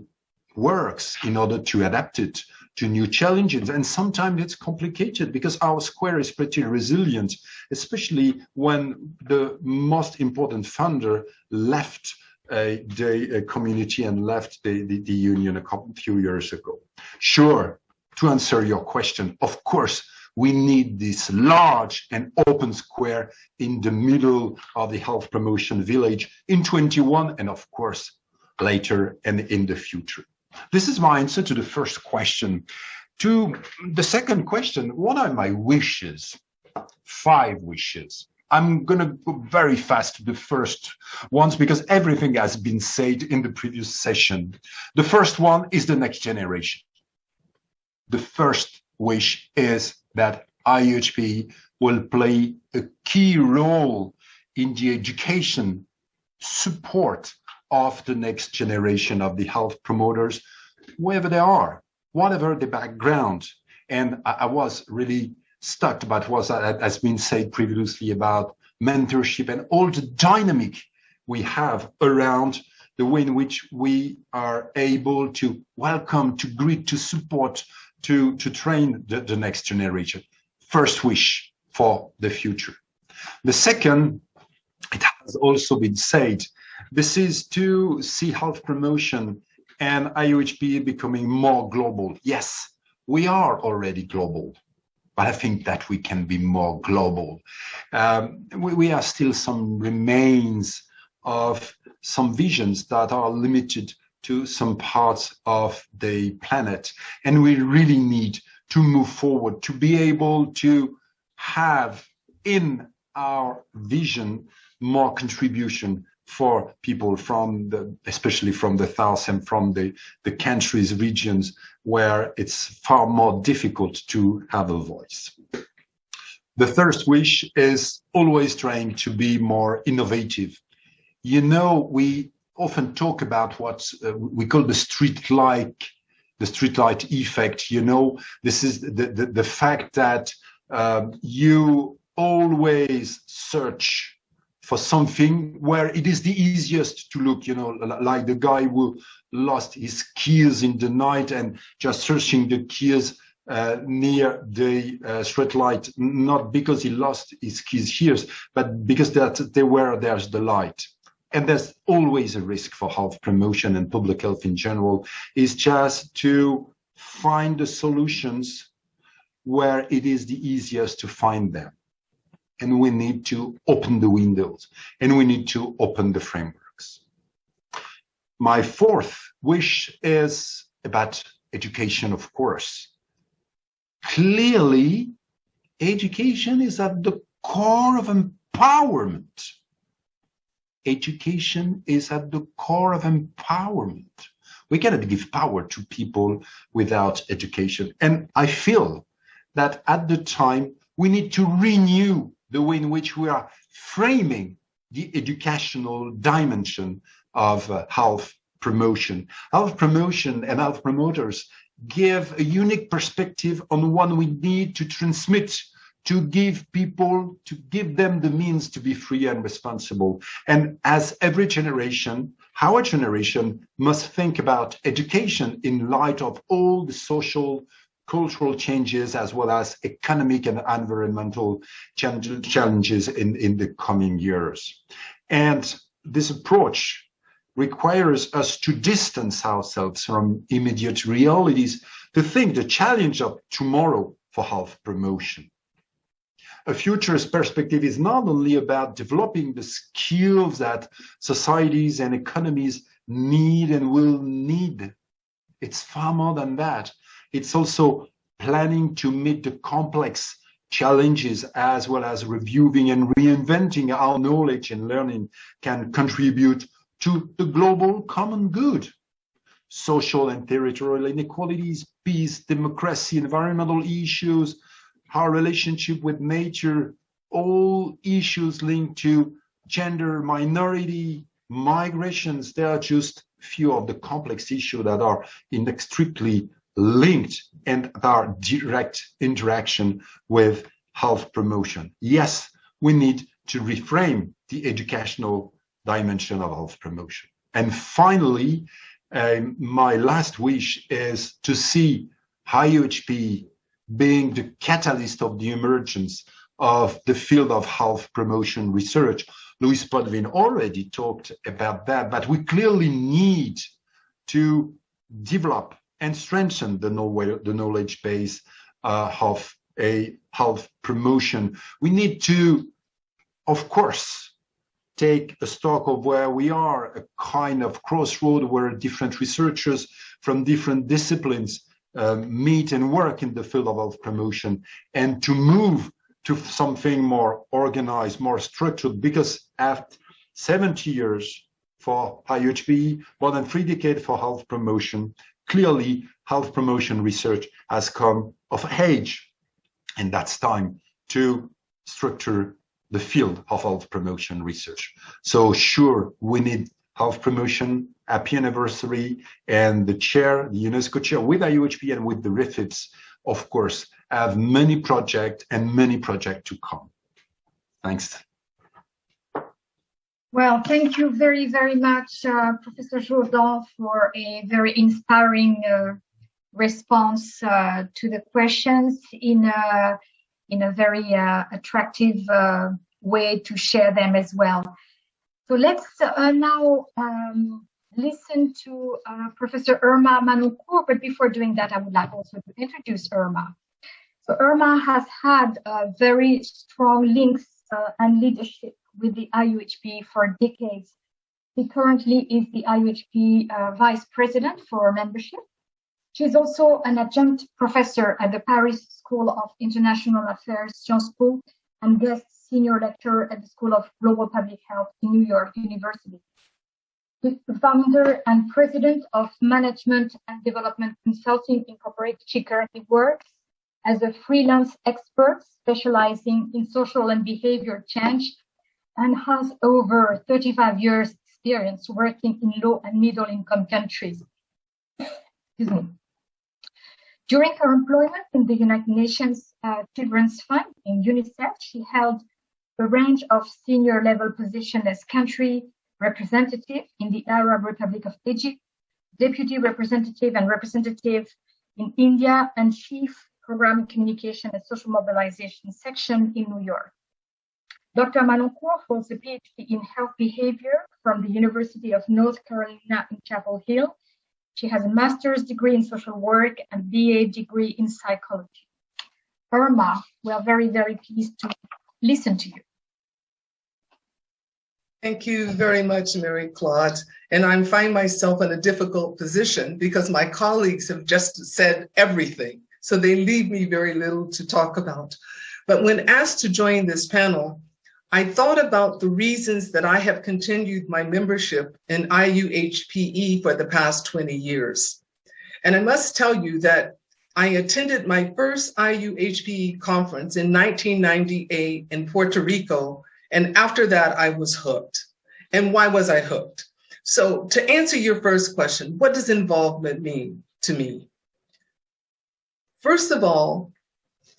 works in order to adapt it to new challenges, and sometimes it's complicated because our square is pretty resilient, especially when the most important funder left the community and left the union a few years ago. Sure, to answer your question, of course, we need this large and open square in the middle of the health promotion village in 21, and of course, later and in the future. This is my answer to the first question. To the second question, what are my wishes? 5 wishes. I'm going to go very fast to the first ones because everything has been said in the previous session. The first one is the next generation. The first wish is that IUHPE will play a key role in the education support of the next generation of the health promoters, wherever they are, whatever the background. And I was really stuck about what has been said previously about mentorship and all the dynamic we have around the way in which we are able to welcome, to greet, to support, to train the next generation. First wish for the future. The second, it has also been said, this is to see health promotion and IUHPE becoming more global. Yes, we are already global, but I think that we can be more global. We have still some remains of some visions that are limited to some parts of the planet, and we really need to move forward to be able to have in our vision more contribution for people from especially from the south and from the countries, regions where it's far more difficult to have a voice. The third wish is always trying to be more innovative. You know, we often talk about what we call the streetlight effect. You know, this is the fact that you always search for something where it is the easiest to look, you know, like the guy who lost his keys in the night and just searching the keys near the street light, not because he lost his keys here, but because there's the light. And there's always a risk for health promotion and public health in general, is just to find the solutions where it is the easiest to find them. And we need to open the windows and we need to open the frameworks. My fourth wish is about education, of course. Clearly, education is at the core of empowerment. Education is at the core of empowerment. We cannot give power to people without education. And I feel that at the time, we need to renew the way in which we are framing the educational dimension of health promotion. Health promotion and health promoters give a unique perspective on what we need to transmit, to give people, to give them the means to be free and responsible. And as every generation, our generation must think about education in light of all the social, cultural changes, as well as economic and environmental challenges in the coming years. And this approach requires us to distance ourselves from immediate realities to think the challenge of tomorrow for health promotion. A futurist perspective is not only about developing the skills that societies and economies need and will need. It's far more than that. It's also planning to meet the complex challenges, as well as reviewing and reinventing our knowledge and learning can contribute to the global common good. Social and territorial inequalities, peace, democracy, environmental issues, our relationship with nature, all issues linked to gender, minority, migrations. They are just few of the complex issues that are inextricably linked and are direct interaction with health promotion. Yes, we need to reframe the educational dimension of health promotion. And finally, my last wish is to see IUHPE being the catalyst of the emergence of the field of health promotion research. Louise Potvin already talked about that, but we clearly need to develop and strengthen the knowledge base of a health promotion. We need to, of course, take a stock of where we are, a kind of crossroad where different researchers from different disciplines meet and work in the field of health promotion, and to move to something more organized, more structured, because after 70 years for IUHPE, more than 3 decades for health promotion, clearly health promotion research has come of age, and that's time to structure the field of health promotion research. So sure, we need health promotion, happy anniversary, and the chair, the UNESCO chair with IUHPE and with the RIFIPS, of course, have many projects and many projects to come. Thanks. Well, thank you very, very much, Professor Jourdan, for a very inspiring response to the questions in a very attractive way to share them as well. So let's now listen to Professor Irma Manoncourt, but before doing that, I would like also to introduce Irma. So Irma has had very strong links and leadership with the IUHPE for decades. He currently is the IUHPE Vice President for membership. She's also an adjunct professor at the Paris School of International Affairs, Sciences Po, and guest senior lecturer at the School of Global Public Health in New York University. She's the founder and president of Management and Development Consulting Incorporated. She currently works as a freelance expert specializing in social and behavior change and has over 35 years experience working in low and middle income countries. Excuse me. During her employment in the United Nations Children's Fund in UNICEF, she held a range of senior level positions as country representative in the Arab Republic of Egypt, deputy representative and representative in India, and chief program communication and social mobilization section in New York. Dr. Manoncourt holds a PhD in health behavior from the University of North Carolina in Chapel Hill. She has a master's degree in social work and BA degree in psychology. Irma, we are very, very pleased to listen to you. Thank you very much, Mary Claude. And I find myself in a difficult position because my colleagues have just said everything. So they leave me very little to talk about. But when asked to join this panel, I thought about the reasons that I have continued my membership in IUHPE for the past 20 years. And I must tell you that I attended my first IUHPE conference in 1998 in Puerto Rico, and after that I was hooked. And why was I hooked? So to answer your first question, what does involvement mean to me? First of all,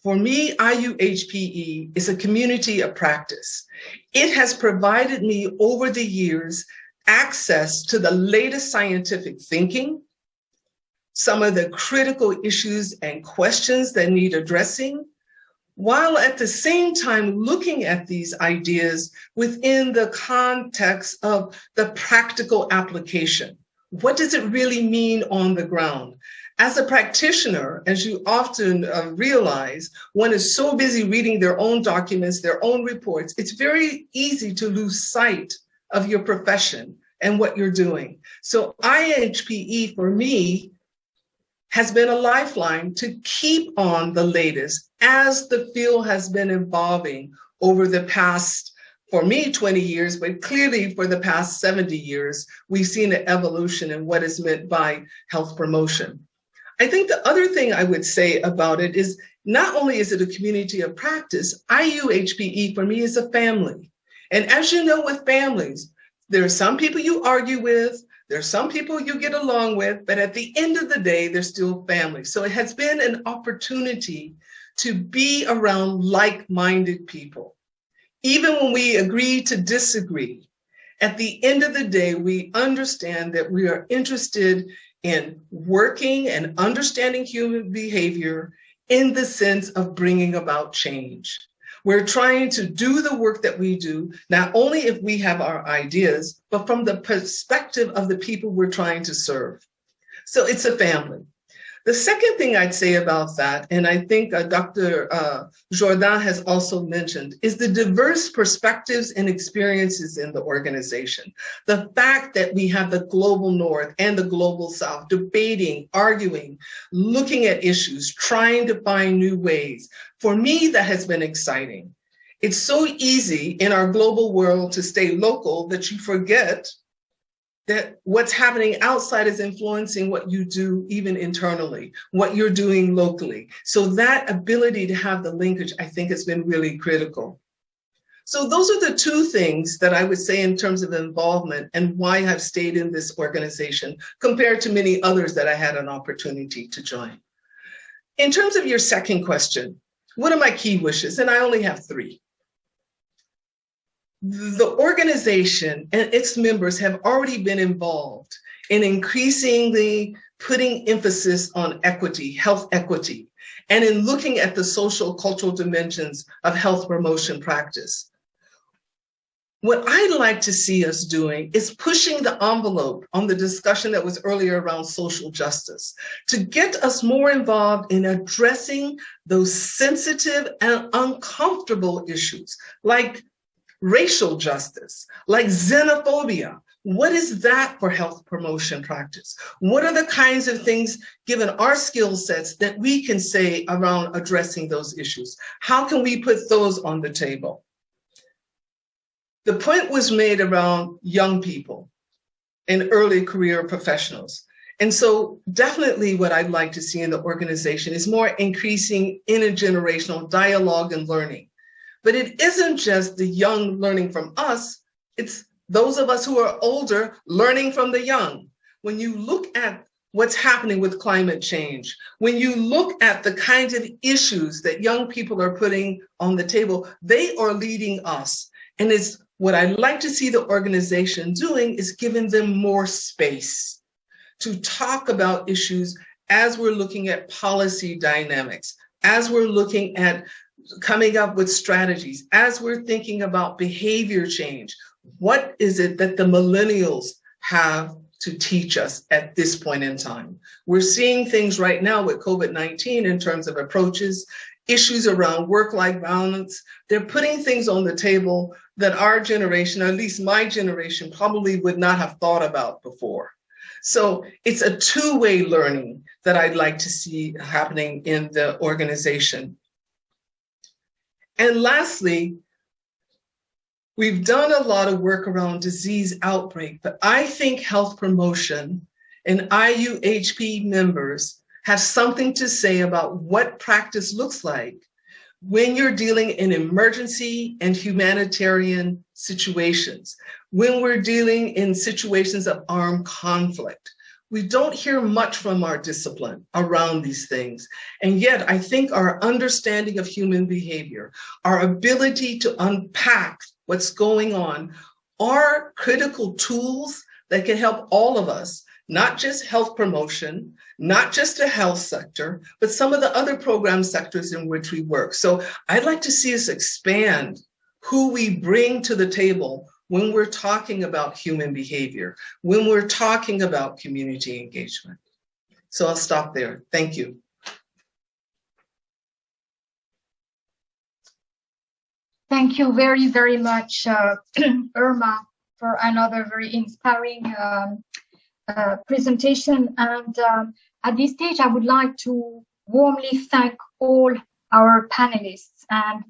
for me, IUHPE is a community of practice. It has provided me over the years access to the latest scientific thinking, some of the critical issues and questions that need addressing, while at the same time looking at these ideas within the context of the practical application. What does it really mean on the ground? As a practitioner, as you often realize, one is so busy reading their own documents, their own reports, it's very easy to lose sight of your profession and what you're doing. So IUHPE for me has been a lifeline to keep on the latest as the field has been evolving over the past, for me, 20 years, but clearly for the past 70 years, we've seen an evolution in what is meant by health promotion. I think the other thing I would say about it is not only is it a community of practice, IUHPE for me is a family. And as you know with families, there are some people you argue with, there are some people you get along with, but at the end of the day, they're still family. So it has been an opportunity to be around like-minded people. Even when we agree to disagree, at the end of the day, we understand that we are interested in working and understanding human behavior in the sense of bringing about change. We're trying to do the work that we do, not only if we have our ideas, but from the perspective of the people we're trying to serve. So it's a family. The second thing I'd say about that, and I think Dr. Jourdan has also mentioned, is the diverse perspectives and experiences in the organization. The fact that we have the global North and the global South debating, arguing, looking at issues, trying to find new ways. For me, that has been exciting. It's so easy in our global world to stay local that you forget that what's happening outside is influencing what you do even internally, what you're doing locally. So that ability to have the linkage, I think, has been really critical. So those are the two things that I would say in terms of involvement and why I've stayed in this organization compared to many others that I had an opportunity to join. In terms of your second question, what are my key wishes? And I only have 3. The organization and its members have already been involved in increasingly putting emphasis on equity, health equity, and in looking at the social cultural dimensions of health promotion practice. What I'd like to see us doing is pushing the envelope on the discussion that was earlier around social justice, to get us more involved in addressing those sensitive and uncomfortable issues like racial justice, like xenophobia. What is that for health promotion practice? What are the kinds of things, given our skill sets, that we can say around addressing those issues? How can we put those on the table? The point was made around young people and early career professionals. And so definitely what I'd like to see in the organization is more increasing intergenerational dialogue and learning. But it isn't just the young learning from us, it's those of us who are older learning from the young. When you look at what's happening with climate change, when you look at the kinds of issues that young people are putting on the table, they are leading us. And it's what I'd like to see the organization doing is giving them more space to talk about issues as we're looking at policy dynamics, as we're looking at coming up with strategies, as we're thinking about behavior change. What is it that the millennials have to teach us at this point in time? We're seeing things right now with COVID-19 in terms of approaches, issues around work-life balance. They're putting things on the table that our generation, or at least my generation, probably would not have thought about before. So it's a two-way learning that I'd like to see happening in the organization. And lastly, we've done a lot of work around disease outbreak, but I think health promotion and IUHP members have something to say about what practice looks like when you're dealing in emergency and humanitarian situations, when we're dealing in situations of armed conflict. We don't hear much from our discipline around these things. And yet I think our understanding of human behavior, our ability to unpack what's going on, are critical tools that can help all of us, not just health promotion, not just the health sector, but some of the other program sectors in which we work. So I'd like to see us expand who we bring to the table when we're talking about human behavior, when we're talking about community engagement. So I'll stop there. Thank you. Thank you very, very much, Irma, for another very inspiring presentation. And at this stage, I would like to warmly thank all our panelists and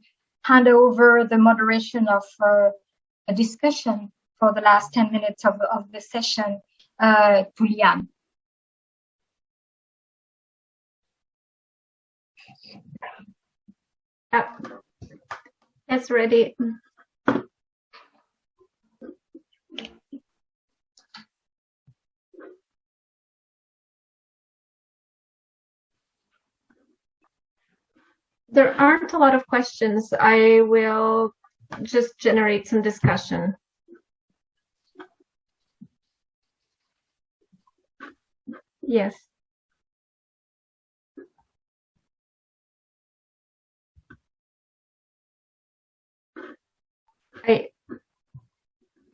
hand over the moderation of a discussion for the last 10 minutes of the session to Liane. Yes, ready. There aren't a lot of questions. I will just generate some discussion. Yes. I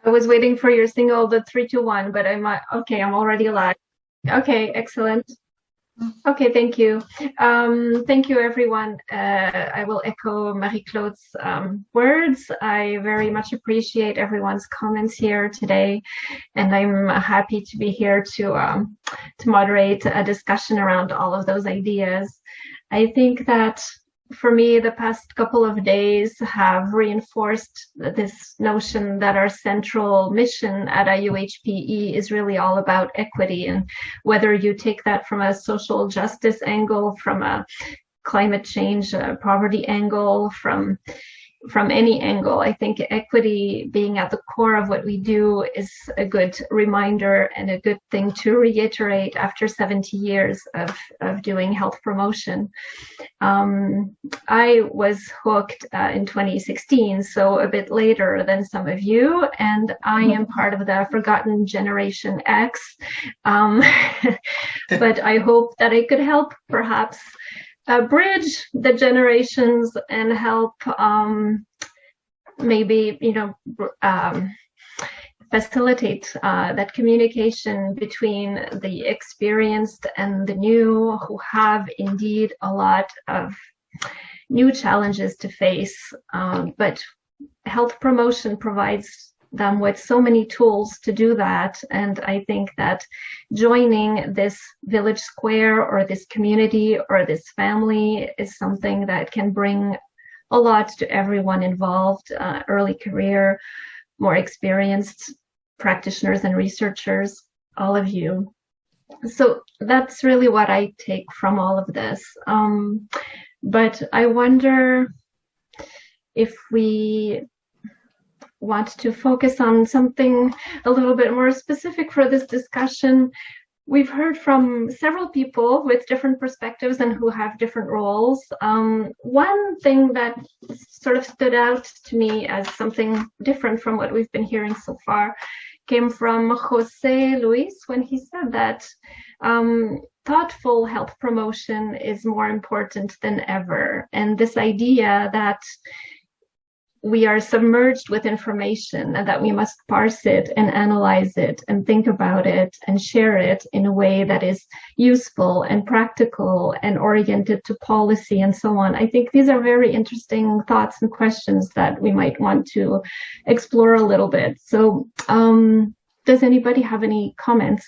was waiting for your signal, the 3, 2, 1, but I'm already live. Okay, excellent. Okay, thank you. Thank you, everyone. I will echo Marie-Claude's words. I very much appreciate everyone's comments here today, and I'm happy to be here to moderate a discussion around all of those ideas. I think that for me, the past couple of days have reinforced this notion that our central mission at IUHPE is really all about equity. And whether you take that from a social justice angle, from a climate change, poverty angle, from any angle, I think equity being at the core of what we do is a good reminder and a good thing to reiterate after 70 years of doing health promotion. I was hooked in 2016, so a bit later than some of you, and I am part of the forgotten Generation X. But I hope that I could help perhaps bridge the generations and help maybe, facilitate that communication between the experienced and the new, who have indeed a lot of new challenges to face. But health promotion provides them with so many tools to do that. And I think that joining this village square or this community or this family is something that can bring a lot to everyone involved, early career, more experienced practitioners and researchers, all of you. So that's really what I take from all of this. But I wonder if we want to focus on something a little bit more specific for this discussion. We've heard from several people with different perspectives and who have different roles. One thing that sort of stood out to me as something different from what we've been hearing so far came from Jose Luis when he said that thoughtful health promotion is more important than ever. And this idea that we are submerged with information and that we must parse it and analyze it and think about it and share it in a way that is useful and practical and oriented to policy and so on. I think these are very interesting thoughts and questions that we might want to explore a little bit. So does anybody have any comments?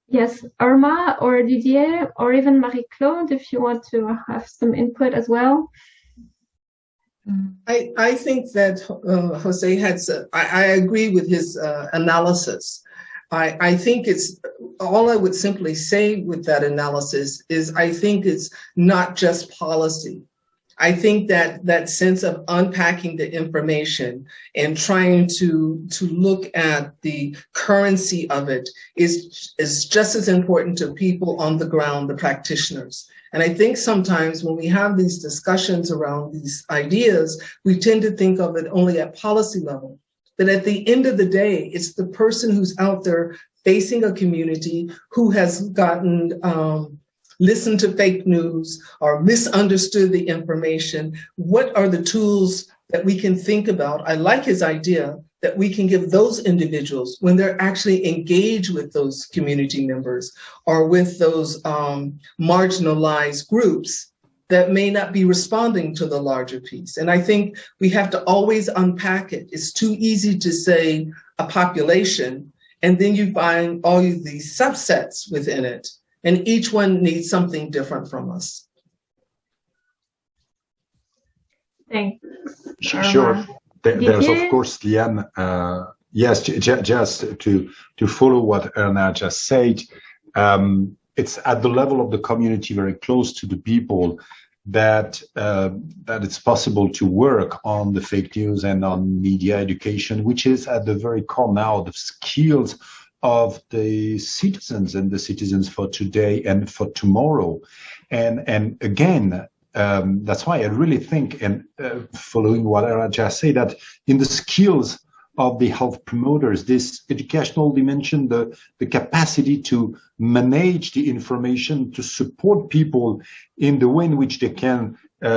Yes, Irma or Didier or even Marie-Claude, if you want to have some input as well. I think that Jose had said, I agree with his analysis. I think it's, all I would simply say with that analysis is I think it's not just policy. I think that that sense of unpacking the information and trying to look at the currency of it is just as important to people on the ground, the practitioners. And I think sometimes when we have these discussions around these ideas, we tend to think of it only at policy level. But at the end of the day, it's the person who's out there facing a community who has gotten listened to fake news or misunderstood the information. What are the tools that we can think about? I like his idea that we can give those individuals when they're actually engaged with those community members or with those marginalized groups that may not be responding to the larger piece. And I think we have to always unpack it. It's too easy to say a population, and then you find all of these subsets within it. And each one needs something different from us. Thanks. Sure. There's of course, Liane. Yes, just to follow what Erna just said. It's at the level of the community, very close to the people, that it's possible to work on the fake news and on media education, which is at the very core now the skills of the citizens and the citizens for today and for tomorrow. And again, that's why I really think, and following what Era just said, that in the skills of the health promoters, this educational dimension, the capacity to manage the information, to support people in the way in which they can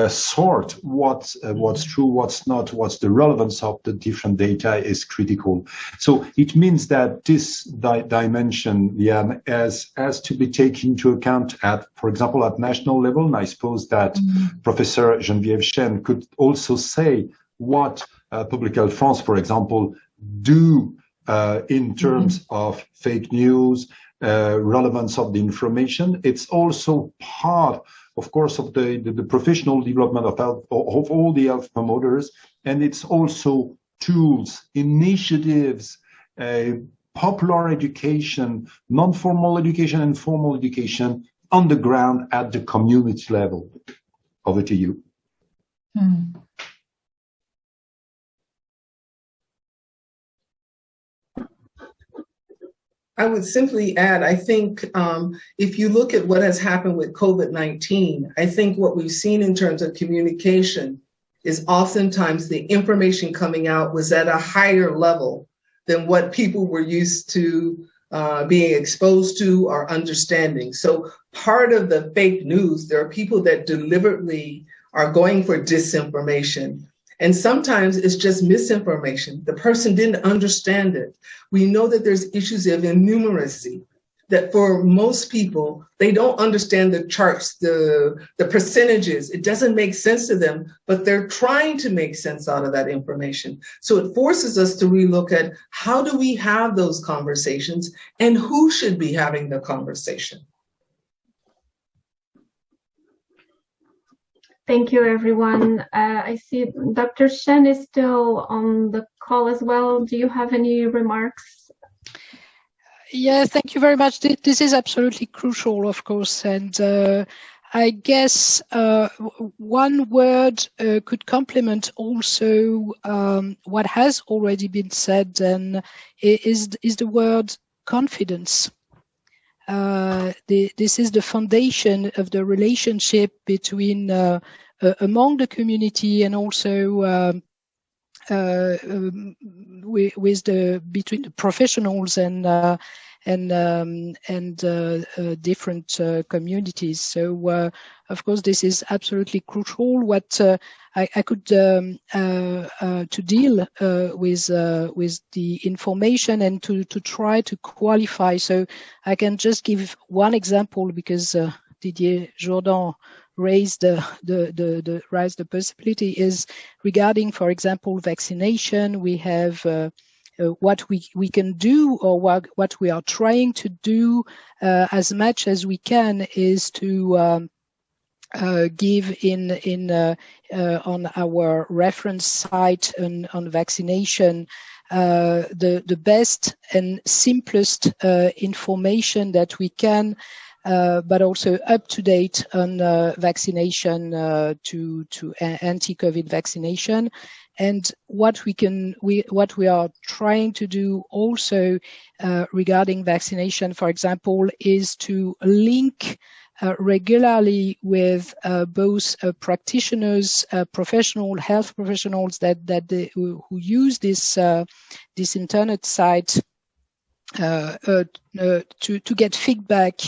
sort what's true, what's not, what's the relevance of the different data is critical. So it means that this dimension, Liane, has to be taken into account at, for example, at national level. And I suppose that Professor Geneviève Chen could also say what Public Health France, for example, do in terms of fake news, relevance of the information. It's also part, of course, of the professional development of health, of all the health promoters, and it's also tools, initiatives, popular education, non-formal education and formal education on the ground at the community level. Over to you. I would simply add, I think if you look at what has happened with COVID-19, I think what we've seen in terms of communication is oftentimes the information coming out was at a higher level than what people were used to being exposed to or understanding. So part of the fake news, there are people that deliberately are going for disinformation. And sometimes it's just misinformation. The person didn't understand it. We know that there's issues of innumeracy, that for most people, they don't understand the charts, the percentages. It doesn't make sense to them, but they're trying to make sense out of that information. So it forces us to relook at how do we have those conversations and who should be having the conversation. Thank you, everyone. I see Dr. Chen is still on the call as well. Do you have any remarks? Yes, thank you very much. This is absolutely crucial, of course. And I guess one word could complement also what has already been said, and is the word confidence. This is the foundation of the relationship between among the community and also between the professionals and different communities. So, of course, this is absolutely crucial. What I could to deal with the information and to try to qualify. So I can just give one example because Didier Jourdan raised the possibility is regarding, for example, vaccination. We have what we can do, or what we are trying to do as much as we can is to give on our reference site on vaccination the best and simplest information that we can, but also up to date on vaccination to anti-COVID vaccination. And what we are trying to do also regarding vaccination, for example, is to link regularly with both practitioners, professional health professionals who use this internet site to get feedback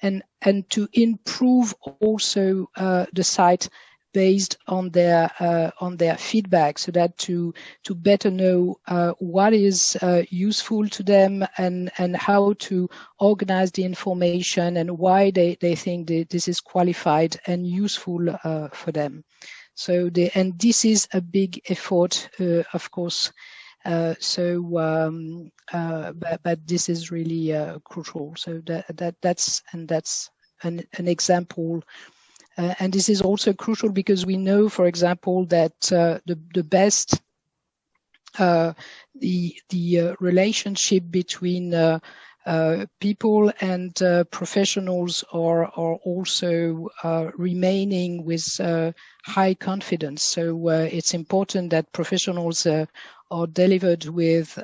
and to improve also the site based on their feedback, so that to better know what is useful to them and how to organize the information and why they think that this is qualified and useful for them. So and this is a big effort, of course. But this is really crucial. So that's an example And this is also crucial because we know, for example, that the best the relationship between people and professionals are also remaining with high confidence. So it's important that professionals are delivered with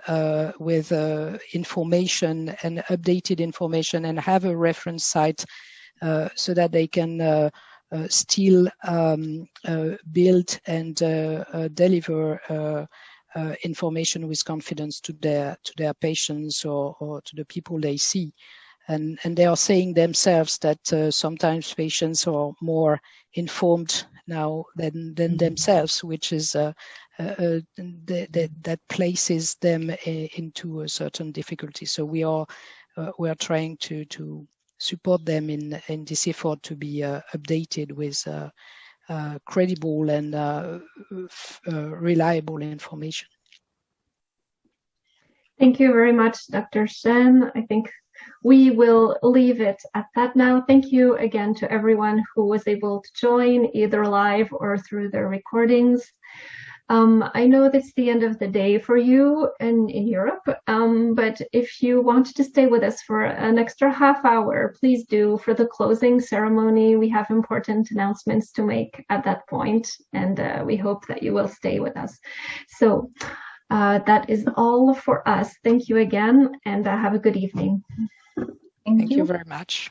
information and updated information and have a reference site so that they can still build and deliver information with confidence to their patients or to the people they see. And they are saying themselves that sometimes patients are more informed now than themselves, which is that places them into a certain difficulty. So we are trying to support them in this effort to be updated with credible and reliable information. Thank you very much, Dr. Shen. I think we will leave it at that now. Thank you again to everyone who was able to join either live or through their recordings. I know that's the end of the day for you in Europe, but if you want to stay with us for an extra half hour, please do. For the closing ceremony, we have important announcements to make at that point, and we hope that you will stay with us. So that is all for us. Thank you again, and have a good evening. Thank you very much.